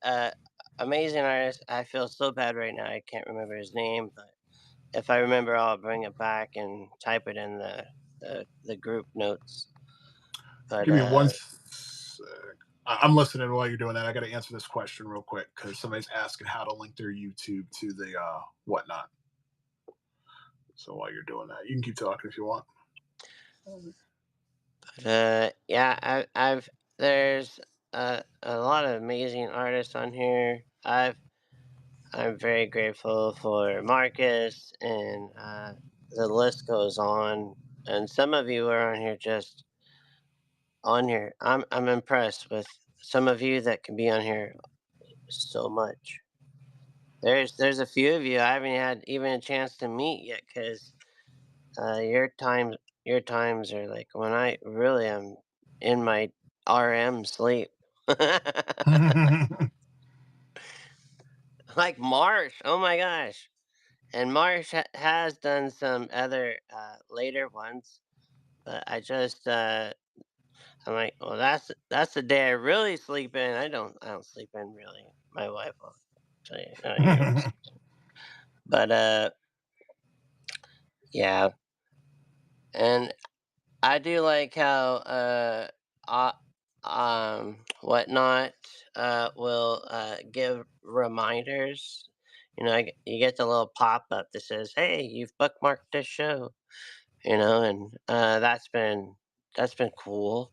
uh amazing artist. I feel so bad right now. I can't remember his name, but if I remember, I'll bring it back and type it in the group notes. But Give me one sec. I'm listening while you're doing that. I got to answer this question real quick because somebody's asking how to link their YouTube to the whatnot. So while you're doing that, you can keep talking if you want. yeah, I've there's a lot of amazing artists on here. I'm very grateful for Marcus, and the list goes on. And some of you are on here, just on here. I'm impressed with some of you that can be on here so much. There's a few of you I haven't had even a chance to meet yet, because your times are like when I really am in my RM sleep. Like Marsh, oh my gosh. And Marsh has done some other later ones, but I'm like, well, that's the day I really sleep in. I don't sleep in really. My wife will tell you, no, you don't sleep. But yeah, and I do like how uh whatnot will give reminders. You get the little pop up that says, "Hey, you've bookmarked this show." And that's been cool.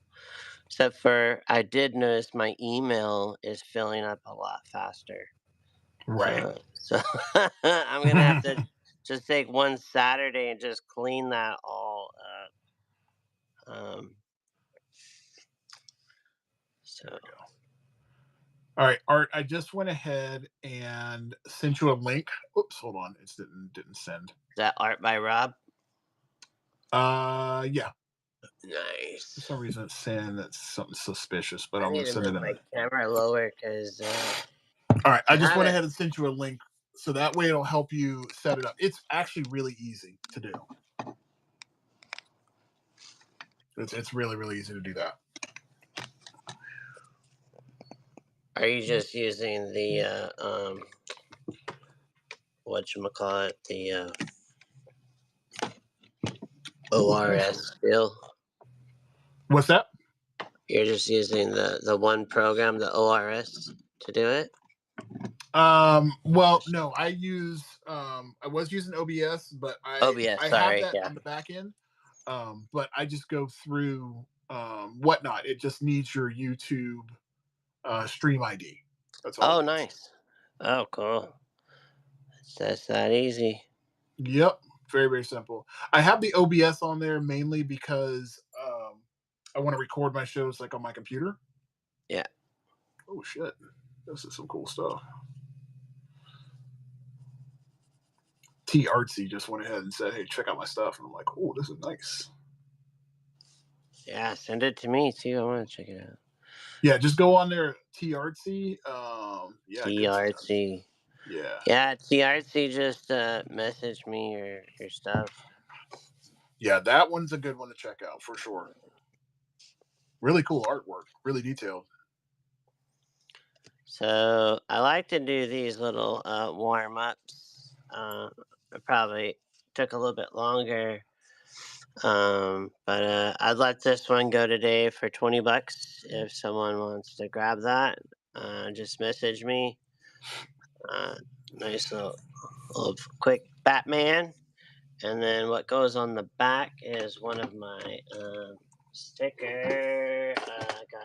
Except for I did notice my email is filling up a lot faster. Right. So I'm gonna have to just take one Saturday and just clean that all up. Um, so There we go. All right, Art. I just went ahead and sent you a link. Oops, hold on. It didn't send. is that art by Rob? Yeah. For Nice. some reason it's saying that's something suspicious, but I I'm need gonna to send it move in. my camera lower because All right, I I just went haven't. ahead and sent you a link so that way it'll help you set it up. It's actually really easy to do. It's really really easy to do that. Are you just using the whatchamacallit, the ORS still? What's that? You're just using the one program, the ORS, to do it? Well, no, I was using OBS, but OBS, I have sorry, that yeah. on the back end. But I just go through whatnot. It just needs your YouTube stream ID. That's all Oh, it is. nice. Oh, cool. That's that easy. Yep, very very simple. I have the OBS on there mainly because I want to record my shows like on my computer. Yeah. Oh shit, this is some cool stuff. T Artsy just went ahead and said, "Hey, check out my stuff," and I'm like, "Oh, this is nice." Yeah, send it to me too. I want to check it out. Yeah, just go on there, T Artsy. Yeah, good stuff. TRC. Yeah, Yeah, TRC just message me your stuff. yeah, that one's a good one to check out for sure. Really cool artwork, really detailed. So I like to do these little warm ups. It probably took a little bit longer, but I'd let this one go today for $20. If someone wants to grab that, just message me. Uh, nice little quick Batman. And then what goes on the back is one of my sticker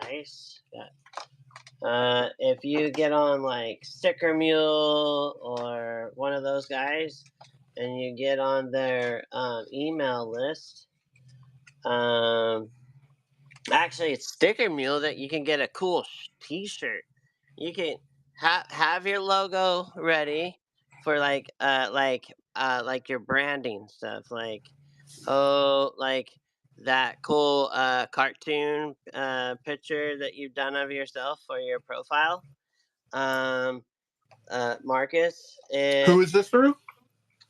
guys. If you get on like Sticker Mule or one of those guys, and you get on their email list, actually it's Sticker Mule that you can get a cool T-shirt. You can have your logo ready for like your branding stuff, like that cool cartoon picture that you've done of yourself for your profile, Marcus. Who is It's this through?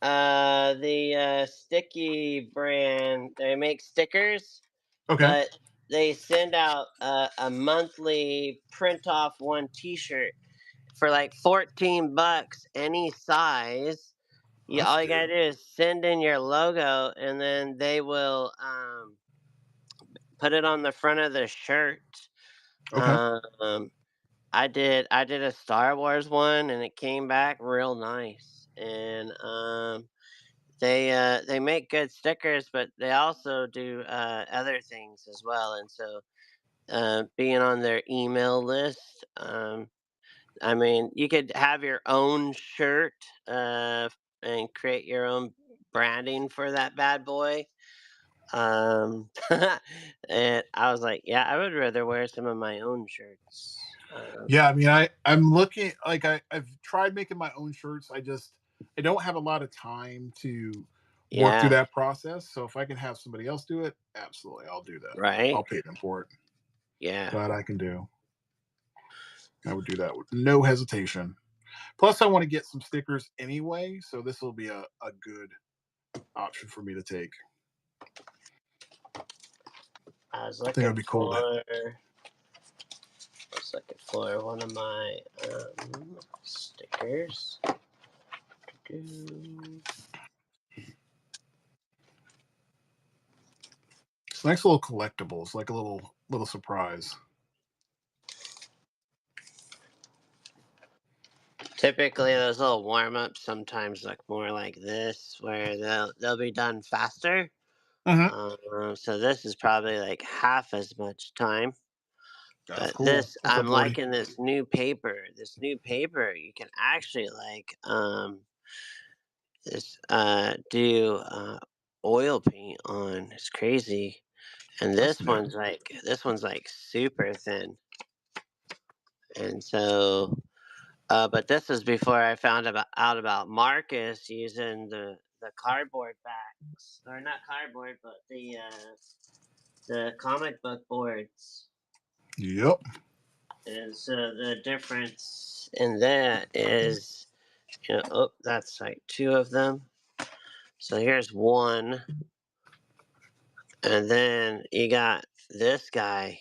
the Sticky brand. They make stickers, Okay, but they send out a monthly print off one T-shirt for like $14, any size. that's All you good. gotta do is send in your logo, and then they will put it on the front of the shirt. Okay, Um, I did a Star Wars one, and it came back real nice. And they make good stickers, but they also do other things as well. And so being on their email list, I mean, you could have your own shirt and create your own branding for that bad boy. Um, and I was like, yeah, I would rather wear some of my own shirts. yeah. I mean, I'm looking like I've tried making my own shirts. I don't have a lot of time to work through Yeah, that process. So if I can have somebody else do it, absolutely, I'll do that. right. I'll pay them for it. Yeah. That I can do. I would do that with no hesitation. Plus, I want to get some stickers anyway, so this will be a good option for me to take. I was I think looking it'd be cool to. for one of my stickers. It's nice little collectibles, like a little surprise. Typically, those little warm ups sometimes look more like this, where they'll be done faster. Hmm. So this is probably like half as much time. That's But cool. this, What's I'm up, Gordy? liking this new paper. This new paper, you can actually do oil paint on. It's crazy. And That's new. this one's like super thin. And so, but this is before I found out about Marcus using the cardboard backs, or not cardboard, but the comic book boards. Yep. And so the difference in that is, oh, that's like two of them. So here's one, and then you got this guy,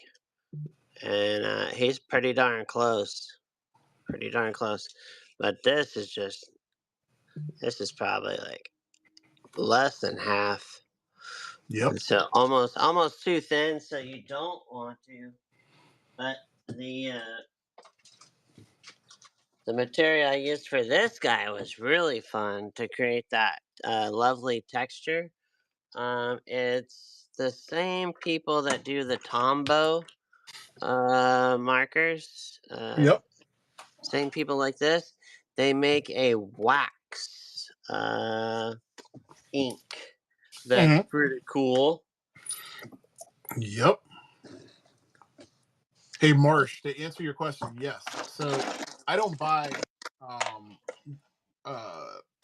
and he's pretty darn close. Pretty darn close. But this is probably like less than half. Yep. And so almost too thin, so you don't want to. But the material I used for this guy was really fun to create that lovely texture. It's the same people that do the Tombow markers. Yep. Same people like this. They make a wax ink that's Hmm. pretty cool. Yep. Hey, Marsh, to answer your question, yes. So I don't buy um,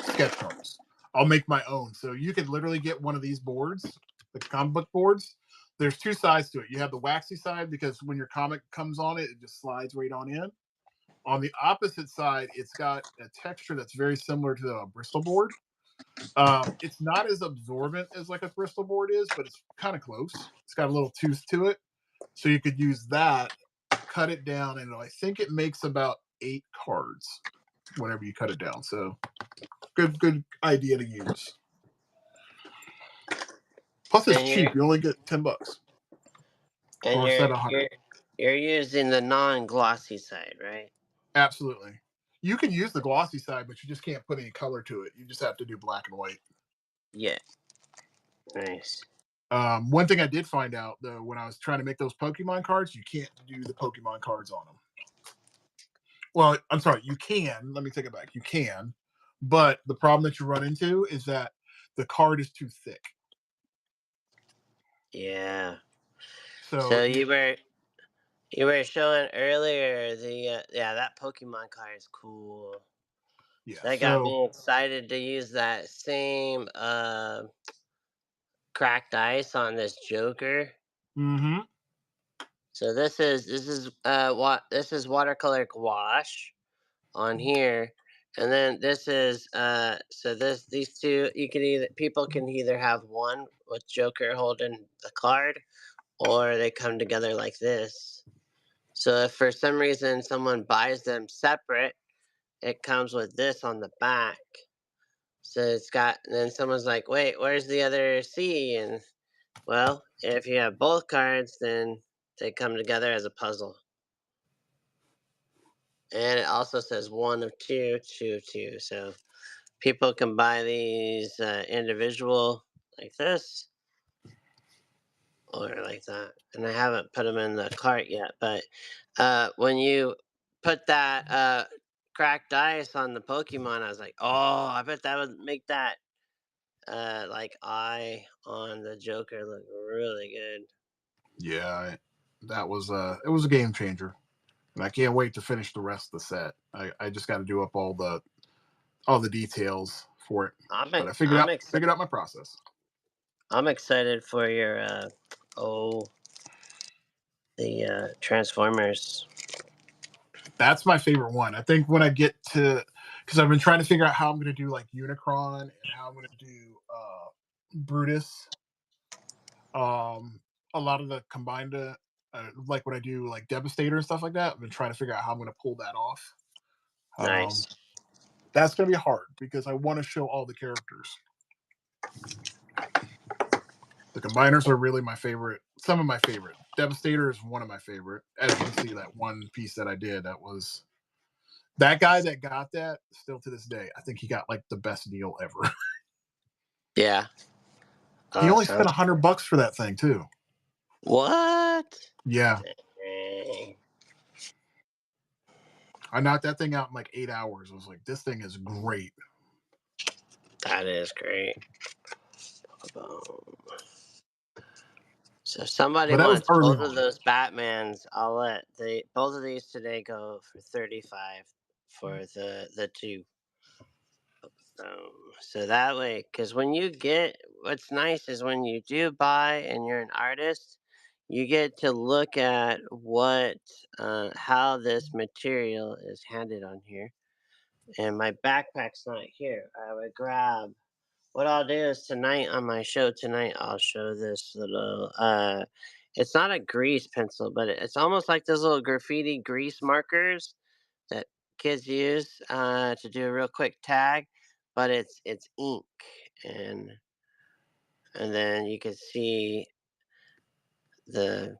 sketch cards. I'll make my own. So you could literally get one of these boards, the comic book boards. There's two sides to it. You have the waxy side because when your comic comes on it, it just slides right on in. On the opposite side, it's got a texture that's very similar to the Bristol board. It's not as absorbent as like a Bristol board is, but it's kind of close. It's got a little tooth to it, so you could use that, cut it down, and I think it makes about 8 cards whenever you cut it down. So good idea to use. Plus, it's And you're cheap. You only get $10 and for a you're set of 100. you're using the non-glossy side, right? Absolutely. You can use the glossy side, but you just can't put any color to it. You just have to do black and white. Yeah. Nice. One thing I did find out though when I was trying to make those Pokemon cards, you can't do the Pokemon cards on them. Well, I'm sorry, you can. Let me take it back. You can, but the problem that you run into is that the card is too thick. Yeah. So So you were showing earlier the yeah, that Pokemon card is cool. yeah. That got So me excited to use that same cracked ice on this Joker. hmm So this is watercolor gouache on here, and then this is so this these two you can either people can either have one with Joker holding the card, or they come together like this. So if for some reason someone buys them separate, it comes with this on the back. So it's got, and then someone's like, wait, where's the other C? And well, if you have both cards, then they come together as a puzzle. And it also says one of two, two, two. So people can buy these individual like this or like that. And I haven't put them in the cart yet, but when you put that cracked ice on the Pokemon, I was like, oh, I bet that would make that like eye on the Joker look really good. yeah, that was it was a game changer, and I can't wait to finish the rest of the set. I just got to do up all the details for it, but I I'm excited. figured out my process. I'm excited for your oh the Transformers. That's my favorite one. I think when I get to, because I've been trying to figure out how I'm going to do like Unicron and how I'm going to do Brutus. A lot of the combined, like when I do like Devastator and stuff like that, I've been trying to figure out how I'm going to pull that off. Um, Nice. that's going to be hard because I want to show all the characters. The combiners are really my favorite. Some of my favorite. Devastator is one of my favorite. As you can see, that one piece that I did, that was that guy that got that. Still to this day, I think he got like the best deal ever. Yeah. He only spent Sounds $100 for that thing too. what? Yeah, Dang. I knocked that thing out in like 8 hours. I was like, this thing is great. That is great. Boom. So if somebody But that was wants early both of on. those Batmans, I'll let both of these today go for 35 for the two. So that way, because when you get, what's nice is when you do buy and you're an artist, you get to look at what how this material is handed on here. And my backpack's not here. I would grab. What I'll do is tonight on my show tonight, I'll show this little. It's not a grease pencil, but it's almost like those little graffiti grease markers that kids use to do a real quick tag, but it's ink, and then you can see the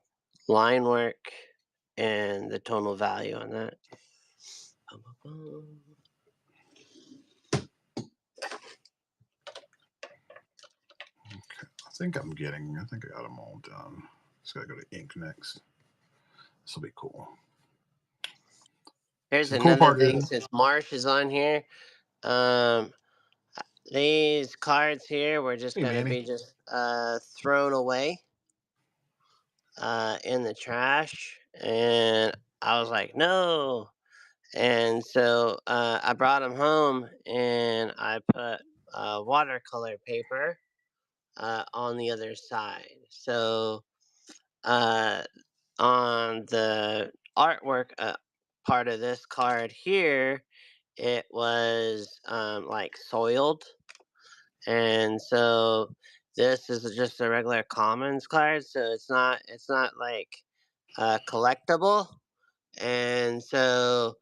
line work and the tonal value on that. I think I got them all done. Just gotta go to ink next. This will be cool. Here's So the cool another part thing, is, since Marsh is on here. Um, these cards here were just hey gonna Manny, be just thrown away in the trash, and I was like, no. And so I brought them home, and I put watercolor paper on the other side. So uh, on the artwork part of this card here, it was like soiled, and so this is just a regular commons card, so it's not like collectible. And so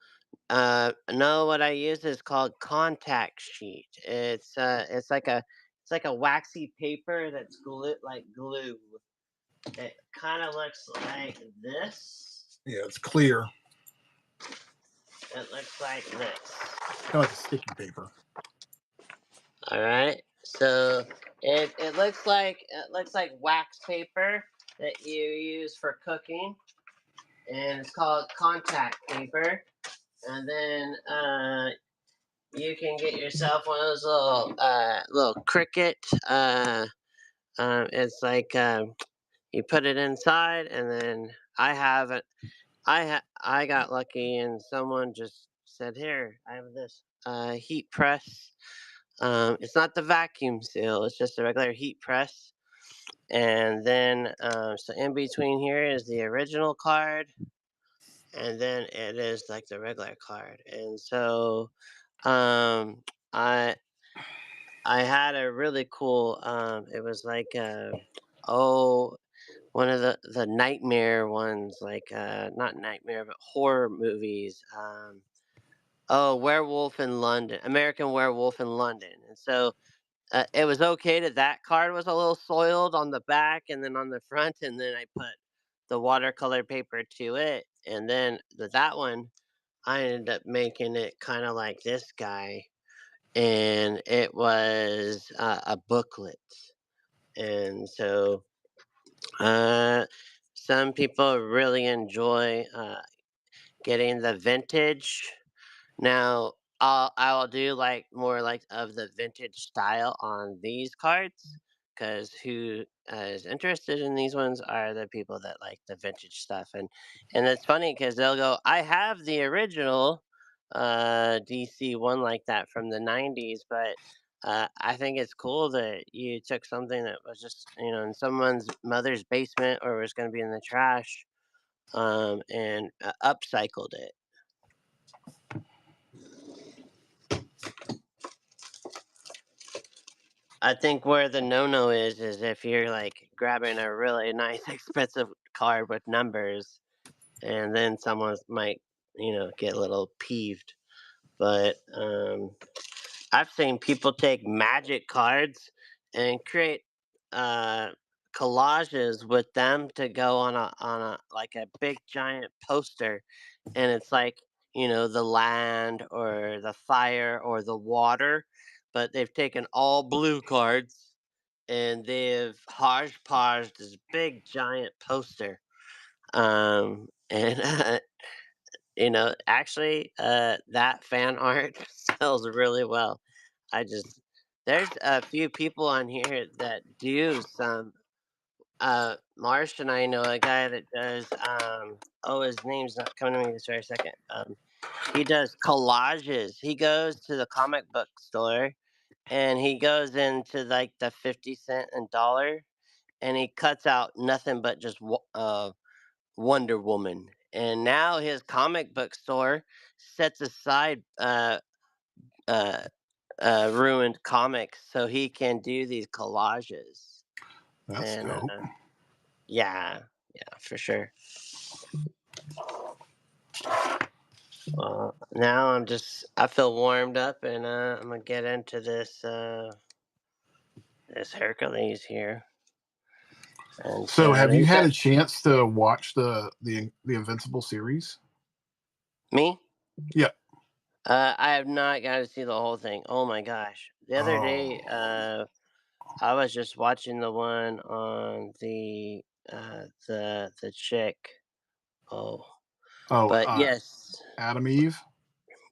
no, what I use is called contact sheet. It's like a waxy paper that's glue. It kind of looks like this. Yeah, it's clear, It looks like this. kind of like a sticky paper. All right. So it looks like wax paper that you use for cooking, and it's called contact paper. And then you can get yourself one of those little Cricut. It's like you put it inside, and then I have it. I got lucky, and someone just said, "Here, I have this heat press." It's not the vacuum seal; it's just a regular heat press. And then, so in between here is the original card, and then it is like the regular card. And so, um, I I had a really cool. It was like oh, one of the nightmare ones, like not nightmare, but horror movies. Oh, Werewolf in London, American Werewolf in London. And so it was okay that card was a little soiled on the back and then on the front, and then I put the watercolor paper to it, and then that one I ended up making it kind of like this guy, and it was a booklet. And so uh, some people really enjoy getting the vintage. Now, I will do like more like of the vintage style on these cards, because who is interested in these ones are the people that like the vintage stuff. And it's funny because they'll go, I have the original DC one like that from the '90s, but I think it's cool that you took something that was just in someone's mother's basement or was going to be in the trash, and upcycled it. I think where the no-no is if you're like grabbing a really nice expensive card with numbers, and then someone might, get a little peeved. But I've seen people take magic cards and create uh, collages with them to go on a like a big giant poster, and it's like the land or the fire or the water, but they've taken all blue cards and they've hodgepodged this big giant poster. And actually, that fan art sells really well. I just There's a few people on here that do some. Marsh and I know a guy that does. Oh, his name's not coming to me this very second. He does collages. He goes to the comic book store and he goes into like the 50 cent and dollar, and he cuts out nothing but just Wonder Woman. And now his comic book store sets aside uh, ruined comics so he can do these collages. That's And dope. yeah, yeah, for sure. Well, now I feel warmed up, and I'm gonna get into this Hercules here. And So, so have you he's had got a chance to watch the Invincible series? me. Yeah. I have not got to see the whole thing. Oh my gosh! The other day, Oh, I was just watching the one on the chick. Oh, oh, but yes, Adam Eve.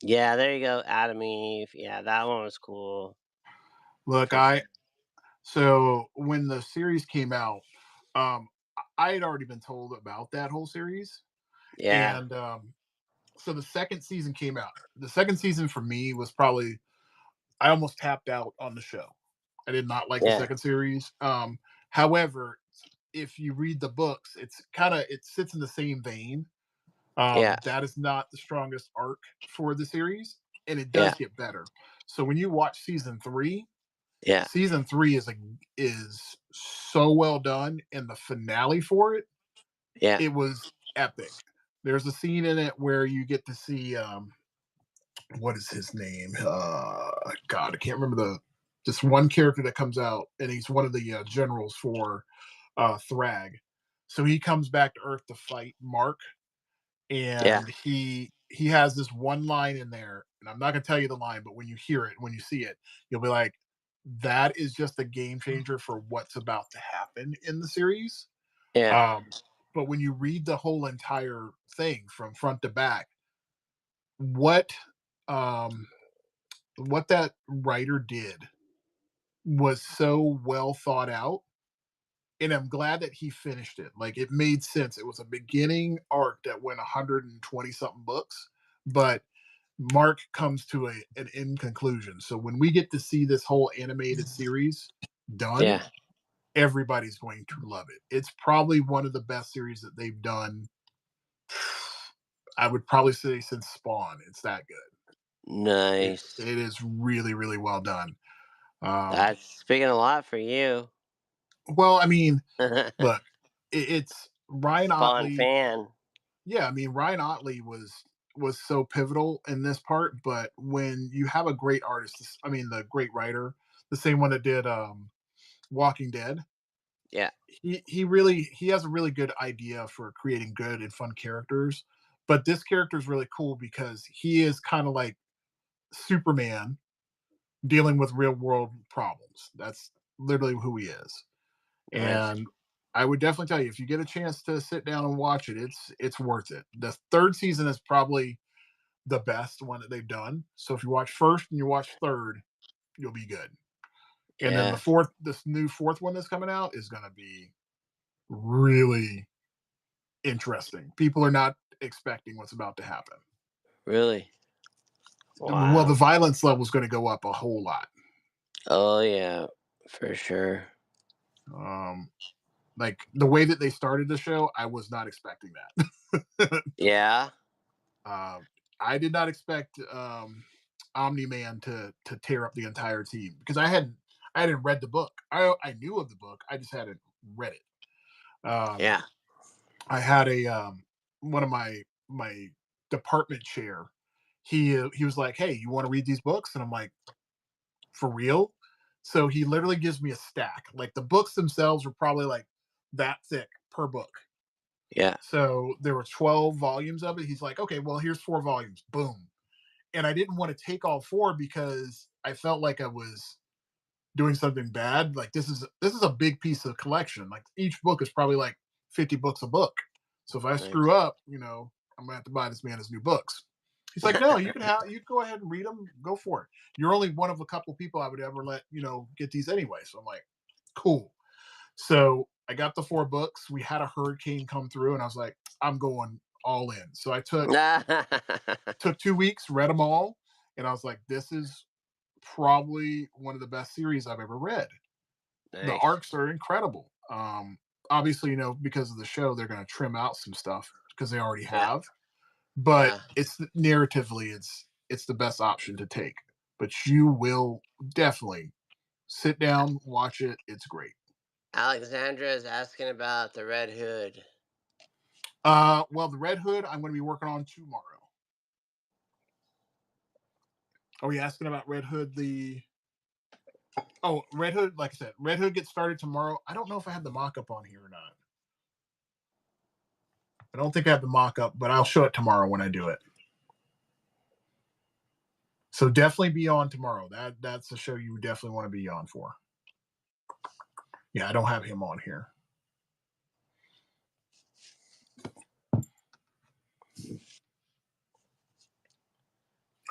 yeah, there you go, Adam Eve. Yeah, that one was cool Look, for sure. so when the series came out, um, I had already been told about that whole series, Yeah, and so the second season came out. The second season for me was probably I almost tapped out on the show. I did not like the Yeah. second series. However, if you read the books, it sits in the same vein. Yeah. That is not the strongest arc for the series, and it does Yeah. get better. So when you watch Yeah. season three is so well done, and the finale for it, Yeah. it was epic. There's a scene in it where you get to see what is his name? God, I can't remember the this one character that comes out, and he's one of the generals for Thrag. So he comes back to Earth to fight Mark, Yeah. and he has this one line in there, and I'm not gonna tell you the line, but when you hear it, when you see it, you'll be like, that is just a game changer for what's about to happen in the series. Yeah. Um, but when you read the whole entire thing from front to back, what um what that writer did was so well thought out, and I'm glad that he finished it. Like, it made sense. It was a beginning arc that went 120 something books, but Mark comes to an end conclusion. So when we get to see this whole animated series done, Yeah. everybody's going to love it. It's probably one of the best series that they've done. I would probably say since Spawn. It's that good. Nice. It is really, really well done. Um, That's speaking a lot for you. well, I mean, look, it's Ryan Spawn Otley. fan. Yeah, I mean, Ryan Otley was so pivotal in this part. But when you have a great artist, I mean, the great writer, the same one that did Walking Dead, Yeah. he has a really good idea for creating good and fun characters. But this character is really cool because he is kind of like Superman dealing with real world problems. That's literally who he is. Nice. And I would definitely tell you, if you get a chance to sit down and watch it, it's worth it. The third season is probably the best one that they've done. So if you watch first and you watch third, you'll be good. And then Yeah. this new fourth one that's coming out is going to be really interesting. People are not expecting what's about to happen. Really. Well, the Wow. violence level is going to go up a whole lot. Oh yeah, for sure. Um, like the way that they started the show, I was not expecting that. Yeah. uh, I did not expect Omni Man to tear up the entire team because I hadn't read the book. I knew of the book. I just hadn't read it. Yeah. I had a one of my department chair. He was like, "Hey, you want to read these books?" And I'm like, "For real?" So he literally gives me a stack. Like the books themselves were probably like that thick per book. Yeah. So there were 12 volumes of it. He's like, "Okay, well, here's 4 volumes." Boom. And I didn't want to take all 4 because I felt like I was doing something bad. Like this is a big piece of collection. Like each book is probably like 50 books a book. So if I screw Nice. up, I'm gonna have to buy this man his new books. He's like, no, you can go ahead and read them. Go for it. You're only one of a couple people I would ever let get these anyway. So I'm like, cool. So I got the 4 books. We had a hurricane come through, and I was like, I'm going all in. So I took 2 weeks, read them all, and I was like, this is probably one of the best series I've ever read. The Nice. arcs are incredible. Obviously, because of the show, they're going to trim out some stuff because they already Yeah. have. But Yeah. it's narratively, it's the best option to take. But you will definitely sit down, watch it. It's great. Alexandra is asking about the Red Hood. Well, the Red Hood, I'm going to be working on tomorrow. Are you asking about Red Hood? Red Hood, like I said, Red Hood gets started tomorrow. I don't know if I have the mock up on here or not. I don't think I have the mock up, but I'll show it tomorrow when I do it. So definitely be on tomorrow. That's a show you definitely want to be on for. Yeah, I don't have him on here.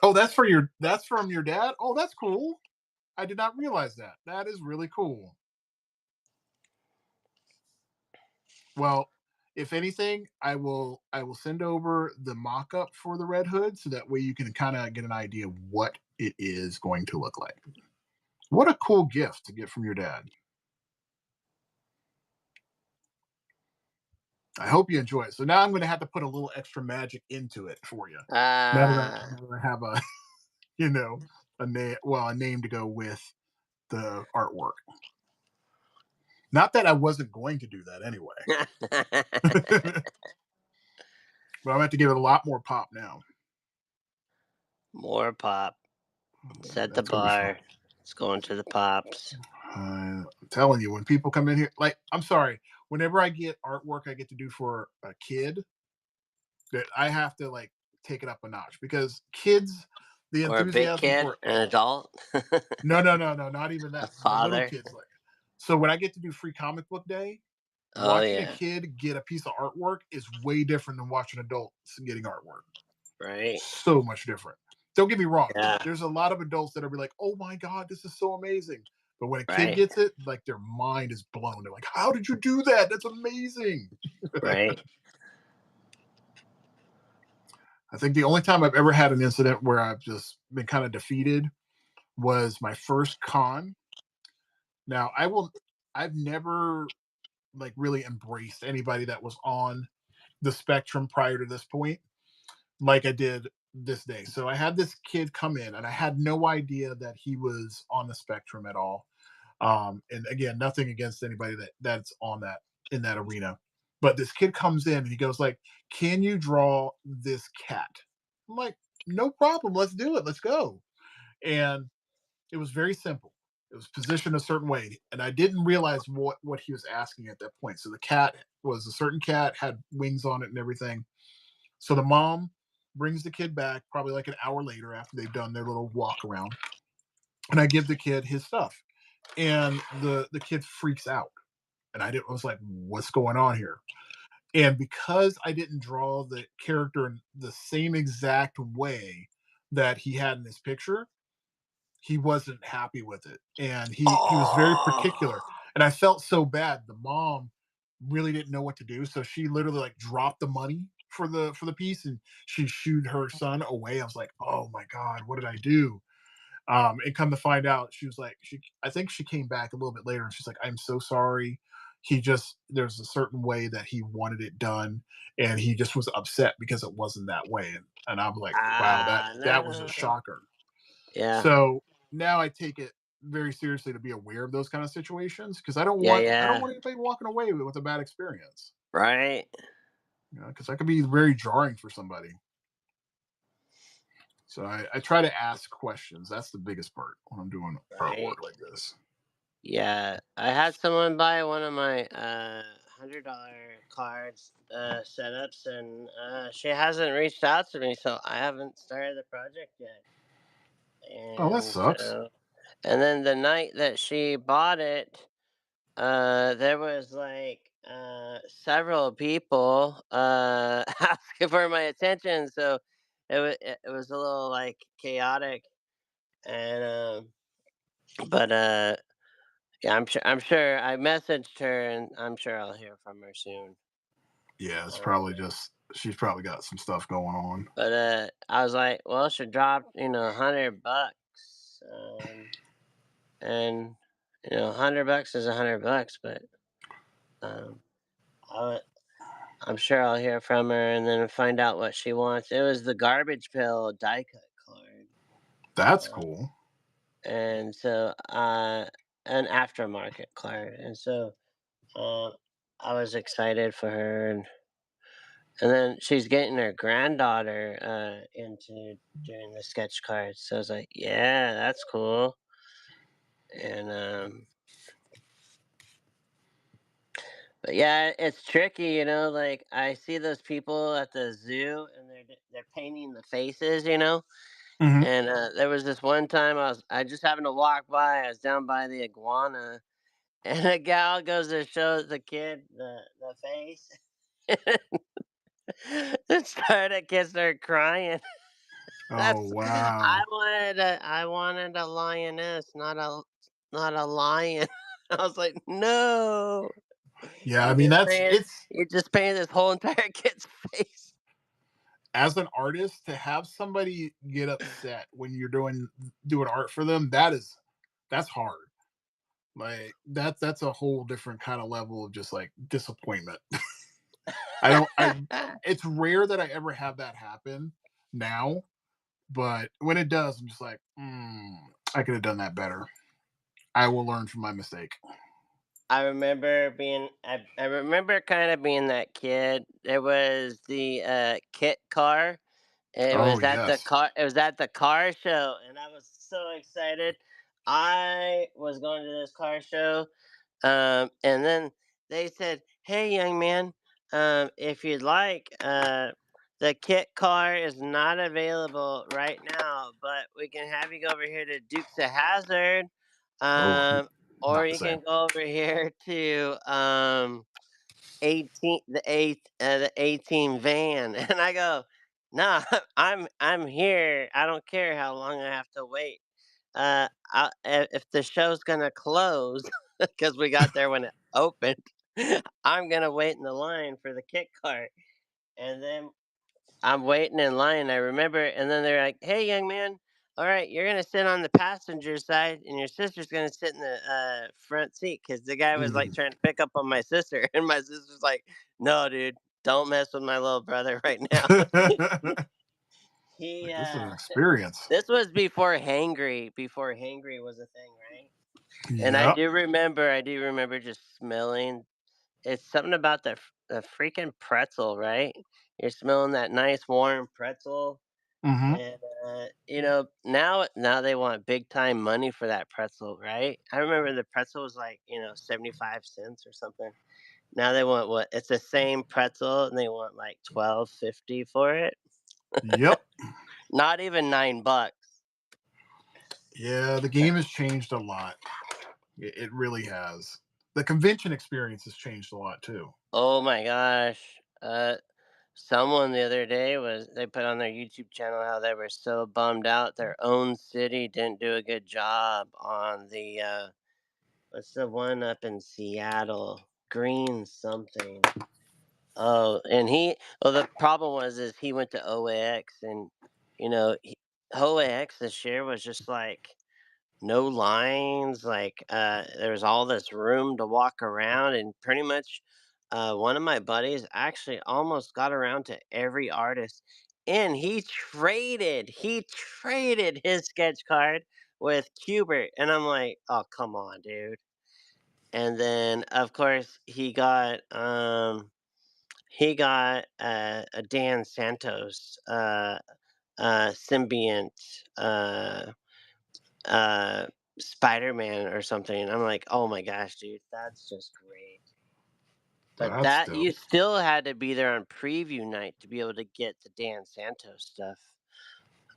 Oh, that's from your dad? Oh, that's cool. I did not realize that. That is really cool. Well, if anything, I will send over the mock up for the Red Hood so that way you can kind of get an idea of what it is going to look like. What a cool gift to get from your dad. I hope you enjoy it. So now I'm going to have to put a little extra magic into it for you. Ah, Now that I have a, you know, a name to go with the artwork. Not that I wasn't going to do that anyway, but I'm going to have to give it a lot more pop now. more pop. Oh, man, Set the that's going to be fun. bar. It's going to the pops. I'm telling you, when people come in here, like, I'm sorry, whenever I get artwork I get to do for a kid, that I have to like take it up a notch because kids, the Or a big enthusiasm kid, for an adult, no, not even a that. The little father. kids like. So when I get to do free comic book day, Oh watching a yeah, kid get a piece of artwork is way different than watching adults getting artwork. right. So much different. Don't get me wrong. Yeah, There's a lot of adults that are be like, "Oh my god, this is so amazing." But when a kid right, gets it, like their mind is blown. They're like, "How did you do that? That's amazing." right. I think the only time I've ever had an incident where I've just been kind of defeated was my first con. Now, I've never like really embraced anybody that was on the spectrum prior to this point like I did this day. So I had this kid come in and I had no idea that he was on the spectrum at all. And again, nothing against anybody that's on that in that arena. But this kid comes in and he goes like, "Can you draw this cat?" I'm like, "No problem. Let's do it. Let's go." And it was very simple. It was positioned a certain way, and I didn't realize what he was asking at that point. So the cat was a certain cat, had wings on it and everything. So the mom brings the kid back probably like an hour later after they've done their little walk around, and I give the kid his stuff, and the kid freaks out, and I was like, "What's going on here?" And because I didn't draw the character in the same exact way that he had in his picture, he wasn't happy with it, and he was very particular, Oh, and I felt so bad. The mom really didn't know what to do, so she literally like dropped the money for the piece, and she shooed her son away. I was like, "Oh my god, what did I do?" And come to find out, she was like, I think she came back a little bit later, and she's like, "I'm so sorry. He just there's a certain way that he wanted it done, and he just was upset because it wasn't that way." And I'm like, "Wow, that was a no. shocker." Yeah, So now I take it very seriously to be aware of those kind of situations because yeah, I don't yeah. want anybody walking away with a bad experience. Right, You know, because that could be very jarring for somebody. So I try to ask questions. That's the biggest part when I'm doing right. artwork like this. Yeah, I had someone buy one of my $100 cards setups, and she hasn't reached out to me, so I haven't started the project yet. Oh, that And sucks. and then the night that she bought it, there was like several people asking for my attention, so it was a little like chaotic, and but yeah, I'm sure I messaged her, and I'm sure I'll hear from her soon. Yeah, it's Um, probably just she's probably got some stuff going on. but I was like, well, she dropped, $100, and $100 is $100, but um, I, I'm sure I'll hear from her and then find out what she wants. It was the Garbage Pail die cut card, That's uh, cool. and so an aftermarket card, and so uh, I was excited for her, and then she's getting her granddaughter into doing the sketch cards. So I was like, yeah, that's cool. And but yeah, it's tricky, like I see those people at the zoo and they're painting the faces, Hmm. And there was this one time I just happened to walk by. I was down by the iguana, and a gal goes to show the kid the face, and started kissing her crying. Oh That's wow. I wanted a lioness, not a lion. I was like, no, Yeah, I mean that's it's you just painted this whole entire kid's face. as an artist, to have somebody get upset when you're doing art for them, that's hard. Like that's a whole different kind of level of just like disappointment. I don't I It's rare that I ever have that happen now, but when it does, I'm just like, I could have done that better. I will learn from my mistake. I remember kind of being that kid. There was the kit car. Oh yes. It was at the car show, and I was so excited. I was going to this car show, and then they said, "Hey, young man, if you'd like, the kit car is not available right now, but we can have you go over here to Dukes of Hazard, Oh, um, or not the you same. can go over here to 18 the 18 van." And I go, "No, I'm here. I don't care how long I have to wait. If the show's gonna close, because we got there when it opened, I'm gonna wait in the line for the kit cart." And then I'm waiting in line. I remember, and then they're like, "Hey, young man, all right, you're gonna sit on the passenger side, and your sister's gonna sit in the front seat." Because the guy was like Mhm. trying to pick up on my sister, and my sister's like, "No, dude, don't mess with my little brother right now." He Like this is an experience. This was before Hangry was a thing, right? And Yep. I do remember just smelling. It's something about the freaking pretzel, right? You're smelling that nice warm pretzel, Hmm. and now they want big time money for that pretzel, right? I remember the pretzel was like 75 cents or something. Now they want what? It's the same pretzel, and they want like 12.50 for it. Yep. Not even $9. Yeah, the game has changed a lot. It really has. The convention experience has changed a lot too. Oh my gosh. Someone the other day they put on their YouTube channel how they were so bummed out their own city didn't do a good job on the what's the one up in Seattle? Green something. Oh, and the problem is he went to OAX, and you know, he, OAX this year was just like no lines, like there was all this room to walk around, and pretty much one of my buddies actually almost got around to every artist, and he traded his sketch card with Cubert, and I'm like, oh, come on, dude. And then of course he got a Dan Santos symbiont uh Spider-Man or something. I'm like, "Oh my gosh, dude, that's just great." But That's that dope. you still had to be there on preview night to be able to get the Dan Santos stuff.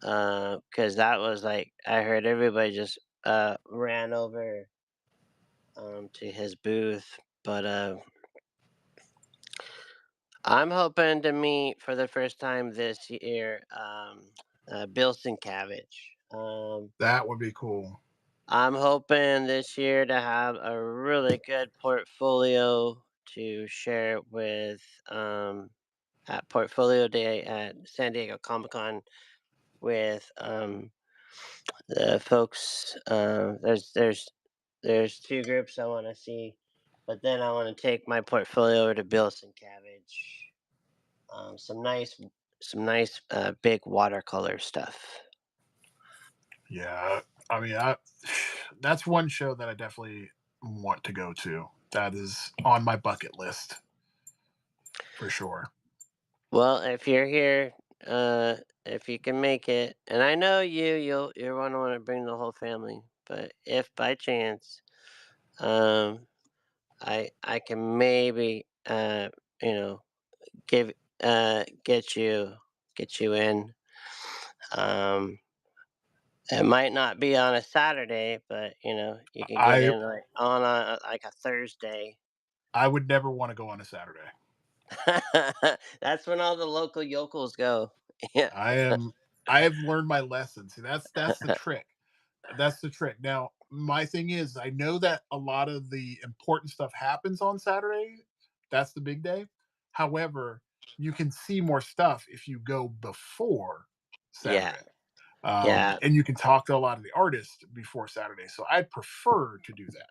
Because that was like I heard everybody just ran over to his booth. But I'm hoping to meet for the first time this year Bill Sienkiewicz. That would be cool. I'm hoping this year to have a really good portfolio to share with at Portfolio Day at San Diego Comic Con with the folks. There's two groups I want to see, but then I want to take my portfolio over to Bill Sienkiewicz. Some nice big watercolor stuff. Yeah. I mean, I that's one show that I definitely want to go to. That is on my bucket list for sure. Well, if you're here, if you can make it, and I know you're gonna want to bring the whole family, but if by chance, um, I can maybe you know give get you in. Um, it might not be on a Saturday, but you can get I in like on a Thursday. I would never want to go on a Saturday. That's when all the local yokels go. Yeah. I am I have learned my lesson. See, that's the trick. That's the trick. Now, my thing is, I know that a lot of the important stuff happens on Saturday. That's the big day. However, you can see more stuff if you go before Yeah. Saturday. Yeah. And you can talk to a lot of the artists before Saturday. So I'd prefer to do that.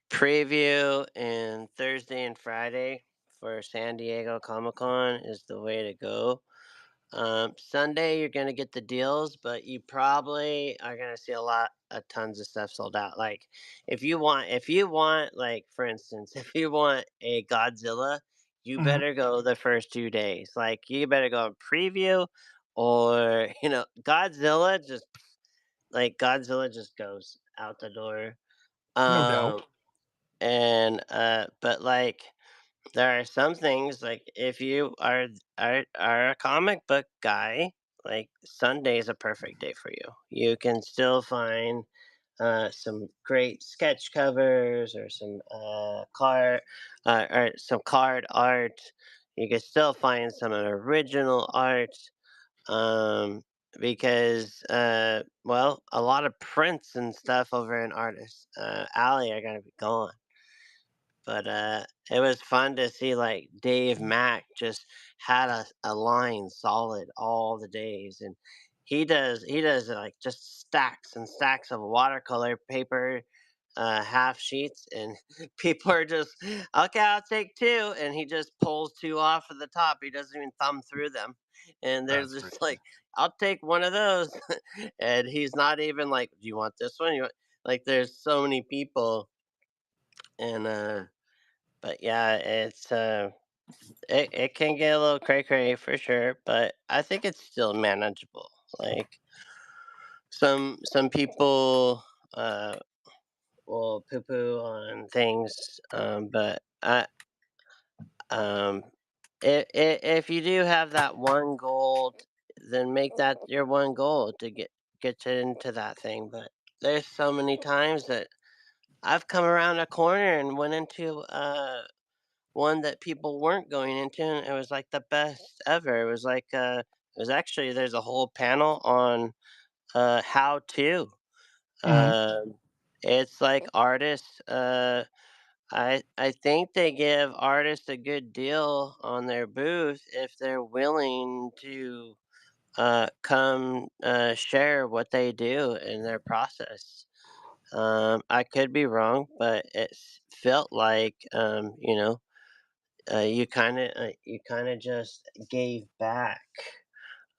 Preview and Thursday and Friday for San Diego Comic Con is the way to go. Sunday you're gonna get the deals, but you probably are gonna see tons of stuff sold out. Like if you want, like for instance, if you want a Godzilla, you Mhm. better go the first 2 days. Like you better go preview, or Godzilla just goes out the door. No doubt. Um, and but like there are some things like if you are a comic book guy, like Sunday is a perfect day for you. You can still find some great sketch covers or some card art. You can still find some original art, um, because well, a lot of prints and stuff over in Artists Alley are gonna be gone. But it was fun to see like Dave Mack just had a line solid all the days, and he does like just stacks and stacks of watercolor paper, half sheets, and people are just okay. I'll take two, and he just pulls two off of the top. He doesn't even thumb through them, and they're That's just crazy. like, "I'll take one of those," and he's not even like, "Do you want this one?" Like, there's so many people, and but yeah, it can get a little cray cray for sure, but I think it's still manageable. Like some people uh will poo poo on things, but um if you do have that one goal, then make that your one goal to get into that thing. But there's so many times that I've come around a corner and went into one that people weren't going into, and it was like the best ever. It was like it was actually there's a whole panel on how to. Mhm. Um, it's like artists. I think they give artists a good deal on their booth if they're willing to come share what they do in their process. I could be wrong, but felt like you kind of just gave back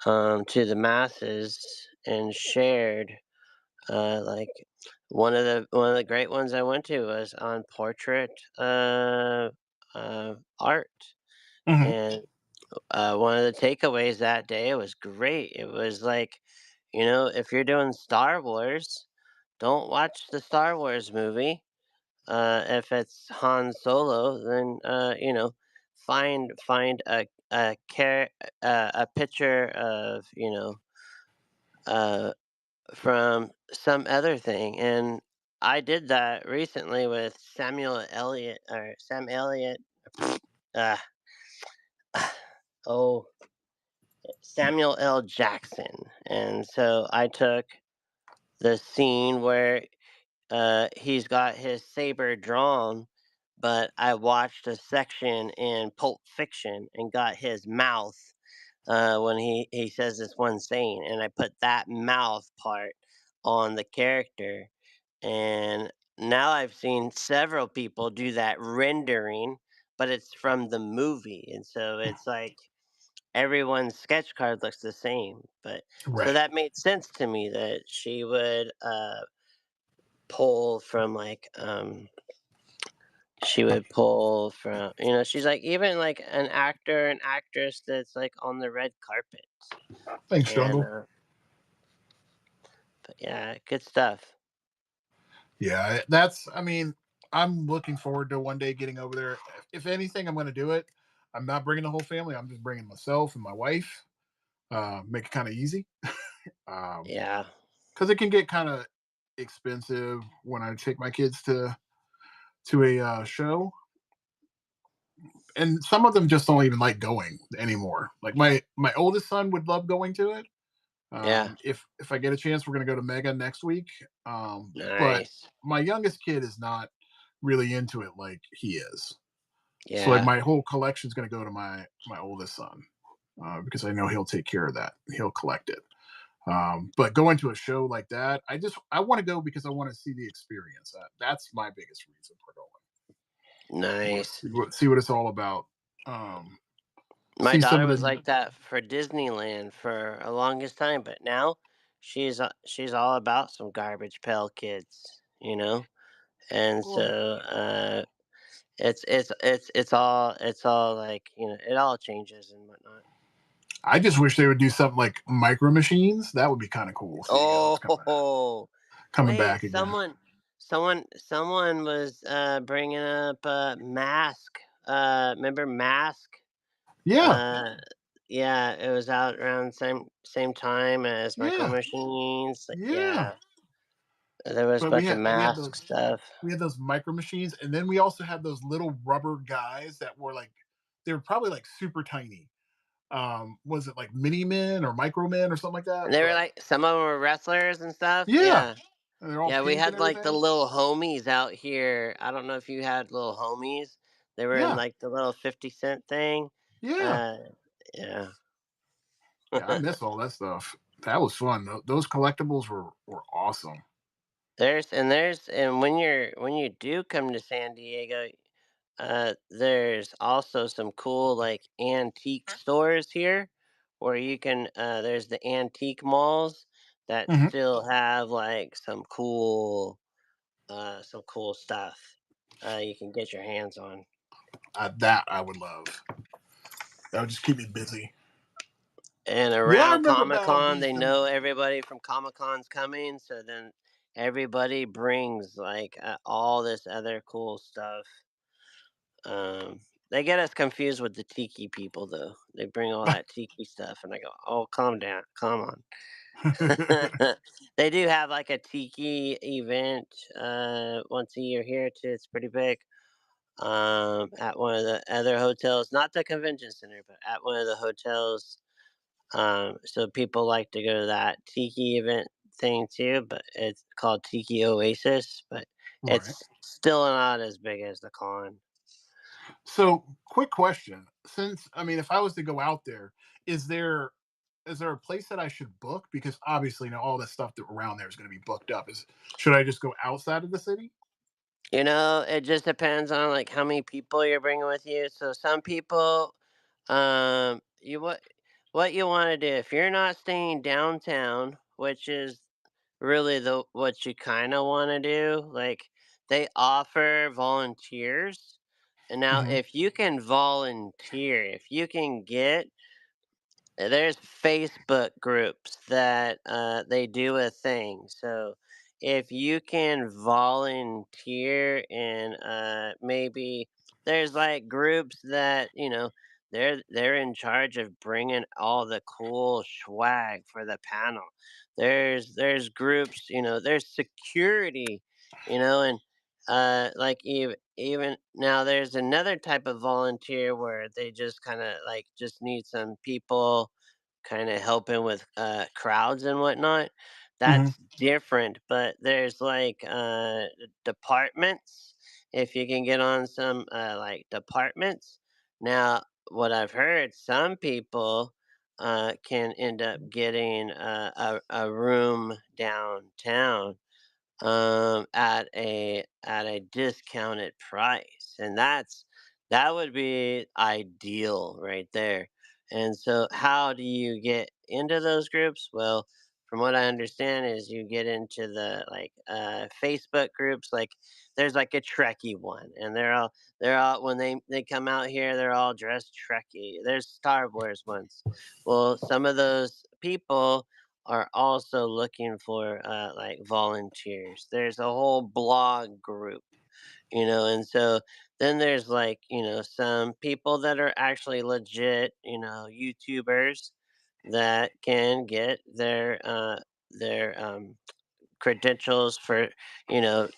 to the masses and shared, like one of the great ones I went to was on portrait art, Mhm. and one of the takeaways that day was great. It was like, if you're doing Star Wars, don't watch the Star Wars movie. If it's Han Solo, then find a picture of uh from some other thing, and I did that recently with Sam Elliott. Uh, oh, Samuel L. Jackson, and so I took the scene where he's got his saber drawn, but I watched a section in Pulp Fiction and got his mouth when he says this one saying, and I put that mouth part on the character, and now I've seen several people do that rendering, but it's from the movie, and so it's like everyone's sketch card looks the same. But so Right. that made sense to me that she would pull from she's like even like an actor and actress that's like on the red carpet, Thanks, and Jungle. but yeah, good stuff. Yeah, I mean, I'm looking forward to one day getting over there. If anything, I'm going to do it. I'm not bringing the whole family. I'm just bringing myself and my wife. Make it kind of easy. Yeah, Because it can get kind of expensive when I take my kids to a show, and some of them just don't even like going anymore. Like my oldest son would love going to it. yeah, If I get a chance, we're gonna go to Mega next week. But nice. my youngest kid is not really into it like he is. So like Yeah. my whole collection is going to go to my oldest son, because I know he'll take care of that. He'll collect it. But going to a show like that, I want to go because I want to see the experience. That's my biggest reason for going. I want to Nice. see what it's all about. Um, My See some daughter of was the. like that for Disneyland for a longest time, but now she's all about some Garbage Pail Kids, you know? And so Well, it's all like, it all changes and whatnot. I just wish they would do something like Micro Machines. That would be kind of cool seeing those Oh, coming wait, back again. someone was bringing up Mask. Remember Mask? Yeah, Uh, yeah, it was out around same time as Micro yeah, Machines. Like, yeah. yeah, there was a But bunch of we had Mask those stuff. Micro Machines, and then we also had those little rubber guys that were like they were probably like super tiny. Was it like Mini Men or Micro Men or something like that? And they were But like some of them were wrestlers and stuff. yeah, Yeah. and they're all Yeah, we pink and had like the everything. little homies out here. I don't know if you had little homies. They were in Yeah, like the little 50 cent thing. yeah, Uh, yeah. yeah. I miss all that stuff. That was fun. Those collectibles were awesome. There's when you do come to San Diego, there's also some cool like antique stores here where you can there's the antique malls that Hmm. still have like some cool stuff you can get your hands on. That I would love. That would just keep me busy. And Yeah, I around remember Comic Battle Con, they Beast and know everybody from Comic Con's coming, so then everybody brings like all this other cool stuff. They get us confused with the tiki people, though. They bring all that tiki stuff, and I go, "Oh, calm down, come on." They do have like a tiki event once a year here too. It's pretty big. At one of the other hotels, not the convention center, but at one of the hotels. So people like to go to that tiki event thing too, but it's called Tiki Oasis, but right. it's still not as big as the con. So, quick question: since I mean, if I was to go out there, is there a place that I should book? Because obviously, all the stuff that around there is going to be booked up. Is Should I just go outside of the city? It just depends on like how many people you're bringing with you. So some people, you what you want to do if you're not staying downtown, which is really the what you kind of want to do. Like they offer volunteers, and now Hmm. if you can volunteer, if you can get there's Facebook groups that they do a thing. So if you can volunteer in maybe there's like groups that they're in charge of bringing all the cool swag for the panel. There's groups, there's security, and like even now there's another type of volunteer where they just kind of like just need some people kind of helping with crowds and whatnot. Hmm. That's different, but there's like departments. If you can get on some like departments. Now, what I've heard, some people can end up getting a room downtown at a discounted price, and that would be ideal right there. And so how do you get into those groups? Well, from what I understand is you get into the like Facebook groups. Like there's like a Trekkie one, and they're all when they come out here, they're all dressed Trekkie. There's Star Wars ones. Well, some of those people are also looking for like volunteers. There's a whole blog group, and so then there's like, some people that are actually legit, YouTubers that can get their credentials for, you know,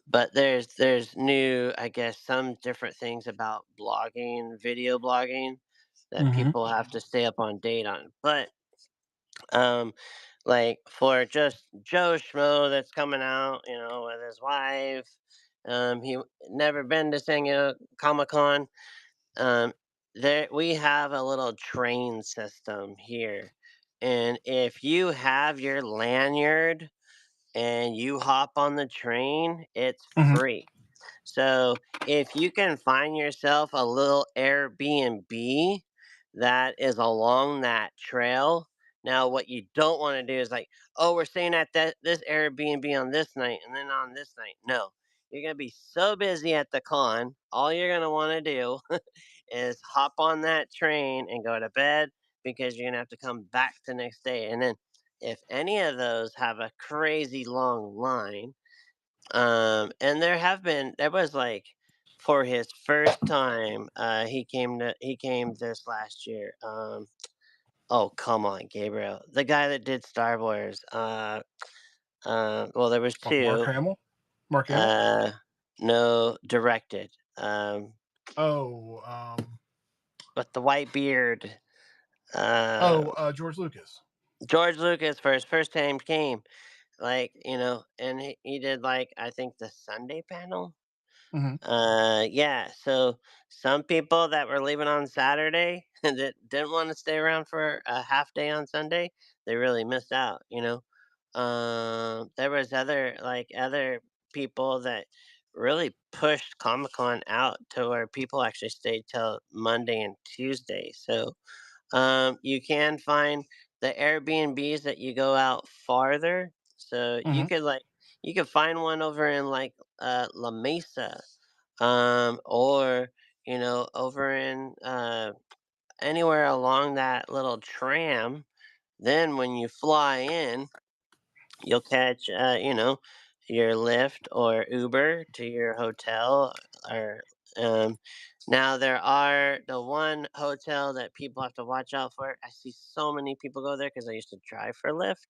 but there's new, I guess, some different things about blogging, video blogging that Hmm. people have to stay up on date on. But um, like for just Joe Schmo that's coming out, with his wife He never been to San Diego Comic Con. Um, there we have a little train system here, and if you have your lanyard and you hop on the train, it's Mhm. free. So if you can find yourself a little Airbnb that is along that trail, now what you don't want to do is like, oh, we're staying at this Airbnb on this night and then on this night. No, you're gonna be so busy at the con. All you're gonna want to do is hop on that train and go to bed because you're gonna have to come back the next day. And then if any of those have a crazy long line, and there was like for his first time, he came this last year. Oh come on, Gabriel, the guy that did Star Wars. Well, there was Oh, Mark two. Hamill. Mark Hamill. Uh, no, directed. Oh, With the white beard. Uh, George Lucas. George Lucas for his first time came, like and he did like I think the Sunday panel. Mhm. Yeah, so some people that were leaving on Saturday that didn't want to stay around for a half day on Sunday, they really missed out. There was other people that really pushed Comic Con out to where people actually stayed till Monday and Tuesday. So you can find the Airbnbs that you go out farther. So Mhm. you could find one over in like La Mesa, or over in anywhere along that little tram. Then when you fly in, you'll catch your Lyft or Uber to your hotel. Or um, now there are the one hotel that people have to watch out for. I see so many people go there because I used to drive for Lyft.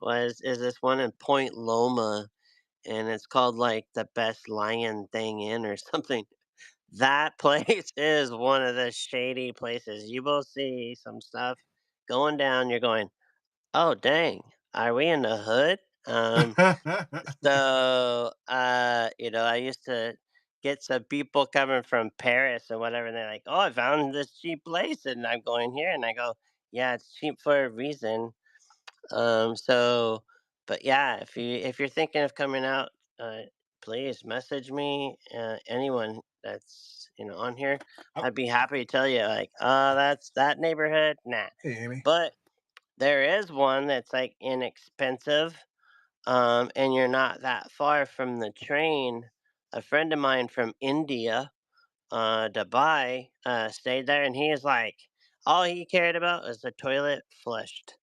Was is this one in Point Loma, and it's called like the Best Lion Thing Inn or something. That place is one of the shady places. You will see some stuff going down. You're going, oh dang, are we in the hood? I used to get some people coming from Paris or whatever, and they're like, "Oh, I found this cheap place," and I'm going here, and I go, "Yeah, it's cheap for a reason." So, but yeah, if you're thinking of coming out, uh, please message me. Anyone that's on here, Oh, I'd be happy to tell you. Like, that's that neighborhood, nah. hey, Amy. But there is one that's like inexpensive, and you're not that far from the train. A friend of mine from India, Dubai, stayed there, and he is like, all he cared about was the toilet flushed.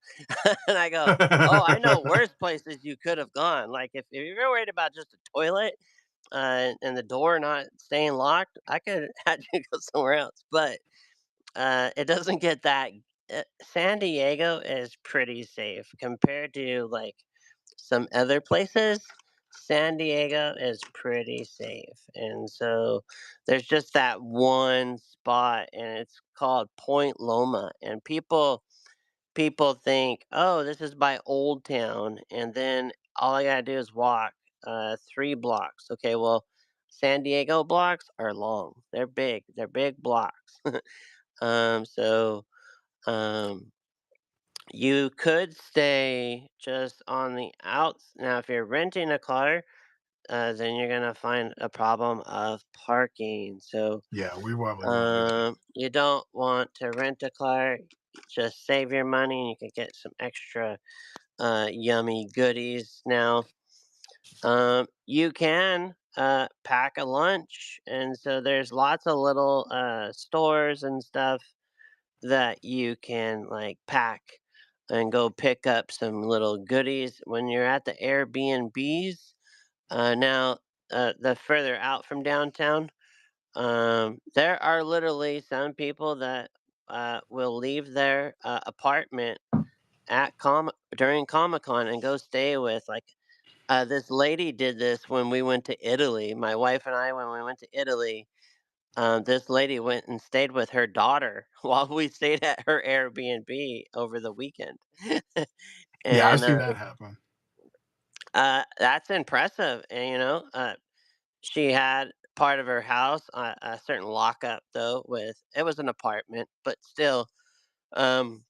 And I go, oh, I know worse places you could have gone. Like if you're worried about just a toilet, and the door not staying locked, I could have you go somewhere else. But it doesn't get that. San Diego is pretty safe compared to like some other places. San Diego is pretty safe, and so there's just that one spot, and it's called Point Loma, and people think, oh, this is by Old Town, and then all I gotta do is walk 3 blocks. Okay, well, San Diego blocks are long. They're big. They're big blocks. So um, you could stay just on the outs. Now, if you're renting a car, then you're gonna find a problem of parking. So Yeah, we probably won't do that. you don't want to rent a car. Just save your money, and you can get some extra yummy goodies. Now, you can pack a lunch, and so there's lots of little stores and stuff that you can like pack and go pick up some little goodies when you're at the Airbnbs. Now, the further out from downtown, there are literally some people that will leave their apartment during Comic Con and go stay with like this lady did this when we went to Italy. My wife and I, when we went to Italy, this lady went and stayed with her daughter while we stayed at her Airbnb over the weekend. Yeah, I've And seen that happen. that's impressive. And she had part of her house, a certain lockup though. With it was an apartment, but still, um,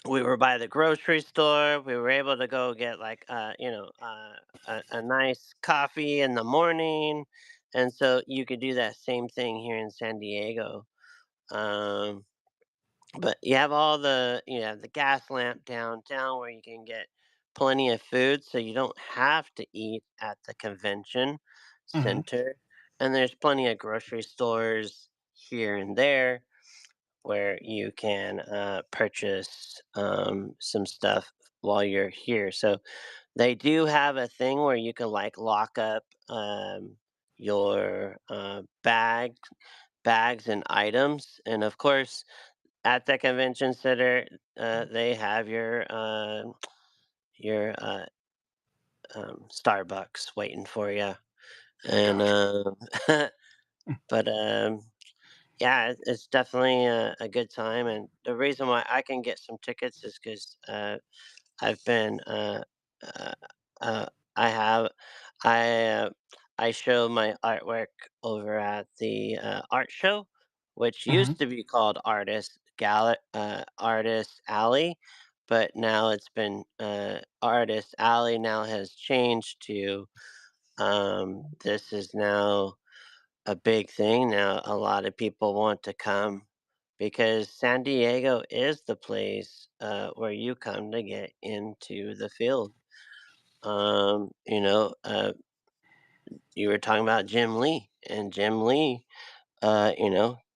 we were by the grocery store. We were able to go get like a nice coffee in the morning, and so you could do that same thing here in San Diego. Um, but you have the gas lamp downtown where you can get plenty of food, so you don't have to eat at the convention Hmm. center. And there's plenty of grocery stores here and there where you can purchase some stuff while you're here. So they do have a thing where you can like lock up your bags and items, and of course at the convention center, they have your Starbucks waiting for you, and Gotcha. but yeah, it's definitely a good time. And the reason why I can get some tickets is because I've been uh, uh, I have I I show my artwork over at the art show, which Hmm. used to be called Artist Alley, but now it's been Artist Alley now has changed to this is now a big thing now. A lot of people want to come because San Diego is the place where you come to get into the field. You know, you were talking about Jim Lee, and Jim Lee,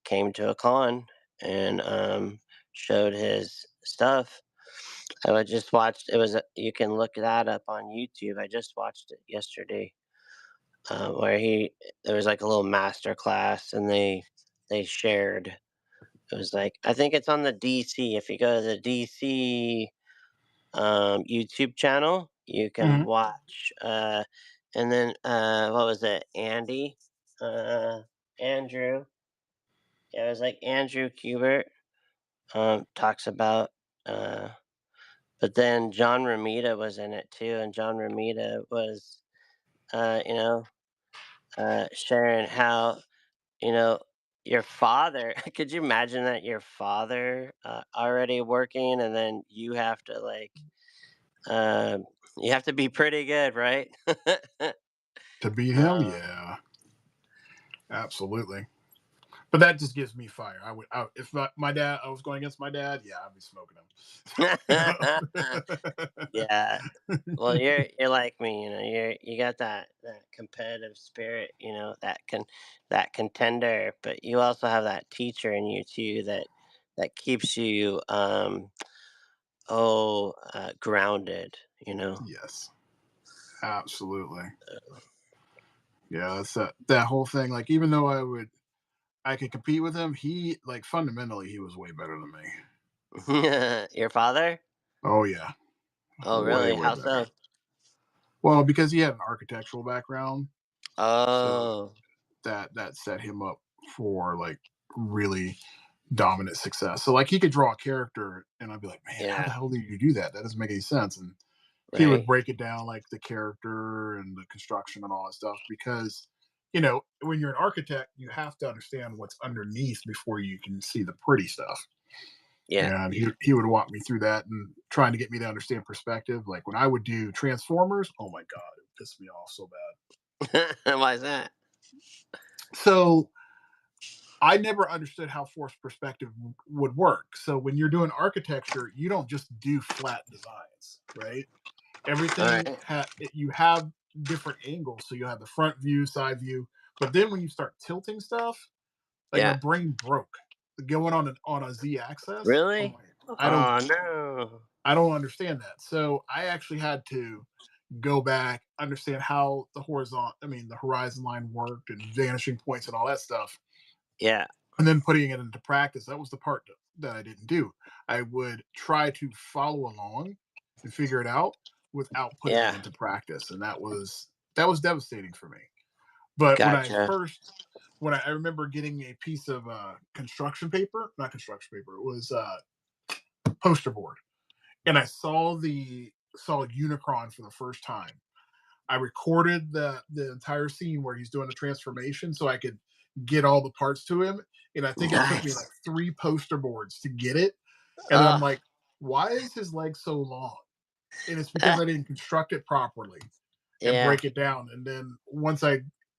came to a con and showed his stuff. I just watched. You can look that up on YouTube. I just watched it yesterday, where he there was like a little master class, and they shared. It was like I think it's on the DC. If you go to the DC YouTube channel, you can Hmm. watch. And then what was it? Andrew. Yeah, it was like Andrew Kubert talks about. Uh, but then John Romita was in it too, and John Romita was, uh, you know, sharing how you know your father. Could you imagine that your father already working, and then you have to be pretty good, right? To beat him, um, yeah, absolutely. But that just gives me fire. If my dad, I was going against my dad, yeah, I'd be smoking him. yeah. Well, you're like me, you got that competitive spirit, that contender, but you also have that teacher in you too that keeps you grounded, you know. Yes, absolutely. Yeah, that's that whole thing. Like, even though I could compete with him, he like fundamentally he was way better than me. Your father? Oh yeah, Oh, way really? way How better. so? Well, because he had an architectural background, so Oh, that set him up for like really dominant success. So like he could draw a character, and I'd be like, man, how the yeah, hell did you do that? That doesn't make any sense. And he would right. break it down like the character and the construction and all that stuff because when you're an architect, you have to understand what's underneath before you can see the pretty stuff. Yeah. And he would walk me through that and trying to get me to understand perspective. Like when I would do Transformers, oh my god, it pissed me off so bad. Why is that? So I never understood how forced perspective would work. So when you're doing architecture, you don't just do flat designs, right? All Everything right. you have different angles. So you have the front view, side view, but then when you start tilting stuff, like my Yeah. brain broke. Going on a Z axis. I'm Really? like, Oh no. I don't understand that. So I actually had to go back, understand how the horizon line worked and vanishing points and all that stuff, Yeah. and then putting it into practice. That was the part that I didn't do. I would try to follow along and figure it out without putting it Yeah. into practice, and that was devastating for me. But Gotcha. when I remember getting a piece of construction paper, not construction paper, it was poster board, and I saw Unicron for the first time. I recorded the entire scene where he's doing the transformation so I could get all the parts to him. And I think it took me like Nice. 3 poster boards to get it. And then I'm Oh, like, why is his leg so long? And it's because I didn't construct it properly and yeah, break it down. And then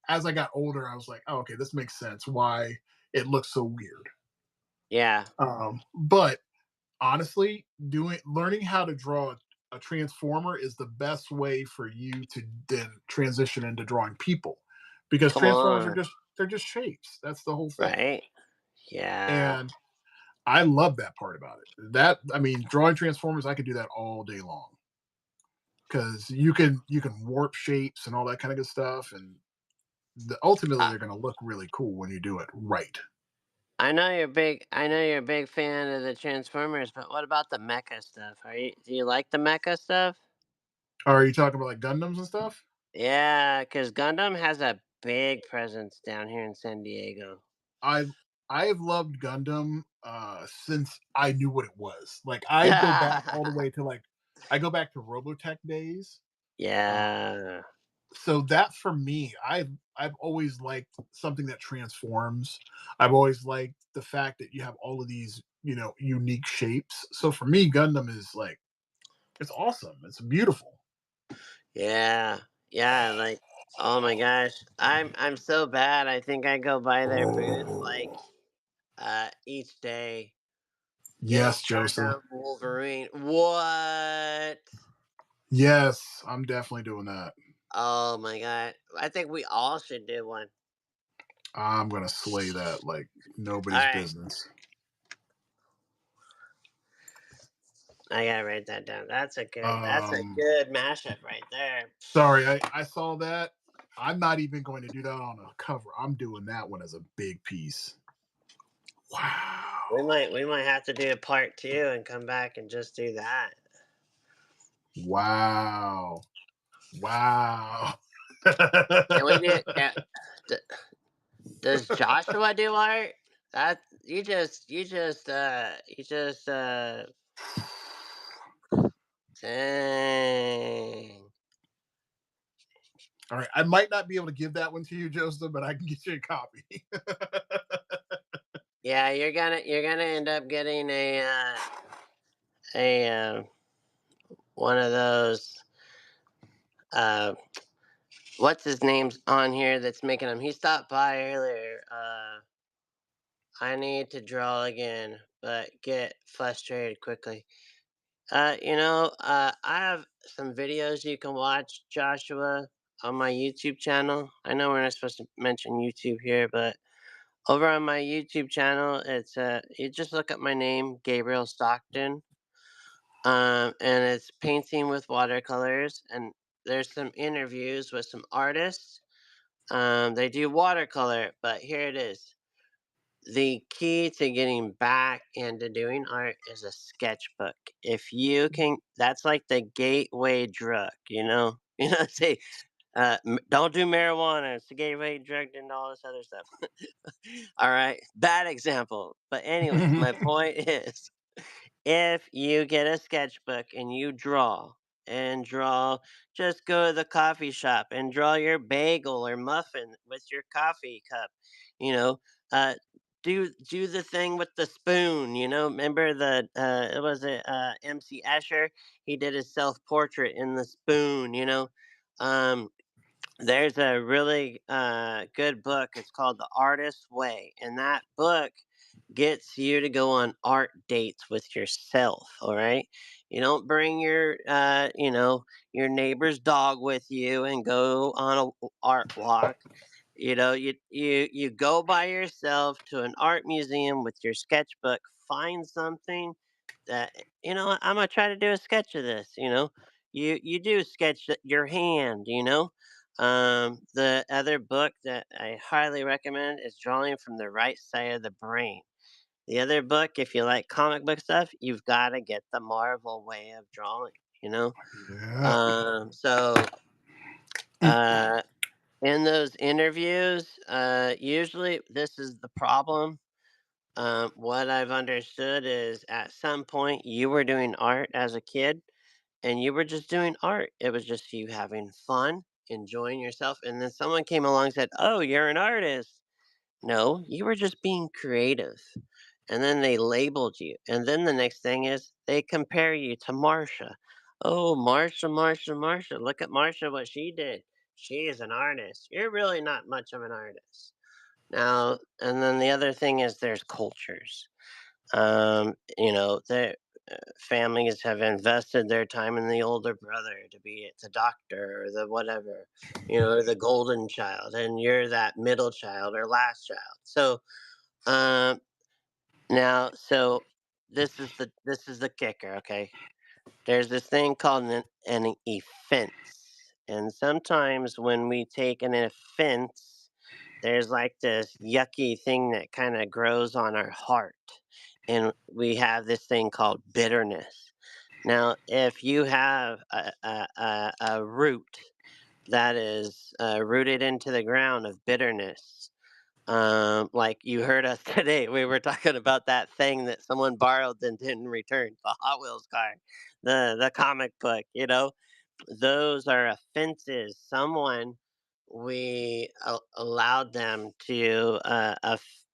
as I got older, I was like, oh, okay, this makes sense why it looks so weird. yeah. But honestly, doing learning how to draw a transformer is the best way for you to then transition into drawing people, because Come transformers are on, just they're just shapes. That's the whole thing. right? Yeah. And I love that part about it. That I mean, drawing transformers, I could do that all day long because you can warp shapes and all that kind of good stuff, and ultimately Uh, they're going to look really cool when you do it right. I know you're a big fan of the Transformers, but what about the mecha stuff? Do you like the mecha stuff? Are you talking about like Gundams and stuff? Yeah, because Gundam has a big presence down here in San Diego. I've I've loved Gundam since I knew what it was. Like I go back all the way to I go back to Robotech days. Yeah. So that for me, I've always liked something that transforms. I've always liked the fact that you have all of these, unique shapes. So for me, Gundam is like it's awesome. It's beautiful. Yeah. Yeah, like, oh my gosh. I'm so bad. I think I go by their booth like each day getting Yes, Joseph. Gundam Wolverine. What? Yes, I'm definitely doing that. Oh my god. I think we all should do one. I'm gonna slay that like All nobody's right. business. I gotta write that down. That's a Um, good mashup right there. Sorry, I saw that. I'm not even going to do that on a cover. I'm doing that one as a big piece. Wow. We might have to do a part two and come back and just do that. Wow. Wow. Can we do? D- does Joshua do art? That you just dang. All right. I might not be able to give that one to you, Joseph, but I can get you a copy. Yeah, you're gonna end up getting a one of those uh what's his name's on here that's making them. He stopped by earlier. I need to draw again, but get frustrated quickly. I have some videos you can watch, Joshua, on my YouTube channel. I know we're not supposed to mention YouTube here, but over on my YouTube channel, it's you just look up my name, Gabriel Stockton, and it's painting with watercolors, and there's some interviews with some artists. They do watercolor, but here it is. The key to getting back into doing art is a sketchbook. If you can, that's like the gateway drug, you know? Say, don't do marijuana. It's the gateway drug and all this other stuff. All right. Bad example. But anyway, my point is if you get a sketchbook and you draw, just go to the coffee shop and draw your bagel or muffin with your coffee cup. You know, uh, do the thing with the spoon. Remember the it was it MC Escher? He did his self portrait in the spoon. Um, there's a really good book. It's called The Artist's Way, and that book gets you to go on art dates with yourself. All right, you don't bring your neighbor's dog with you and go on a art walk. You go by yourself to an art museum with your sketchbook. Find something that I'm gonna try to do a sketch of this. You do sketch your hand. The other book that I highly recommend is Drawing from the Right Side of the Brain. The other book, if you like comic book stuff, you've got to get the Marvel Way of Drawing. You know, Yeah. so uh, in those interviews, usually this is the problem. What I've understood is at some point you were doing art as a kid and you were just doing art. It was just you having fun. enjoying yourself, and then someone came along and said, "Oh, you're an artist." No, you were just being creative. And then they labeled you. And then the next thing is they compare you to Marsha. Oh, Marsha, Marsha, Marsha. Look at Marsha, what she did. She is an artist. You're really not much of an artist. Now, and then the other thing is there's cultures. The families have invested their time in the older brother to be it the doctor or the whatever, or the golden child, and you're that middle child or last child. So um, so this is the kicker. Okay, there's this thing called an offense, and sometimes when we take an offense, there's like this yucky thing that kind of grows on our heart, and we have this thing called bitterness. Now, if you have a root that is rooted into the ground of bitterness, like you heard us today, we were talking about that thing that someone borrowed and didn't return, the Hot Wheels car, the comic book. Those are offenses. Someone we allowed them to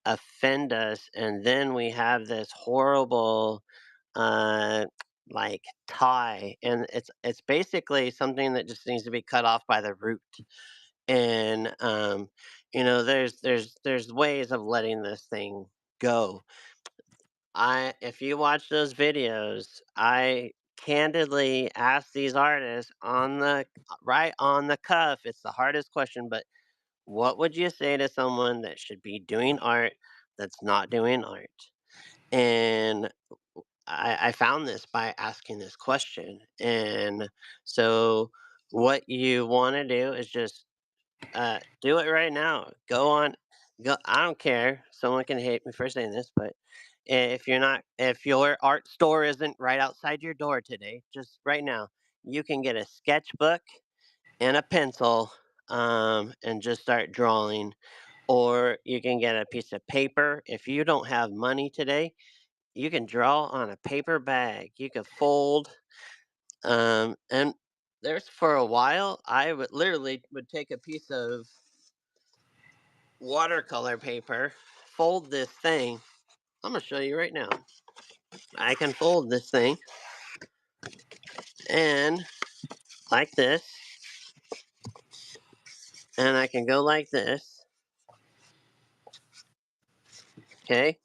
offend us, and then we have this horrible, uh, like tie, and it's basically something that just needs to be cut off by the root. And there's ways of letting this thing go. I If you watch those videos, I candidly ask these artists on the right on the cuff. It's the hardest question, but what would you say to someone that should be doing art that's not doing art? And I found this by asking this question. And so what you want to do is just do it right now. Go on. Go. I don't care. Someone can hate me for saying this, but if your art store isn't right outside your door today, just right now, you can get a sketchbook and a pencil, and just start drawing. Or you can get a piece of paper. If you don't have money today, you can draw on a paper bag. You can fold. And there's for a while, I would literally would take a piece of watercolor paper, fold this thing. I'm gonna show you right now. I can fold this thing and like this, and I can go like this. Okay.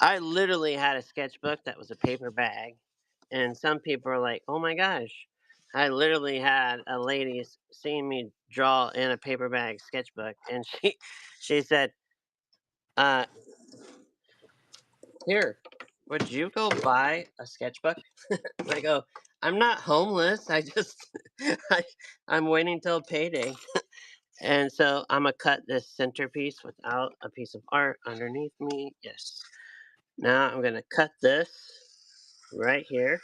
I literally had a sketchbook that was a paper bag, and some people are like, "Oh my gosh!" I literally had a lady seeing me draw in a paper bag sketchbook, and she said, "Uh, here, would you go buy a sketchbook?" I go, "I'm not homeless. I just I'm waiting till payday." And so I'm gonna cut this centerpiece without a piece of art underneath me. Yes. Now I'm gonna cut this right here.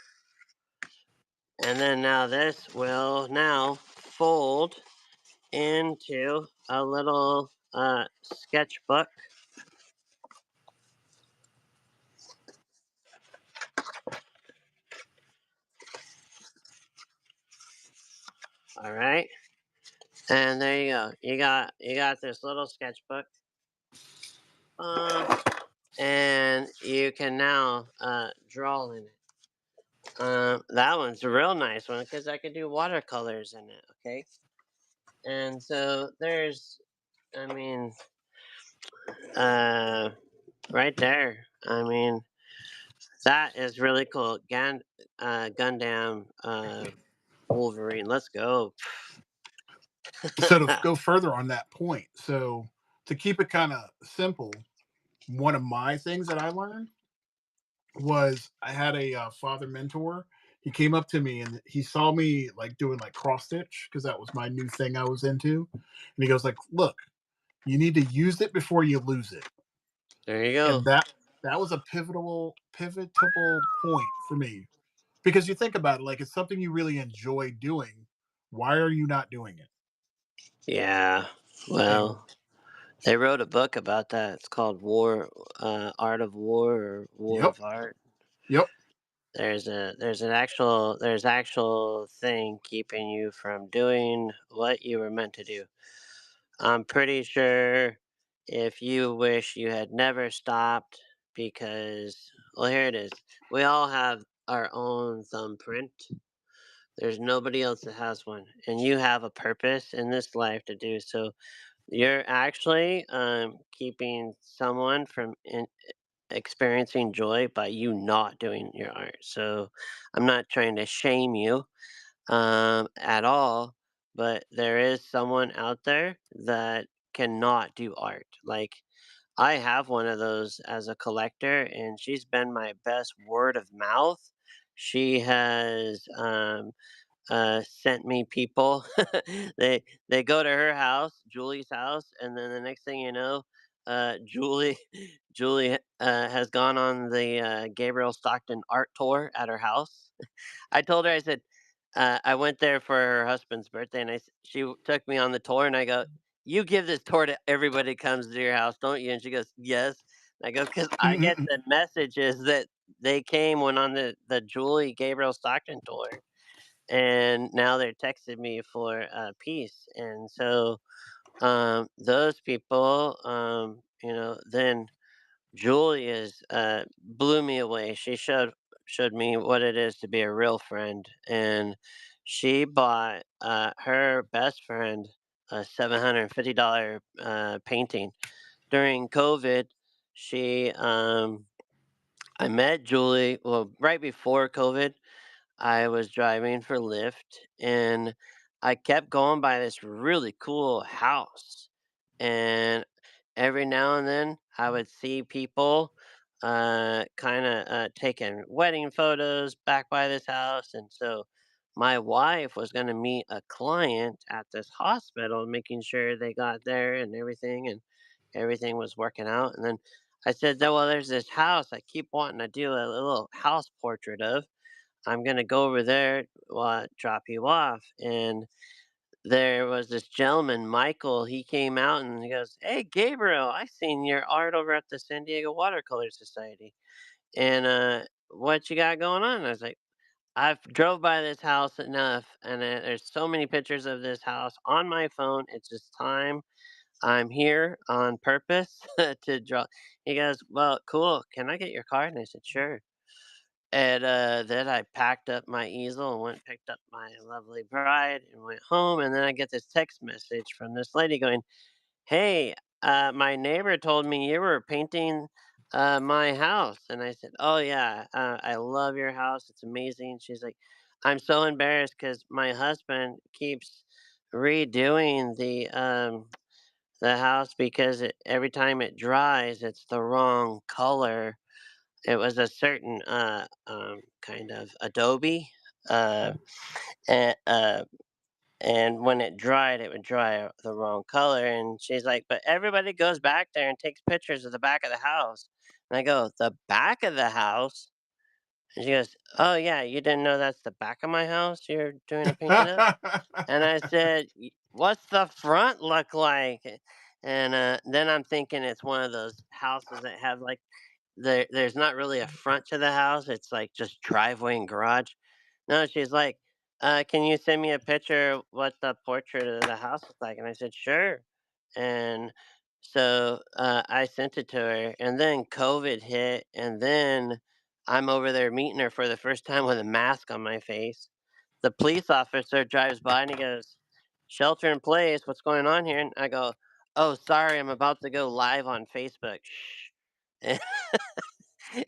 And then now this will now fold into a little sketchbook. All right. And there you go. You got this little sketchbook. Uh, and you can now draw in it. That one's a real nice one because I could do watercolors in it. Okay. And so I mean, uh, right there. I mean, that is really cool. Gundam Wolverine. Let's go. So to go further on that point, so to keep it kind of simple, one of my things that I learned was I had a father mentor. He came up to me and he saw me like doing like cross stitch because that was my new thing I was into. And he goes like, "Look, you need to use it before you lose it." There you go. And that was a pivotable point for me because you think about it, like it's something you really enjoy doing. Why are you not doing it? Yeah. And Well, they wrote a book about that. It's called Art of War or War yep, of Art. yep. there's actual thing keeping you from doing what you were meant to do. I'm pretty sure if you wish you had never stopped because, well, here it is. We all have our own thumbprint. There's nobody else that has one, and you have a purpose in this life to do so. You're actually keeping someone from experiencing joy by you not doing your art. So I'm not trying to shame you at all, but there is someone out there that cannot do art. Like, I have one of those as a collector, and she's been my best word of mouth. She has sent me people. They go to her house, Julie's house, and then the next thing you know, Julie has gone on the Gabriel Stockton art tour at her house. I told her, I said, I went there for her husband's birthday, and took me on the tour, and I go, "You give this tour to everybody that comes to your house, don't you?" And she goes, "Yes." And I go, "Because I get the messages that they came when on the Julie Gabriel Stockton tour, and now they're texting me for peace." And so those people, then Julia's blew me away. She showed me what it is to be a real friend, and she bought her best friend a $750 painting during COVID. She I met Julie well right before COVID. I was driving for Lyft, and I kept going by this really cool house. And every now and then I would see people kind of taking wedding photos back by this house. And so my wife was going to meet a client at this hospital, making sure they got there and everything, and everything was working out. And then I said, well, there's this house I keep wanting to do a little house portrait of. I'm gonna go over there, drop you off. And there was this gentleman, Michael. He came out and he goes, "Hey, Gabriel, I seen your art over at the San Diego Watercolor Society. And what you got going on?" And I was like, "I've drove by this house enough, and there's so many pictures of this house on my phone. It's just time. I'm here on purpose to draw." He goes, "Well, cool. Can I get your card?" And I said, "Sure." And then I packed up my easel and went and picked up my lovely bride and went home. And then I get this text message from this lady going, "Hey, my neighbor told me you were painting my house." And I said, "Oh, yeah, I love your house. It's amazing." She's like, "I'm so embarrassed because my husband keeps redoing the house because every time it dries, it's the wrong color. It was a certain kind of adobe, uh, and, when it dried, it would dry the wrong color." And she's like, "But everybody goes back there and takes pictures of the back of the house." And I go, "The back of the house?" And she goes, "Oh yeah, you didn't know that's the back of my house you're doing a painting of?" And I said, "What's the front look like?" And then I'm thinking it's one of those houses that have like there's not really a front to the house, it's, like, just driveway and garage. No, she's like, "Can you send me a picture of what the portrait of the house looks like?" And I said, "Sure." And so, I sent it to her, and then COVID hit, and then I'm over there meeting her for the first time with a mask on my face. The police officer drives by and he goes, "Shelter in place, what's going on here?" And I go, "Oh, sorry, I'm about to go live on Facebook. Shh."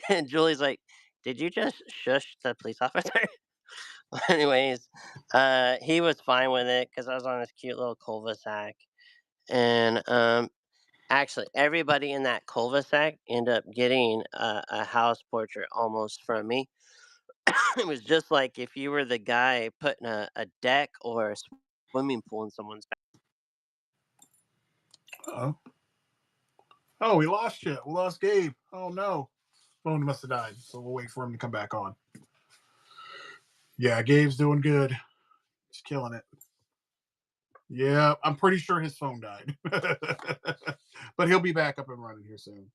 And Julie's like, "Did you just shush the police officer?" Anyways, he was fine with it because I was on this cute little cul-de-sac. And actually, everybody in that cul-de-sac ended up getting a house portrait almost from me. It was just like if you were the guy putting a deck or a swimming pool in someone's back. Oh, oh, we lost you. We lost Gabe. Oh no, phone must have died. So we'll wait for him to come back on. Yeah, Gabe's doing good. He's killing it. Yeah, I'm pretty sure his phone died, but he'll be back up and running here soon.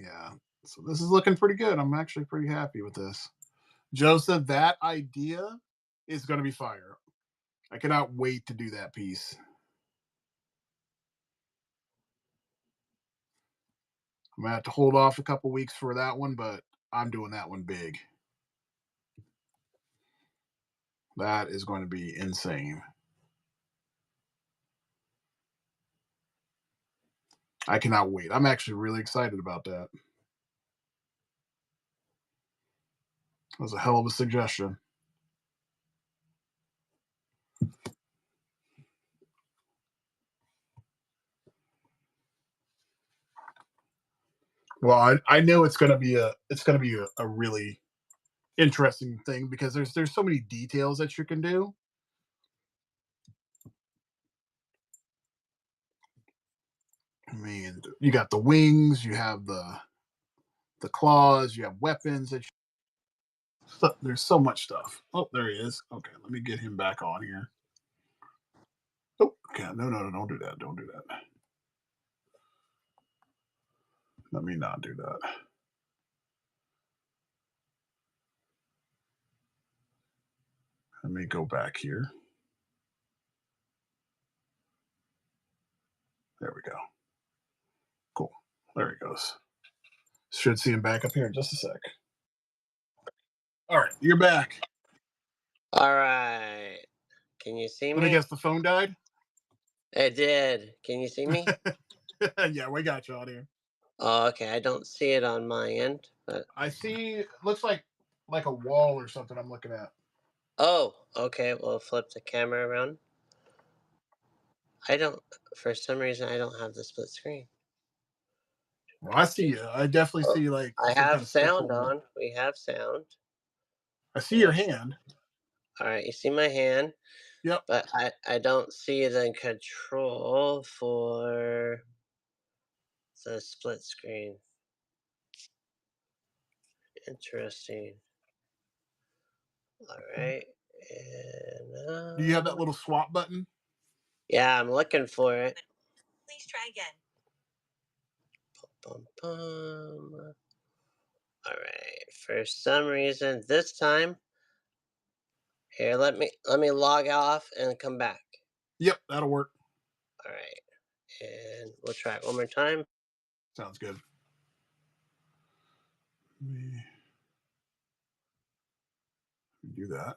Yeah. So this is looking pretty good. I'm actually pretty happy with this. Joe said that idea is going to be fire. I cannot wait to do that piece. I'm gonna have to hold off a couple weeks for that one, but I'm doing that one big. That is going to be insane. I cannot wait. I'm actually really excited about that. That was a hell of a suggestion. Well, I know it's gonna be a really interesting thing because there's so many details that you can do. I mean, you got the wings, you have the claws, you have weapons. There's so much stuff. Oh, there he is. Okay, let me get him back on here. Oh, okay. No, no, no, don't do that. Don't do that. Let me not do that. Let me go back here. There we go. Cool. There he goes. Should see him back up here in just a sec. All right, you're back. All right. Can you see Let me me? guess, the phone died. It did. Can you see me? Yeah, we got you on here. Oh, okay. I don't see it on my end, but I see. Looks like a wall or something. I'm looking at. oh, okay. We'll flip the camera around. I don't. For some reason, I don't have the split screen. Well, I see you. I definitely Oh, see like I some kind have of sound circle. on. We have sound. I see We your have. hand. All right. You see my hand, Yep. but I don't see the control for the split screen. Interesting. All right. And Do you have that little swap button? yeah, I'm looking for it. Please try again. Bum, bum. All right. For some reason, this time, here, let me log off and come back. Yep, that'll work. All right. And we'll try it one more time. Sounds good. Let me do that.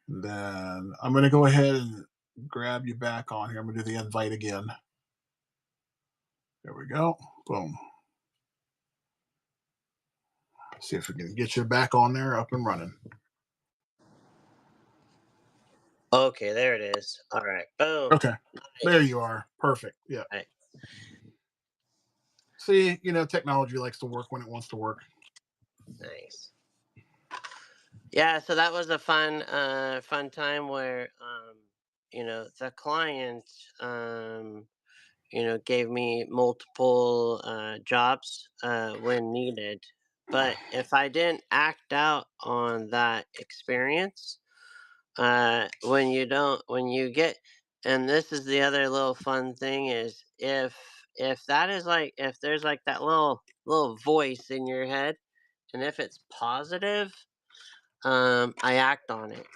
And then I'm going to go ahead and grab you back on here. I'm going to do the invite again. There we go. Boom. See if we can get you back on there, up and running. Okay, there it is. All right. Boom. Okay. There Nice. you are. Perfect. Yeah. All right. See, technology likes to work when it wants to work. Nice. Yeah, so that was a fun time where the client gave me multiple jobs when needed. But if I didn't act out on that experience, when you get, and this is the other little fun thing is if that is like if there's like that little voice in your head, and if it's positive, I act on it.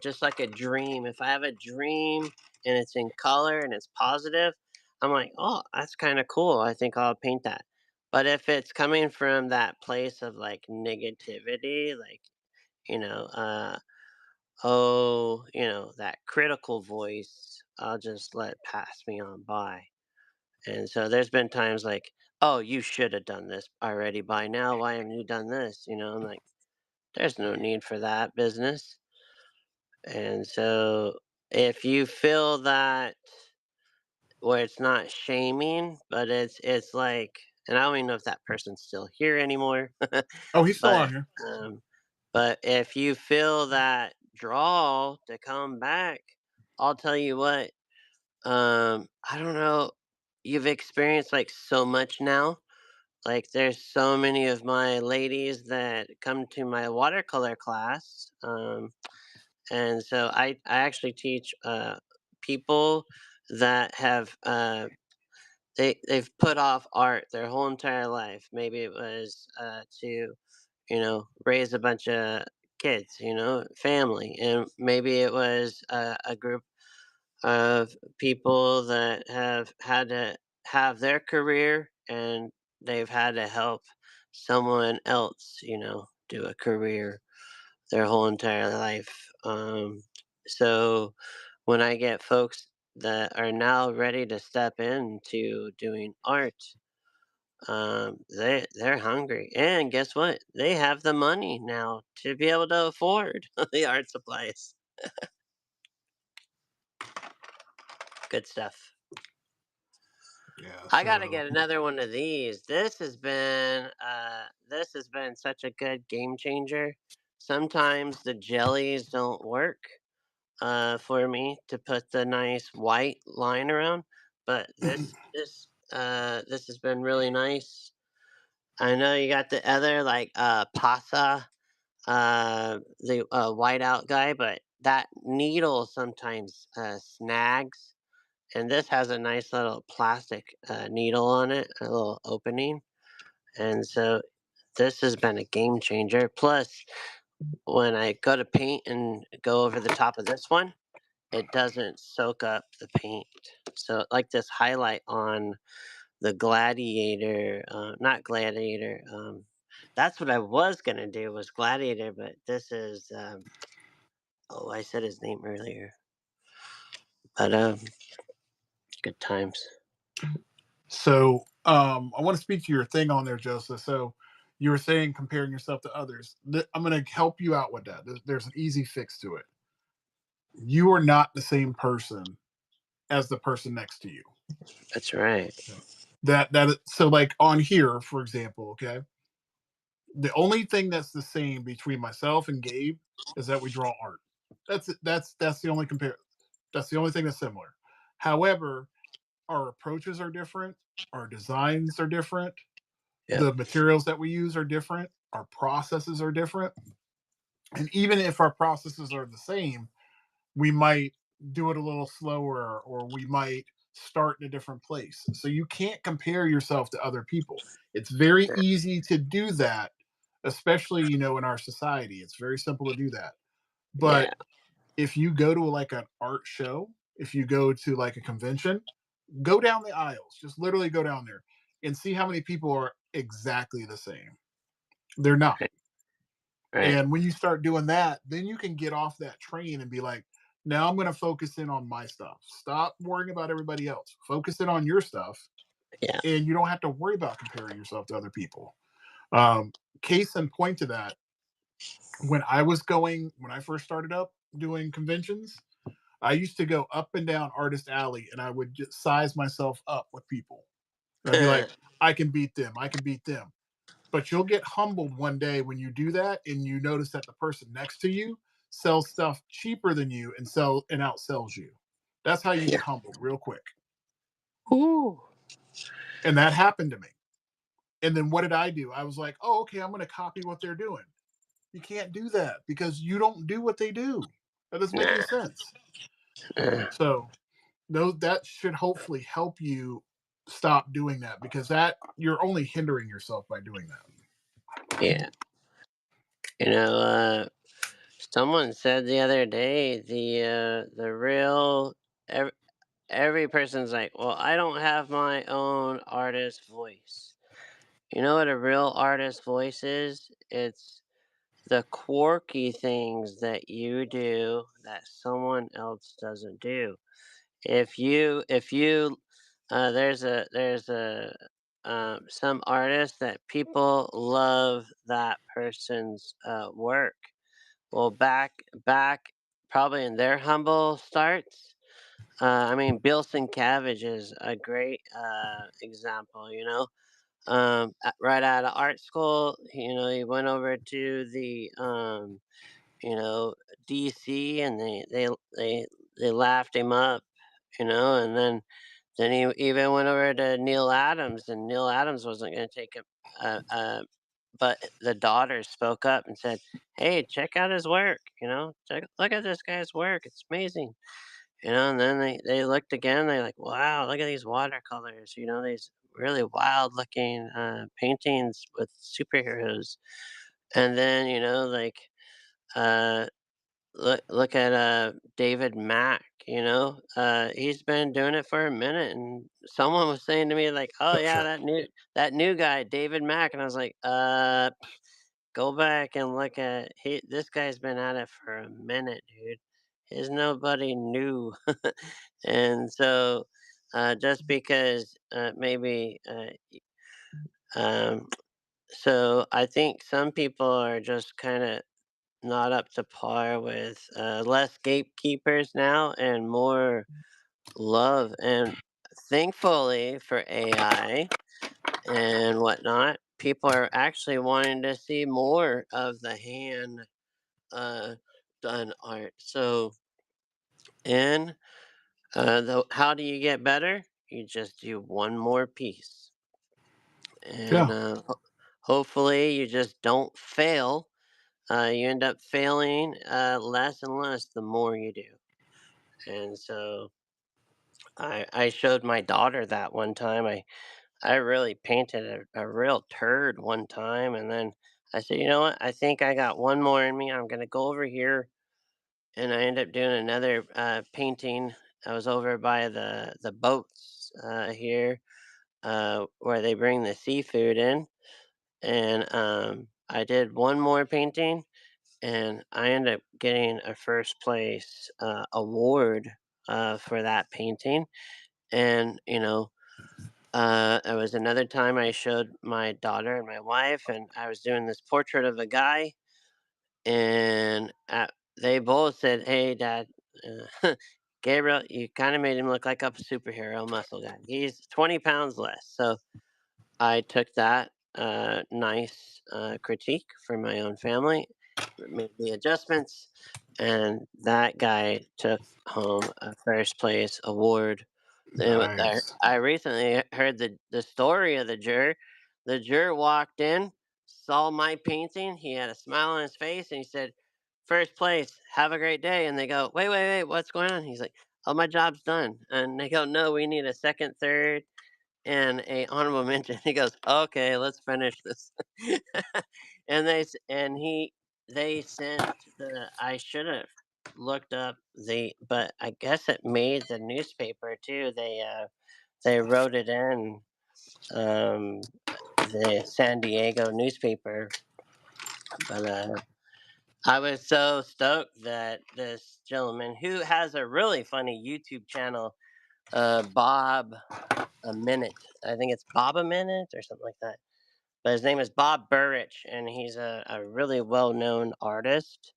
Just like a dream. If I have a dream and it's in color and it's positive, I'm like, oh, that's kind of cool. I think I'll paint that. But if it's coming from that place of like negativity, like, you know, that critical voice, I'll just let pass me on by. And so there's been times like, oh, you should have done this already by now. Why haven't you done this? I'm like, there's no need for that business. And so if you feel that where it's not shaming, but it's like, and I don't even know if that person's still here anymore, Oh, he's still but on here. um, but if you feel that draw to come back, I'll tell you what. I don't know. You've experienced like so much now. Like there's so many of my ladies that come to my watercolor class. And so I actually teach people that have they've put off art their whole entire life. Maybe it was to raise a bunch of kids, family, and maybe it was a group of people that have had to have their career and they've had to help someone else, do a career their whole entire life. So when I get folks that are now ready to step into doing art, they're hungry, and guess what? They have the money now to be able to afford the art supplies. Good stuff. Yeah. I gotta So get another one of these. This has been such a good game changer. Sometimes the jellies don't work for me to put the nice white line around, but this has been really nice. I know you got the other like pasa, the whiteout guy, but that needle sometimes snags. And this has a nice little plastic needle on it, a little opening. And so this has been a game changer. Plus, when I go to paint and go over the top of this one, it doesn't soak up the paint. So, like this highlight on the Gladiator, not Gladiator. That's what I was gonna do was Gladiator, but this is. Oh, I said his name earlier, but good times. I want to speak to your thing on there, Joseph. So you were saying comparing yourself to others. I'm going to help you out with that. There's an easy fix to it. You are not the same person as the person next to you. That's right. Okay. So like on here, for example, okay, the only thing that's the same between myself and Gabe is that we draw art. That's it. That's the only compare. That's the only thing that's similar. However, our approaches are different. Our designs are different. Yep. The materials that we use are different. Our processes are different. And even if our processes are the same, we might do it a little slower or we might start in a different place. So you can't compare yourself to other people. It's very easy to do that, especially, in our society. It's very simple to do that. But Yeah. if you go to like an art show, if you go to like a convention, go down the aisles, just literally go down there and see how many people are exactly the same. They're not. Right. Right. And when you start doing that, then you can get off that train and be like, now I'm going to focus in on my stuff. Stop worrying about everybody else. Focus in on your stuff. Yeah. And you don't have to worry about comparing yourself to other people. Um, Case in point to that, when I first started up doing conventions, I used to go up and down Artist Alley and I would just size myself up with people. And I'd be like, I can beat them. I can beat them. But you'll get humbled one day when you do that and you notice that the person next to you sells stuff cheaper than you and outsells you. That's how you get humbled real quick. Ooh. And that happened to me. And then what did I do? I was like, oh, okay, I'm going to copy what they're doing. You can't do that because you don't do what they do. That doesn't make any Nah. sense. uh, So that should hopefully help you stop doing that because that you're only hindering yourself by doing that. yeah. You know, someone said the other day the real every, every person's like, well, I don't have my own artist voice. You know what a real artist voice is? It's the quirky things that you do that someone else doesn't do. If you there's a some artists that people love that person's work. Well, back probably in their humble starts. I mean, Bill Sienkiewicz is a great example. Right out of art school, he went over to the you know, DC, and they laughed him up, and then he even went over to Neil Adams, and Neil Adams wasn't going to take him. But the daughter spoke up and said, "Hey, check out his work. Look at this guy's work. It's amazing." And then they looked again. They're like, "Wow, look at these watercolors. These really wild looking paintings with superheroes." And then uh, look at David Mack. He's been doing it for a minute, and someone was saying to me like, "Oh yeah, Gotcha. that new guy, David Mack," and I was like, go back and look at this guy's been at it for a minute, dude. Is nobody new." And so, just because maybe, um, so I think some people are just kind of not up to par with less gatekeepers now and more love. And thankfully for AI and whatnot, people are actually wanting to see more of the hand uh, done art. So, and how do you get better? You just do one more piece, and Yeah. hopefully you just don't fail. You end up failing less and less the more you do. And so I showed my daughter that one time. I really painted a real turd one time, and then I said, you know what? I think I got one more in me. I'm gonna go over here, and I ended up doing another painting. I was over by the boats here where they bring the seafood in, and I did one more painting, and I ended up getting a first place award for that painting. And it was another time I showed my daughter and my wife, and I was doing this portrait of a guy, and they both said, "Hey, Dad, Gabriel, you kind of made him look like a superhero muscle guy. He's 20 pounds less." So I took that nice critique from my own family, made the adjustments, and that guy took home a first place award. And Nice. I recently heard the story of the juror. The juror walked in, saw my painting. He had a smile on his face, and he said, "First place, have a great day." And they go, "Wait, wait, wait, what's going on?" He's like, "Oh, my job's done." And they go, "No, we need a second, third, and a honorable mention." He goes, "Okay, let's finish this." And they sent I should have looked up but I guess it made the newspaper too. They wrote it in um, the San Diego newspaper. But I was so stoked that this gentleman who has a really funny YouTube channel, Bob a Minute. I think it's Bob a Minute or something like that. But his name is Bob Burrich, and he's a really well known artist.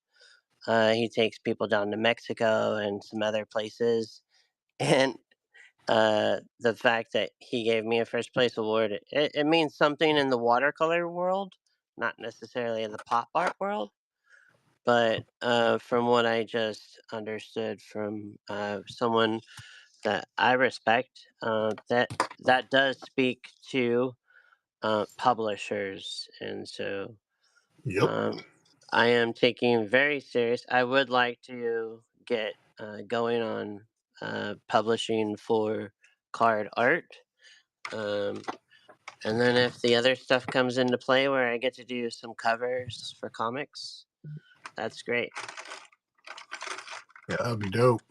He takes people down to Mexico and some other places. And the fact that he gave me a first place award, it means something in the watercolor world, not necessarily in the pop art world. But from what I just understood from someone that I respect, that does speak to publishers. And so Yep. um, I am taking very serious. I would like to get going on publishing for card art. Um, and then if the other stuff comes into play where I get to do some covers for comics, that's great. Yeah, that'd be dope.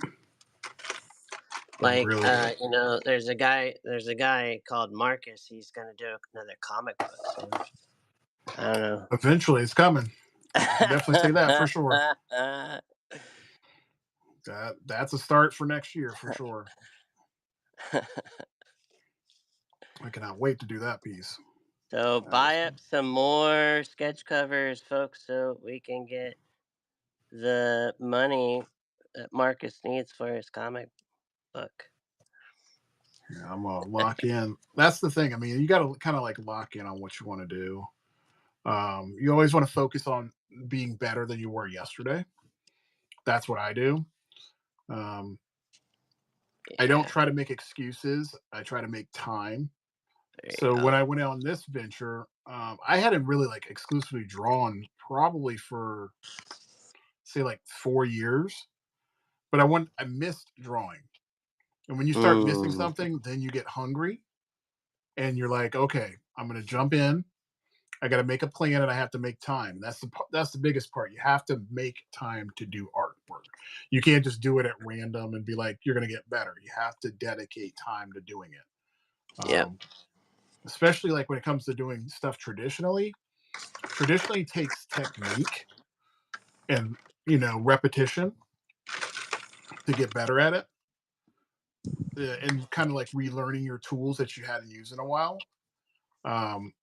Like Really dope. there's a guy called Marcus. He's gonna do another comic book. So I don't Eventually, it's coming. I can definitely say that for sure. know. That's a start for next year for sure. I cannot wait to do that piece. So That is buy up some more sketch covers, folks, so we can get the money that Marcus needs for his comic book. yeah, I'm gonna lock in. That's the thing. I mean, you got to kind of like lock in on what you want to do. You always want to focus on being better than you were yesterday. That's what I do. Um, I don't Yeah, try to make excuses. I try to make time. there you So when go. I went on this venture, I hadn't really like exclusively drawn probably for say like 4 years. but I missed drawing. And when you start missing Mm, something, then you get hungry and you're like, okay, I'm going to jump in. I got to make a plan and I have to make time. That's the biggest part. You have to make time to do artwork. You can't just do it at random and be like you're going to get better. You have to dedicate time to doing it. yep. Especially like when it comes to doing stuff traditionally. Traditionally takes technique and repetition to get better at it, and kind of like relearning your tools that you hadn't used in a while. Um,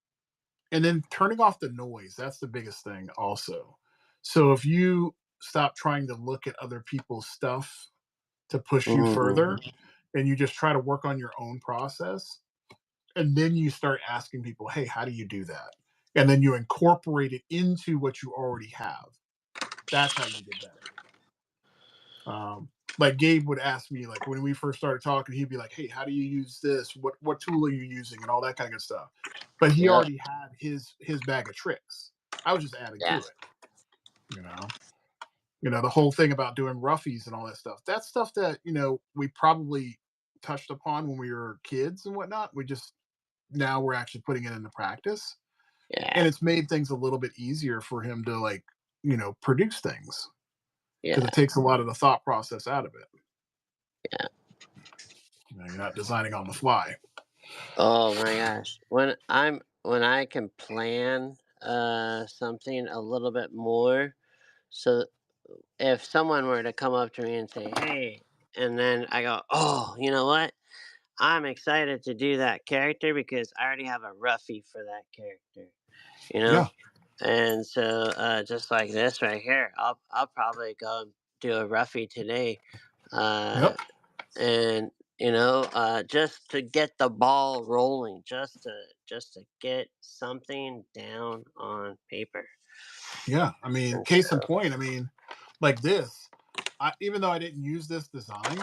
and then turning off the noise, that's the biggest thing also. So if you stop trying to look at other people's stuff to push you Mm, further and you just try to work on your own process, and then you start asking people, hey, how do you do that? And then you incorporate it into what you already have. That's how you get better. Like Gabe would ask me, like when we first started talking, he'd be like, hey, how do you use this? What tool are you using? And all that kind of stuff. But he yep. already had his bag of tricks. I was just adding Yeah. to it, you know. The whole thing about doing roughies and all that stuff. That's stuff that, we probably touched upon when we were kids and whatnot. We just now we're actually putting it into practice. Yeah. And it's made things a little bit easier for him to like, produce things because Yeah. it takes a lot of the thought process out of it. Yeah. You're not designing on the fly. Oh my gosh. When I can plan something a little bit more, so if someone were to come up to me and say, "Hey," and then I go, "Oh, you know what? I'm excited to do that character because I already have a roughie for that character." You know? Yeah. And so just like this right here, I'll probably go and do a roughie today. Uh Yep. and just to get the ball rolling, just to get something down on paper. Yeah. I mean, And case in so point, I mean, like this, even though I didn't use this design,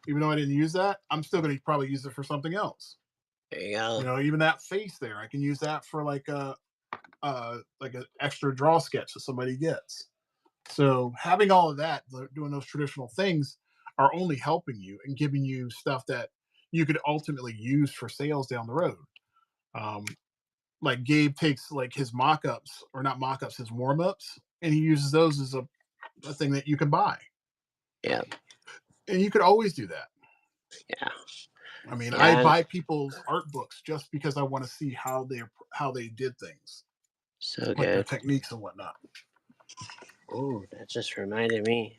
even though I didn't use that, I'm still going to probably use it for something else. there you go. Even that face there, I can use that for like an extra draw sketch that somebody gets. So having all of that, doing those traditional things, are only helping you and giving you stuff that you could ultimately use for sales down the road. Um, like Gabe takes like his mock-ups, or not mock-ups, his warm-ups, and he uses those as a thing that you can buy. Yeah. And you could always do that. Yeah. I mean, I Yeah. And buy people's art books just because I want to see how they did things, so like their good. techniques and whatnot. Oh, that just reminded me.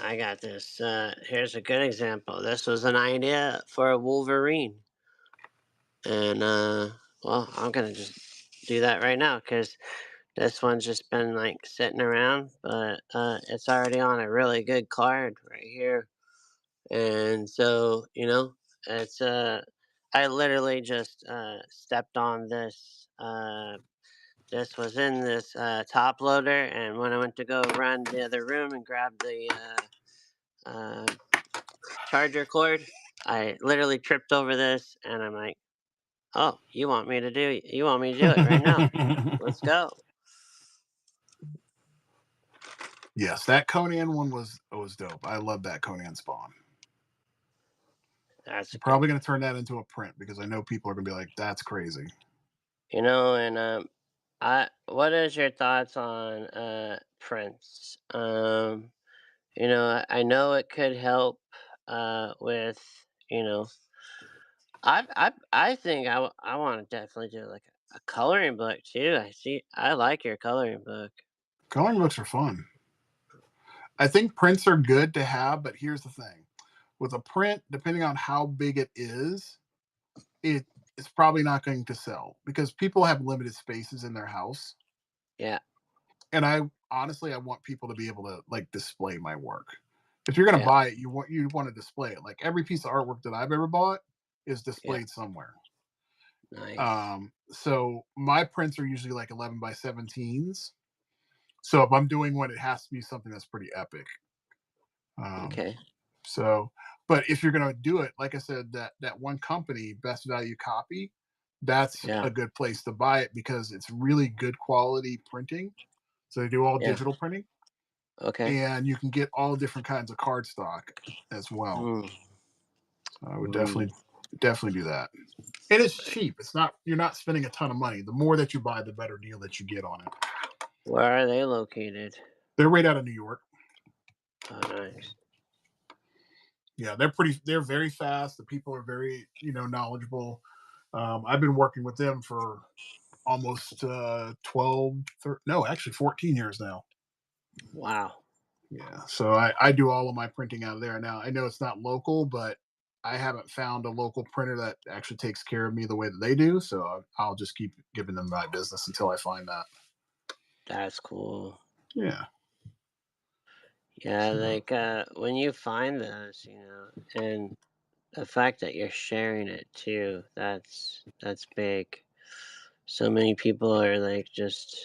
I got this. Here's a good example. This was an idea for a Wolverine. And well, I'm gonna just do that right now because this one's just been like sitting around, but it's already on a really good card right here. And so, it's I literally just stepped on this. This was in this top loader, and when I went to go run the other room and grab the charger cord, I literally tripped over this, and I'm like, "Oh, you want me to do it right now? Let's go." Yes, that Conan one was dope. I love that Conan Spawn. That's a I'm good probably one. going to turn that into a print because I know people are going to be like, "That's crazy." And I what is your thoughts on Prince? I know it could help with, you know, I think I want to definitely do like a coloring book too. I like your coloring book. Coloring books are fun. I think prints are good to have, but here's the thing: with a print, depending on how big it it is probably not going to sell because people have limited spaces in their house. Yeah, And I want people to be able to like display my work. If you're going to yeah, buy it, you want to display it. Like every piece of artwork that I've ever bought is yeah. displayed somewhere. Nice. So my prints are usually like 11 by 17s. So if I'm doing one, it has to be something that's pretty epic. Um, Okay. so, but if you're going to do it, like I said, that one company, Best Value Copy, that's Yeah, a good place to buy it because it's really good quality printing. So they do all yeah. digital printing. Okay. and you can get all different kinds of cardstock as well. Mm. So I would Mm. definitely do that. And it's cheap. It's not You're not spending a ton of money. The more that you buy, the better deal that you get on it. Where are they located? They're right out of New York. Oh, nice. Yeah, they're very fast. The people are very, knowledgeable. I've been working with them for almost 12 no, actually 14 years now. Wow. Yeah, so I do all of my printing out of there now. I know it's not local, but I haven't found a local printer that actually takes care of me the way that they do. So I'll just keep giving them my business until I find that. That's cool. Yeah. Yeah, So, like when you find those, and the fact that you're sharing it too, that's big. So many people are like just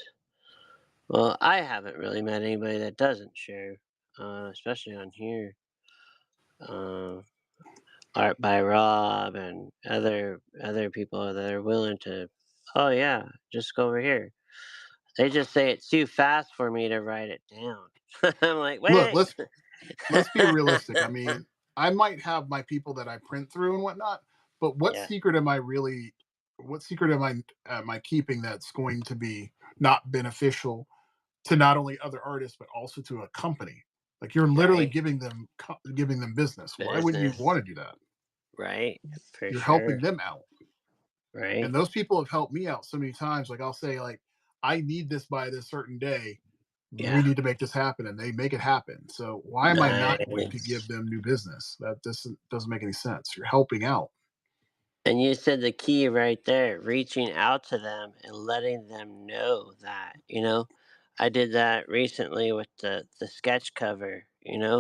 well, I haven't really met anybody that doesn't share, especially on here. Uh, Art by Rob and other people that are willing to. Oh yeah, just go over here. They just say it's too fast for me to write it down. I'm like, look, wait. let's be realistic. I mean, I might have my people that I print through and whatnot, but Yeah, what secret am I keeping that's going to be not beneficial to not only other artists but also to a company? Like you're literally right. giving them business. Why wouldn't you Business, want to do that? right? For You're sure, helping them out. And right? those people have helped me out so many times. Like I'll say, like, I need this by this certain day. We Yeah, need to make this happen, and they make it happen. So why am I not going to give nice. them new business? That doesn't make any sense. You're helping out. And you said the key right there, reaching out to them and letting them know that, I did that recently with the sketch cover, Mhm.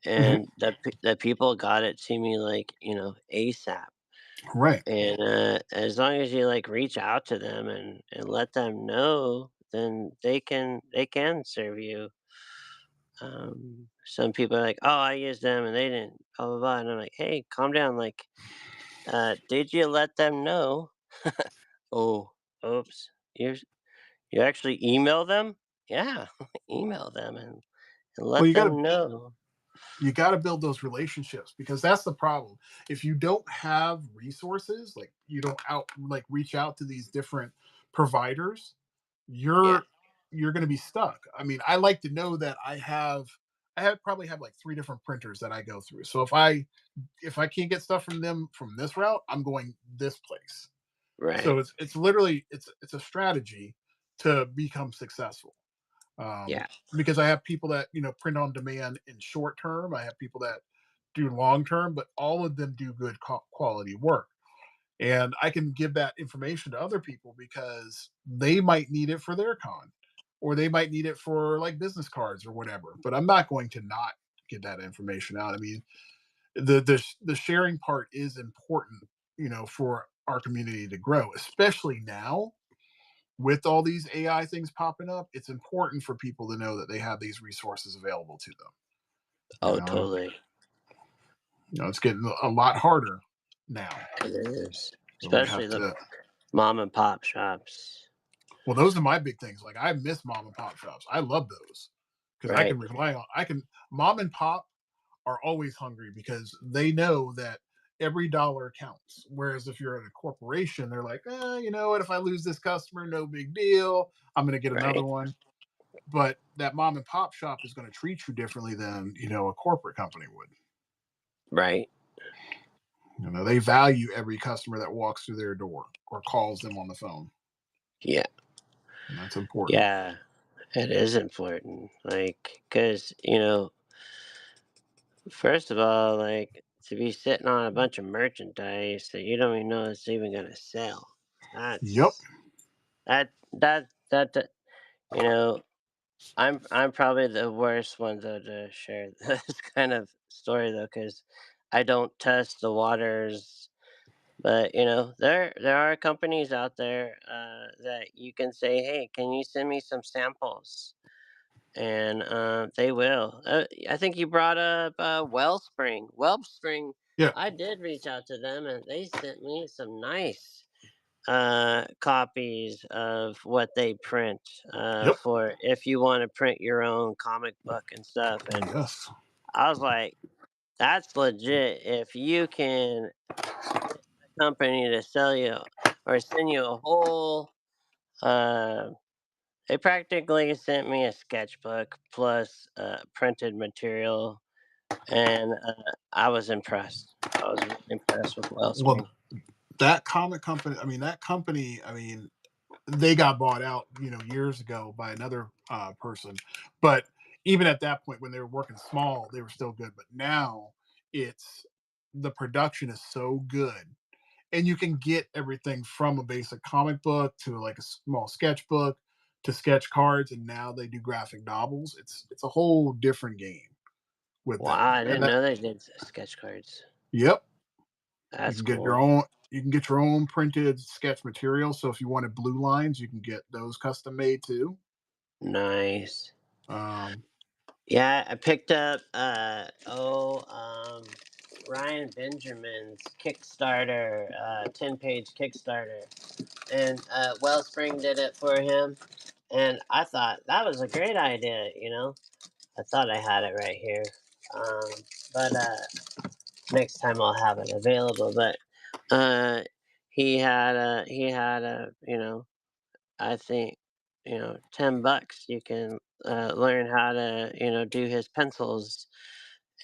and the people got it to me like, ASAP. Right. And as long as you like reach out to them and let them know, then they can serve you. Some people are like, "Oh, I used them and they didn't." Blah blah blah, and I'm like, "Hey, calm down. Like, did you let them know?" Oh, oops. You actually email them? Yeah, email them and Well, let them know. you got to build those relationships because that's the problem. If you don't have resources, like you don't out like reach out to these different providers, Yeah, you're going to be stuck. I mean, I like to know that I have probably have like three different printers that I go through. So if I can't get stuff from them from this route, I'm going this place. So right. it's literally it's a strategy to become successful. Yeah, Because I have people that print on demand in short term. I have people that do long term, but all of them do good quality work. And I can give that information to other people because they might need it for their con, or they might need it for like business cards or whatever. But I'm not going to not get that information out. I mean, the sharing part is important, for our community to grow, especially now with all these AI things popping up. It's important for people to know that they have these resources available to them. You oh, know, totally. it's getting a lot harder now. It is, So we especially have the to. mom and pop shops. Well, those are my big things. Like I miss mom and pop shops. I love those because I Right, can rely on. I can Mom and pop are always hungry because they know that every dollar counts. Whereas if you're at a corporation, they're like, you know what? If I lose this customer, no big deal. I'm going to get another right, one. But that mom and pop shop is going to treat you differently than a corporate company would. right. They value every customer that walks through their door or calls them on the phone, Yeah, and that's important. yeah. It is important, like, cause first of all, like to be sitting on a bunch of merchandise that you don't even know it's even gonna sell. Yep. That's that. You know, I'm probably the worst one though to share this kind of story though, because I don't test the waters. But there are companies out there that you can say, "Hey, can you send me some samples?" And they will. I think you brought up Wellspring. Wellspring, Yeah. I did reach out to them, and they sent me some nice copies of what they print Yep. for if you want to print your own comic book and stuff. And Yes. I was like, that's legit. If you can get a company to sell you or send you a whole, uh, they practically sent me a sketchbook plus printed material, and I was impressed. I was really impressed with Well, Wellspring. that comic company, I mean, that company, I mean, they got bought out, years ago by another person. But even at that point, when they were working small, they were still good. But now it's the production is so good, and you can get everything from a basic comic book to like a small sketchbook to sketch cards, and now they do graphic novels. It's a whole different game with Wow, them. I And didn't that, know they did sketch cards. yep, you That's can get your cool. own. You can get your own printed sketch material. So if you wanted blue lines, you can get those custom made too. Nice. Um, Yeah, I picked up Ryan Benjamin's Kickstarter, 10-page Kickstarter. And Wellspring did it for him. And I thought that was a great idea. I thought I had it right here. Um, but next time I'll have it available. But uh he had a I think, $10 you can learn how to, do his pencils.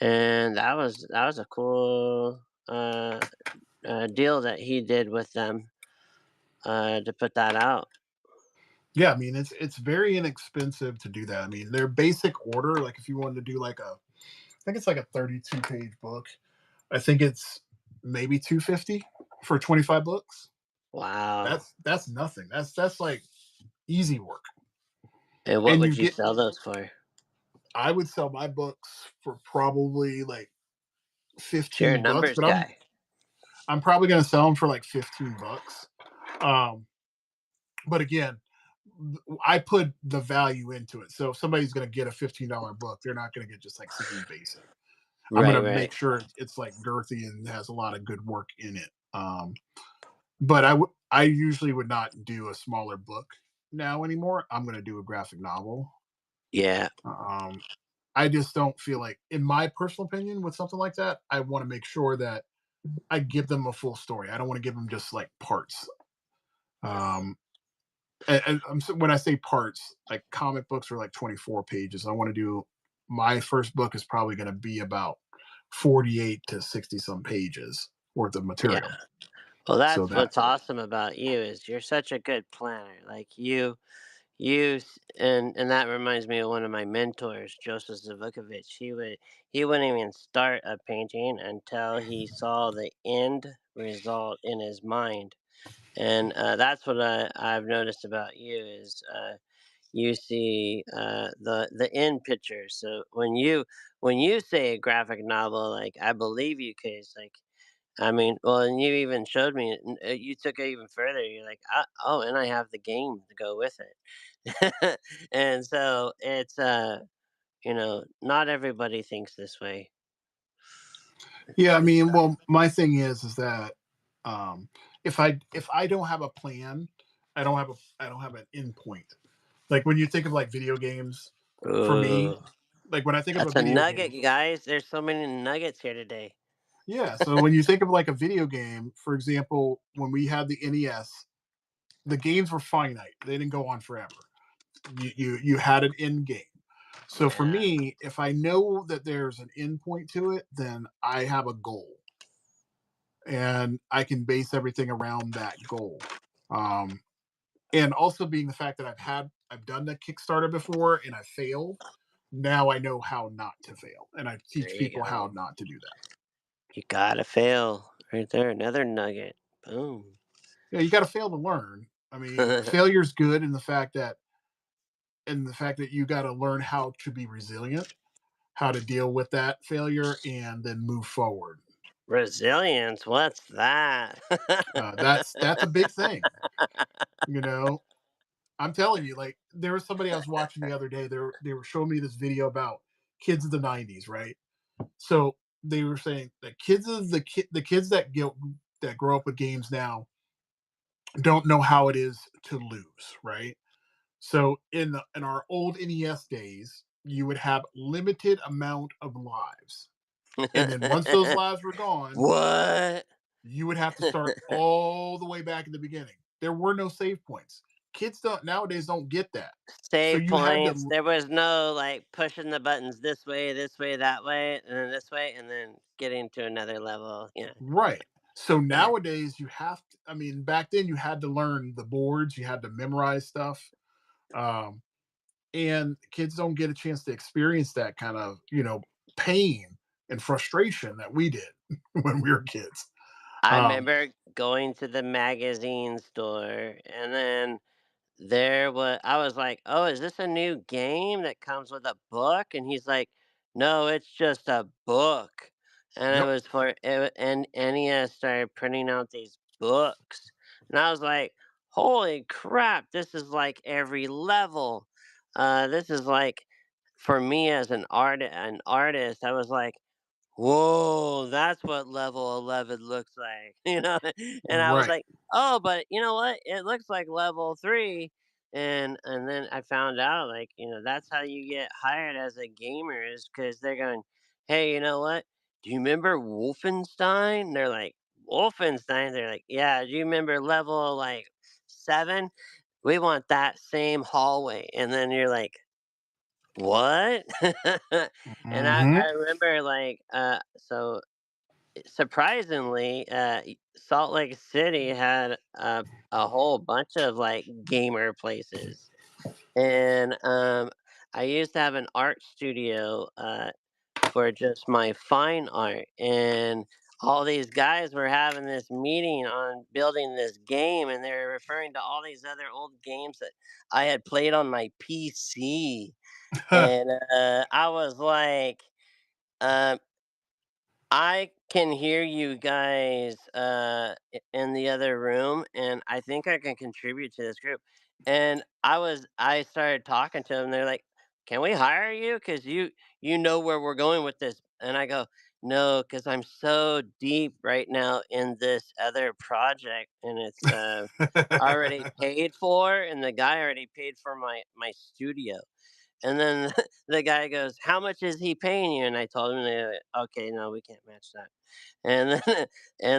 And that was a cool deal that he did with them to put that out. yeah, I mean it's very inexpensive to do that. I mean their basic order, like if you wanted to do like I think it's like a 32-page book. I think it's maybe 250 for 25 books. Wow. That's nothing. That's like easy work. And what And would you you get sell those for? I would sell my books for probably like You're a 15 bucks, numbers but I'm guy. I'm probably going to sell them for like 15 bucks. Um but again, I put the value into it. So if somebody's going to get a $15 book, they're not going to get just like something basic. I'm Right, going to right. make sure it's like girthy and has a lot of good work in it. But I usually would not do a smaller book now anymore. I'm going to do a graphic novel. Yeah. Um, I just don't feel like, in my personal opinion, with something like that, I want to make sure that I give them a full story. I don't want to give them just like parts. Um, when I say parts, like comic books are like 24 pages. I want to do my first book is probably going to be about 48 to 60 some pages worth of Yeah. material. Well, So that's that, what's awesome about you is you're such a good planner. Like and that reminds me of one of my mentors, Joseph Zavukovich. He wouldn't even start a painting until he saw the end result in his mind. And that's what I've noticed about you is you see the end picture. So when you say a graphic novel, like I believe you, cause like I mean, well, and you even showed me. You took it even further. You're like, oh, and I have the game to go with it. And so it's not everybody thinks this way. yeah, I It's mean, well, my thing is that um, if I don't have a plan, I don't have an end point. Like when you think of like video games, for me, ooh, like when I think of a that's a video nugget, game, guys. There's so many nuggets here today. yeah. So when you think of like a video game, for example, when we had the NES, the games were finite; they didn't go on forever. You had an end game. So for Yeah, me, if I know that there's an end point to it, then I have a goal, and I can base everything around that goal. Um, and also being the fact that I've done the Kickstarter before and I failed. Now I know how not to fail, and I there teach you people how go. not to do that. You gotta fail right there. Another nugget. Boom. Yeah, you got to fail to learn. I mean, failure's good in the fact that you got to learn how to be resilient, how to deal with that failure, and then move forward. Resilience. What's that? That's a big thing. You know, I'm telling you, like there was somebody I was watching the other day. They were showing me this video about kids of the '90s, right? So they were saying that kids of the kids that grow up with games now, don't know how it is to lose, right? So in our old NES days, you would have limited amount of lives. And then once those lives were gone, What? you would have to start all the way back at the beginning. There were no save points. Kids don't nowadays don't get that. So Save you had points. to There was no like pushing the buttons this way, that way, and then this way, and then getting to another level. right. So Yeah. nowadays you have to, I mean, back then you had to learn the boards, you had to memorize stuff. Um, and kids don't get a chance to experience that kind of, pain and frustration that we did when we were kids. I Um, remember going to the magazine store, and then I was like, "Oh, is this a new game that comes with a book?" And he's like, "No, it's just a book." And it yep. was for it, and NES started printing out these books, and I was like, "Holy crap! This is like every level." This is like for me as an artist. I was like, "Whoa, that's what level 11 looks like," And I was Right. like, "Oh, but you know what? It looks like level 3." And then I found out, like, that's how you get hired as a gamer is because they're going, "Hey, you know what? Do you remember Wolfenstein?" They're like, "Wolfenstein?" They're like, "Yeah, do you remember level like 7? We want that same hallway." And then you're like, "What?" And Hmm. I remember, like, so surprisingly, Salt Lake City had a whole bunch of like gamer places, and I used to have an art studio for just my fine art, and all these guys were having this meeting on building this game, and they were referring to all these other old games that I had played on my PC, and I was like. Um, I can hear you guys in the other room, and I think I can contribute to this group. And I started talking to them. They're like, "Can we hire you? Because you know where we're going with this." And I go, "No, because I'm so deep right now in this other project, and it's already paid for, and the guy already paid for my studio." And then the guy goes, "How much is he paying you?" And I told him, they went, "Okay, no, we can't match that." And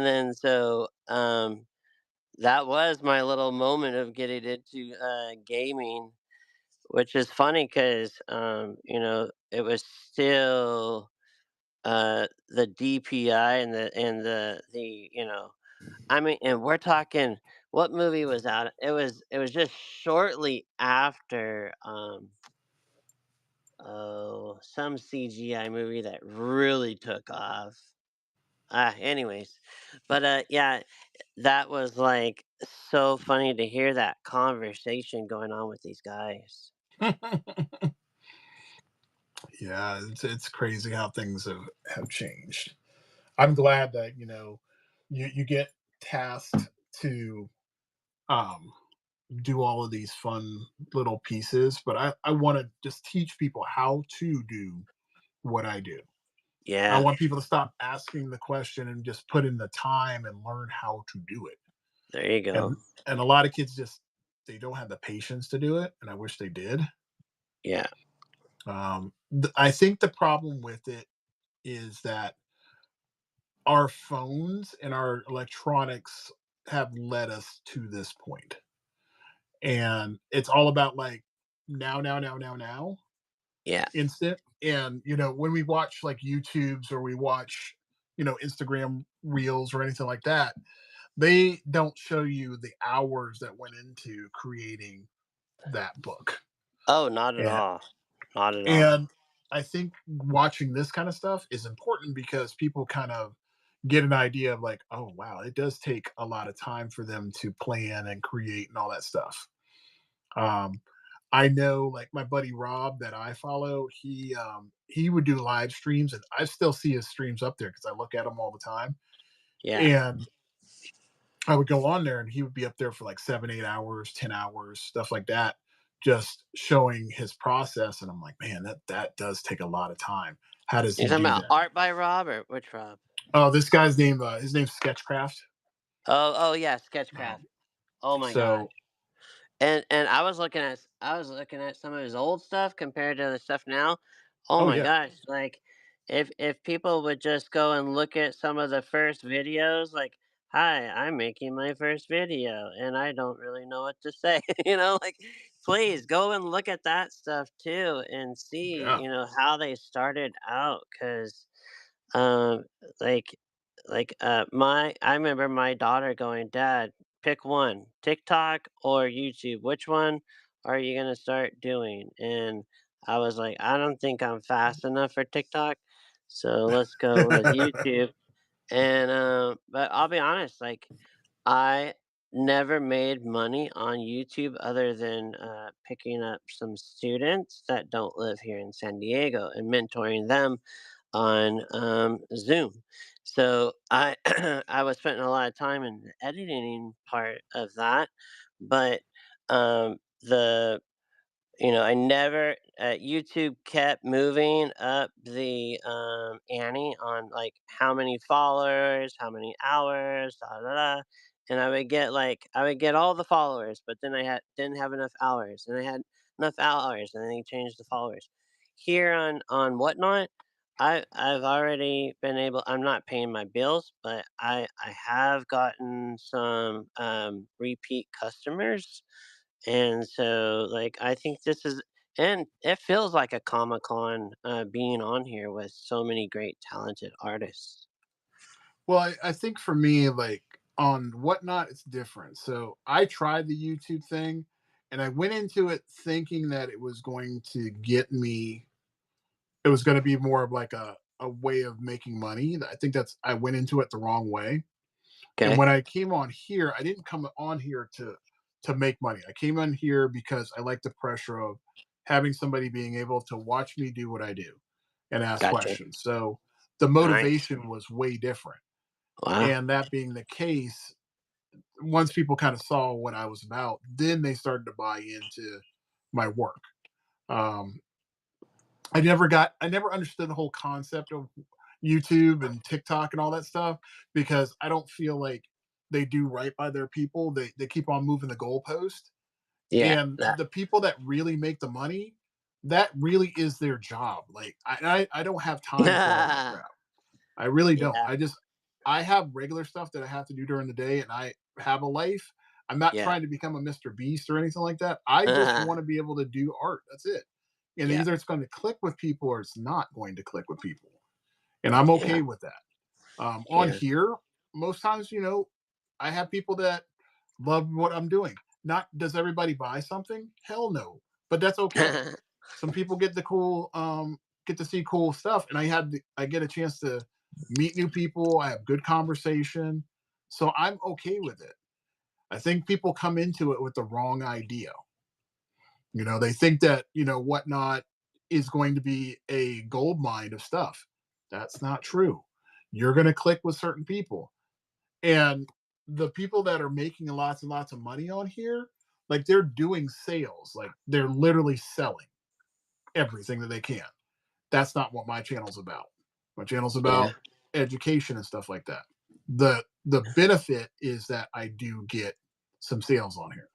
then, that was my little moment of getting into gaming, which is funny because it was still the DPI and the I mean, and we're talking what movie was out? It was just shortly after. Oh, some CGI movie that really took off. Anyways, but yeah, that was like so funny to hear that conversation going on with these guys. Yeah, it's crazy how things have changed. I'm glad that you get tasked to um do all of these fun little pieces, but I want to just teach people how to do what I do. I Yeah, want people to stop asking the question and just put in the time and learn how to do it. there you go. And a lot of kids just they don't have the patience to do it, and I wish they did. Yeah. I think the problem with it is that our phones and our electronics have led us to this point, and it's all about like now, Yeah. instant. And when we watch like YouTubes or we watch Instagram reels or anything like that, they don't show you the hours that went into creating that book. Oh, not at and all. Not at all. and I think watching this kind of stuff is important because people kind of get an idea of like, oh wow, it does take a lot of time for them to plan and create and all that stuff. um I know, like, my buddy Rob that I follow, he would do live streams, and I still see his streams up there because I look at them all the time. Yeah. And I would go on there, and he would be up there for like 7, 8 hours, 10 hours, stuff like that, just showing his process. And I'm like, man, that does take a lot of time. How does You he talking do about that? Art by Rob or which Rob? Oh, this guy's name, his name's Sketchcraft. Oh, yeah, Sketchcraft. Um, Oh my gosh. So, And I was looking at some of his old stuff compared to the stuff now. Oh oh my yeah, gosh, like if people would just go and look at some of the first videos, like, "Hi, I'm making my first video and I don't really know what to say." Like, please go and look at that stuff too and see, yeah. how they started out, 'cause um, like my I remember my daughter going, "Dad, pick one, TikTok or YouTube. Which one are you gonna start doing?" And I was like, "I don't think I'm fast enough for TikTok, so let's go with YouTube." And but I'll be honest, like I never made money on YouTube other than picking up some students that don't live here in San Diego and mentoring them on Zoom. So I I was spending a lot of time in the editing part of that, but the I never YouTube kept moving up the ante on like how many followers, how many hours, da da da. And I would get all the followers, but then I didn't have enough hours, and I had enough hours, and then they changed the followers. Here on Whatnot, I've already been able. I'm not paying my bills, but I have gotten some repeat customers, and so, like, I think this is, and it feels like a Comic Con being on here with so many great talented artists. Well, I think for me, like on Whatnot, it's different. So I tried the YouTube thing, and I went into it thinking that it was going to get me. It was going to be more of like a way of making money. I think I went into it the wrong way. And Okay, when I came on here, I didn't come on here to make money. I came on here because I like the pressure of having somebody being able to watch me do what I do and ask gotcha. questions. So the Nice. motivation was way different. Wow. And that being the case, once people kind of saw what I was about, then they started to buy into my work. Um, I never understood the whole concept of YouTube and TikTok and all that stuff because I don't feel like they do right by their people. They keep on moving the goalpost, Yeah. and That. the people that really make the money, that really is their job. Like I don't have time for all that crap. I really don't. Yeah. I have regular stuff that I have to do during the day, and I have a life. I'm not Yeah. trying to become a Mr. Beast or anything like that. I just want to be able to do art. That's it. And Yeah. either it's going to click with people or it's not going to click with people. And I'm Yeah. okay with that. On Yeah. here, most times, I have people that love what I'm doing. Not does everybody buy something? Hell no. But that's okay. Some people get to see cool stuff, and I get a chance to meet new people. I have good conversation, so I'm okay with it. I think people come into it with the wrong idea. They think that whatnot is going to be a gold mine of stuff. That's not true. You're going to click with certain people, and the people that are making lots and lots of money on here, like they're doing sales, like they're literally selling everything that they can. That's not what my channel's about. My channel's Yeah. about education and stuff like that. The benefit is that I do get some sales on here,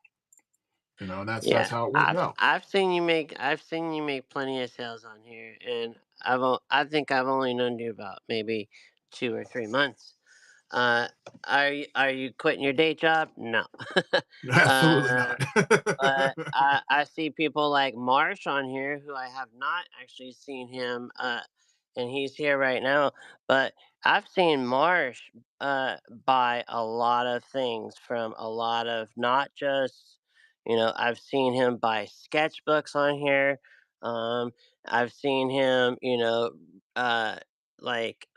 and that's Yeah. how it works out. I've seen you make plenty of sales on here, and I think I've only known you about maybe 2 or 3 months. Uh, are you quitting your day job? No. Absolutely uh, not. but I see people like Marsh on here who I have not actually seen him, and he's here right now. But I've seen Marsh buy a lot of things from a lot of, not just, I've seen him buy sketchbooks on here. Um, I've seen him, uh, like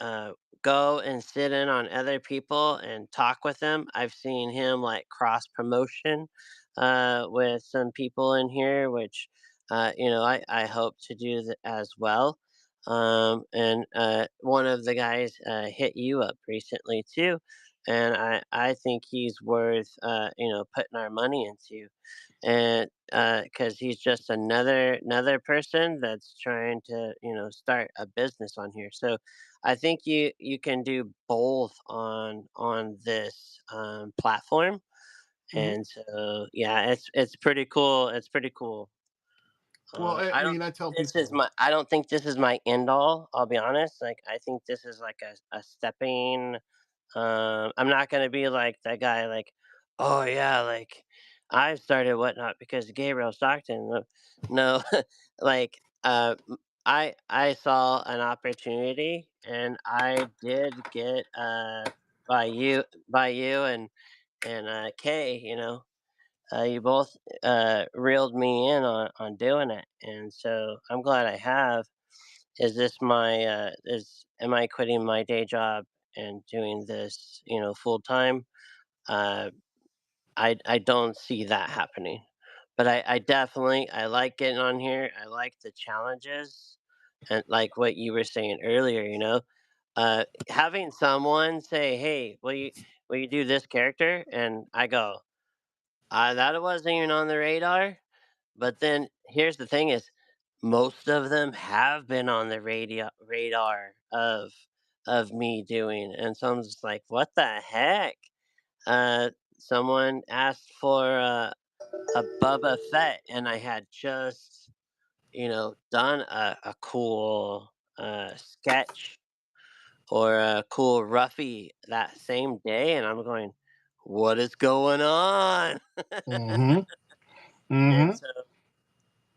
go and sit in on other people and talk with them. I've seen him like cross promotion with some people in here, which I hope to do as well. And one of the guys hit you up recently too, and I think he's worth putting our money into, and because he's just another person that's trying to start a business on here. So I think you can do both on this platform, Mhm. And so yeah, it's pretty cool. It's pretty cool. Well, I I don't mean, I think tell this is people. my. I don't think this is my end all. I'll be honest. Like I think this is like a stepping. I'm not gonna be like that guy. Like, oh yeah, like I started whatnot because of Gabriel Stockton. No, like I saw an opportunity and I did get by you and Kay. You both reeled me in on doing it, and so I'm glad I have. Is this my is am I quitting my day job and doing this full time? Uh, I don't see that happening, but I definitely I like getting on here. I like the challenges, and like what you were saying earlier, having someone say, "Hey, will you do this character?" and I go, that wasn't even on the radar." But then here's the thing is most of them have been on the radar of me doing, and so I'm just like, "What the heck?" Uh, Someone asked for a Bubba Fett, and I had just, done a cool sketch or a cool roughie that same day, and I'm going, "What is going on?" Mhm. And Mhm. so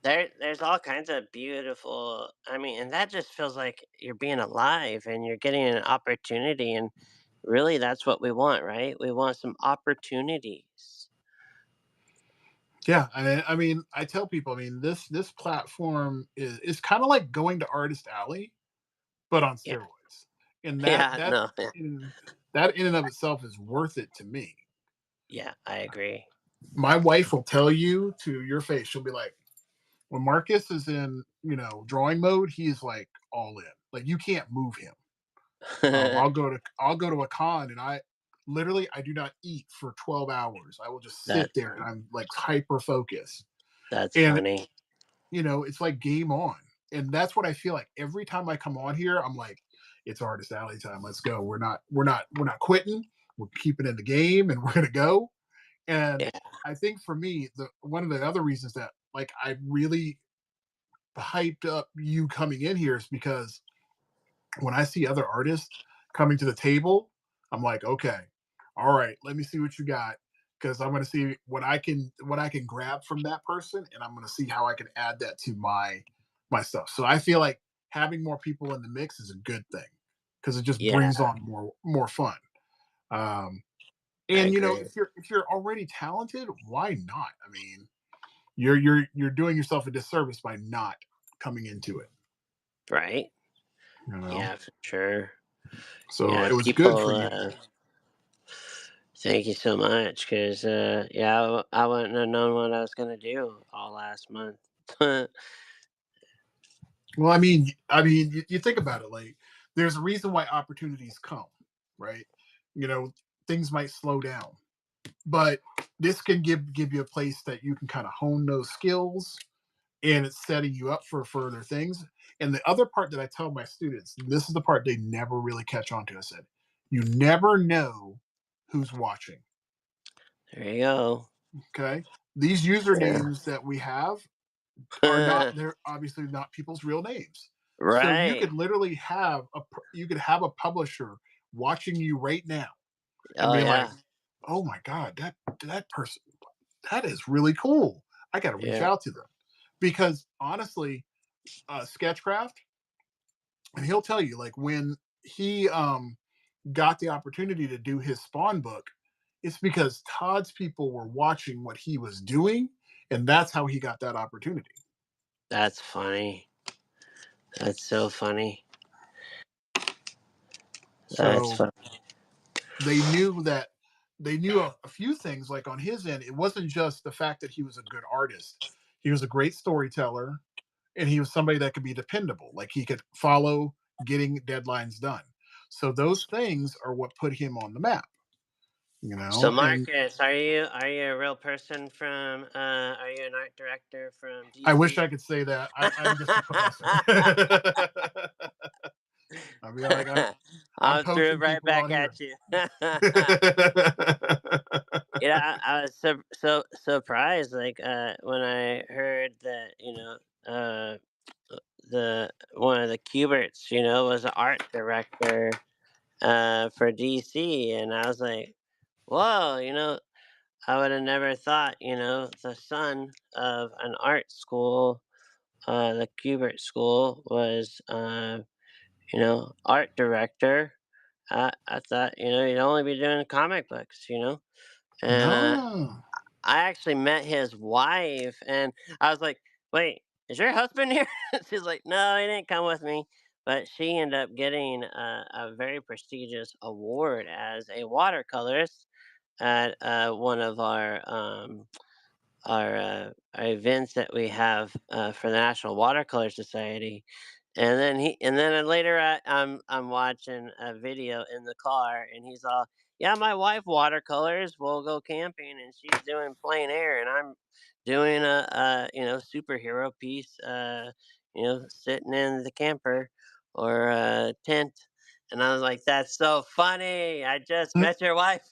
there's all kinds of beautiful, I mean, and that just feels like you're being alive and you're getting an opportunity, and really that's what we want, right? We want some opportunities. Yeah, I mean, I tell people, I mean, this platform is kind of like going to Artist Alley, but on Yeah. steroids, and that Yeah, that no. in, that in and of itself is worth it to me. Yeah, I agree. My wife will tell you to your face. She'll be like, when Marcus is in, drawing mode, he's like all in. Like you can't move him. I'll go to a con and I do not eat for 12 hours. I will just sit that's there and I'm like hyper focused. that's And funny. it's like game on. And that's what I feel like every time I come on here, I'm like, it's Artist Alley time. Let's go. We're not quitting. We're keeping in the game and we're gonna go. And Yeah, I think for me, the one of the other reasons that like I really hyped up you coming in here is because when I see other artists coming to the table, I'm like, okay, all right, let me see what you got because I'm going to see what I can grab from that person, and I'm going to see how I can add that to my stuff. So I feel like having more people in the mix is a good thing because it just yeah, brings on more fun. Um, I and agree. if you're already talented, why not? I mean, you're doing yourself a disservice by not coming into it. Right? You know, Yeah, for sure. so Yeah, it was good for people. you. Thank you so much, because yeah, I wouldn't have known what I was gonna do all last month. Well, I mean, you think about it. Like, there's a reason why opportunities come, right? You know, things might slow down, but this can give you a place that you can kind of hone those skills, and it's setting you up for further things. And the other part that I tell my students, and this is the part they never really catch on to. I said, you never know who's watching. There you go. Okay, these Yeah. usernames that we have they're obviously not people's real names. So Right. you could have a publisher watching you right now and Oh be like, yeah. "Oh my god, that person that is really cool. I got to reach Yeah. out to them." Because honestly, Sketchcraft, and he'll tell you like when he got the opportunity to do his Spawn book, it's because Todd's people were watching what he was doing, and that's how he got that opportunity. That's funny. That's so funny. That's So funny. they knew that they knew a few things like on his end. It wasn't just the fact that he was a good artist. He was a great storyteller and he was somebody that could be dependable. Like he could follow getting deadlines done. So those things are what put him on the map, So and Marcus, are you a real person from are you an art director from I wish DC? I could say that. I'm just a professor. I mean, like I'm I'll throw it coaching right people back on at here. you. I was so surprised, like, when I heard that, the one of the Kuberts, was an art director, for DC, and I was like, "Whoa," I would have never thought, the son of an art school, the Kubert School, was, art director. I thought, he'd only be doing comic books, and No. I actually met his wife, and I was like, "Wait, is your husband here?" She's like, "No, he didn't come with me." But she ended up getting a very prestigious award as a watercolorist at one of our events that we have for the National Watercolor Society. And then later I'm watching a video in the car, and he's all, "Yeah, my wife watercolors. We'll go camping, and she's doing plein air, and I'm doing a superhero piece, sitting in the camper or tent." And I was like, "That's so funny! I just met your wife."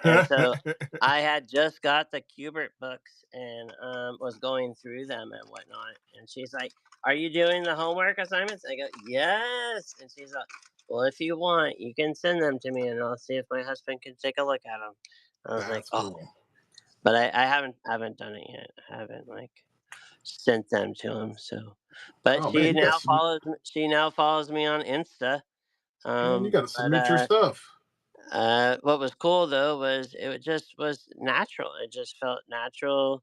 And so I had just got the Kubert books and was going through them and whatnot. And she's like, "Are you doing the homework assignments?" I go, "Yes." And she's like, "Well, if you want, you can send them to me and I'll see if my husband can take a look at them." I was like, That's "Oh," cool. but I haven't done it yet. I haven't like sent them to him. So, but Oh man, she now follows me on Insta. you got to But submit your stuff. what was cool though was it just was natural. It just felt natural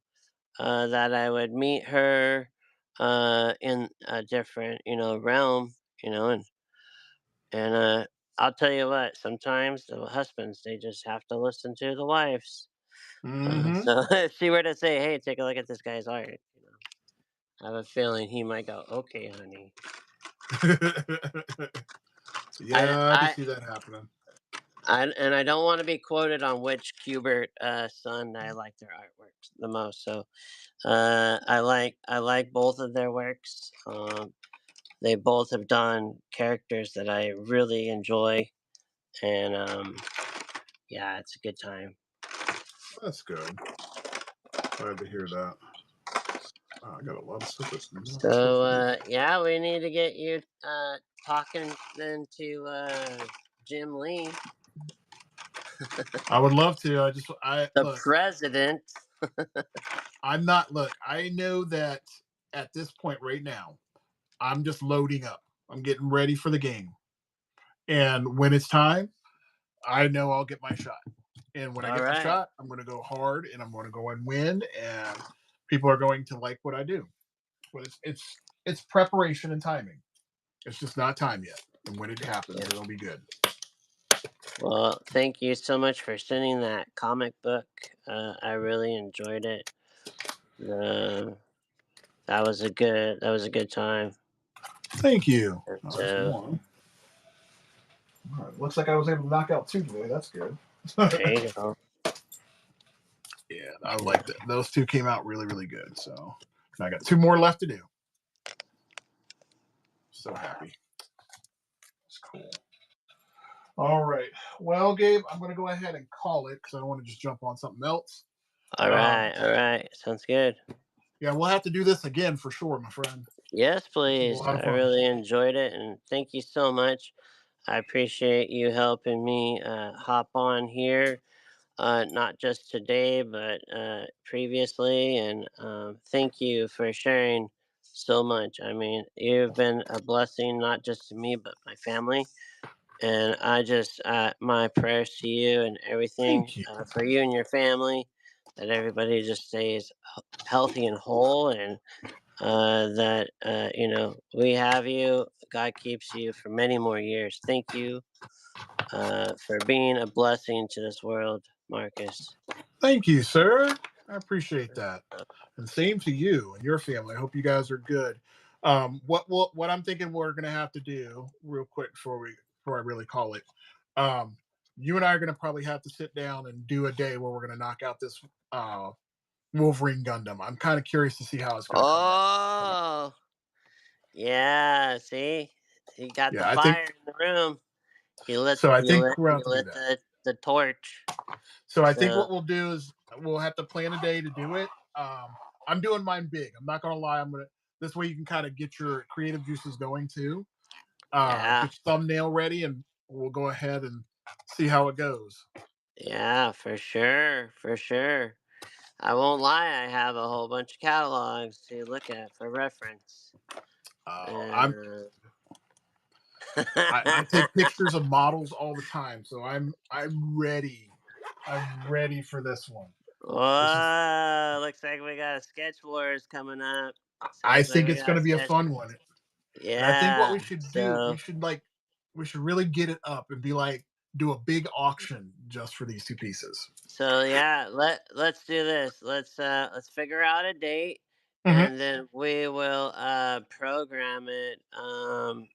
that I would meet her in a different, realm, and I'll tell you what. Sometimes the husbands they just have to listen to the wives. Hmm. So if she were to say, "Hey, take a look at this guy's art," I have a feeling he might go, "Okay, honey." I Yeah, I can I see that happening. and I don't want to be quoted on which Kubert son I like their artworks the most. So I like both of their works. They both have done characters that I really enjoy, and yeah, it's a good time. That's good. Glad to hear that. I got a lot of stuff that's not supposed So to be. yeah, we need to get you talking then to Jim Lee, I would love to. I the look. president. I'm not. Look, I know that at this point right now, I'm just loading up. I'm getting ready for the game, and when it's time, I know I'll get my shot. And when I All get my right. shot, I'm going to go hard, and I'm going to go and win, and people are going to like what I do. But it's preparation and timing. It's just not time yet. And when it happens, Yeah. it'll be good. Well, thank you so much for sending that comic book. I really enjoyed it. Uh, that was a good time. Thank you. Oh, that's So one. All right. Looks like I was able to knock out two today. That's good. there you go. Yeah, I like that. Those two came out really, really good. So I got two more left to do. So happy. It's cool. All right. Well, Gabe, I'm going to go ahead and call it because I don't want to just jump on something else. All Um, right, all right. Sounds good. yeah, we'll have to do this again for sure, my friend. Yes, This was a please. lot of I fun. really enjoyed it, and thank you so much. I appreciate you helping me hop on here, not just today, but previously. And thank you for sharing so much. I mean, you've been a blessing not just to me, but my family. And my prayers to you and everything Thank you. for you and your family, that everybody just stays healthy and whole, and that we have you. God keeps you for many more years. Thank you for being a blessing to this world, Marcus. Thank you, sir. I appreciate that. And same to you and your family. I hope you guys are good. What I'm thinking we're gonna have to do real quick before I really call it. Um, you and I are gonna probably have to sit down and do a day where we're gonna knock out this uh Wolverine Gundam. I'm kind of curious to see how it's gonna come out. Oh, yeah. See, he got the Yeah, I think fire in the room. He lit. so. I He think lit. we're He out to do lit that. the the torch. So I think So what we'll do is we'll have to plan a day to do it. I'm doing mine big. I'm not gonna lie. I'm gonna this way you can kind of get your creative juices going too. yeah, Get your thumbnail ready, and we'll go ahead and see how it goes. yeah, for sure, for sure. I won't lie, I have a whole bunch of catalogs to look at for reference. I'm Uh, I take pictures of models all the time, so I'm ready. I'm ready for this one. This is Whoa, looks like we got a sketch wars coming up. I Sounds like think we it's got going a to be a sketch. fun one. And I think what we Yeah. should do, So we should really get it up and be like do a big auction just for these two pieces. yeah, let's do this. Let's figure out a date, Hmm. and then we will program it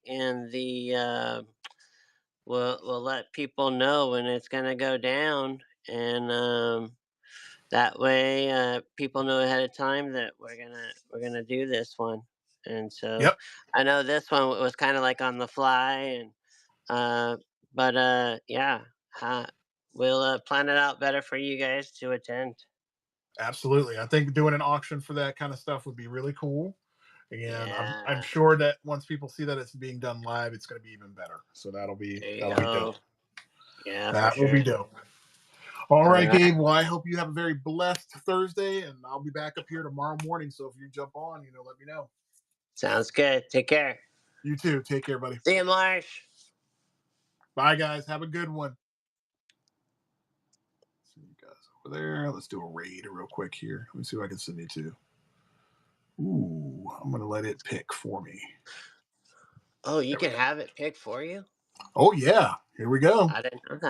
in the we'll let people know when it's gonna go down, and that way people know ahead of time that we're gonna do this one. And so Yep, I know this one was kind of like on the fly, and uh, but yeah, uh, we'll plan it out better for you guys to attend. absolutely. I think doing an auction for that kind of stuff would be really cool. And I'm Yeah, sure that once people see that it's being done live, it's going to be even better. So there you that'll be go. dope. Yeah, for That will be sure. dope. All All right, right, Gabe. Well, I hope you have a very blessed Thursday, and I'll be back up here tomorrow morning. So if you jump on, let me know. sounds good. Take care. You too. Take care, buddy. See you, Marsh. Bye, guys. Have a good one. See you guys over there. Let's do a raid real quick here. Let me see who I can send you to. Ooh, I'm gonna let it pick for me. Oh, you There we can go. have it picked for you. Oh yeah, here we go. I didn't know that.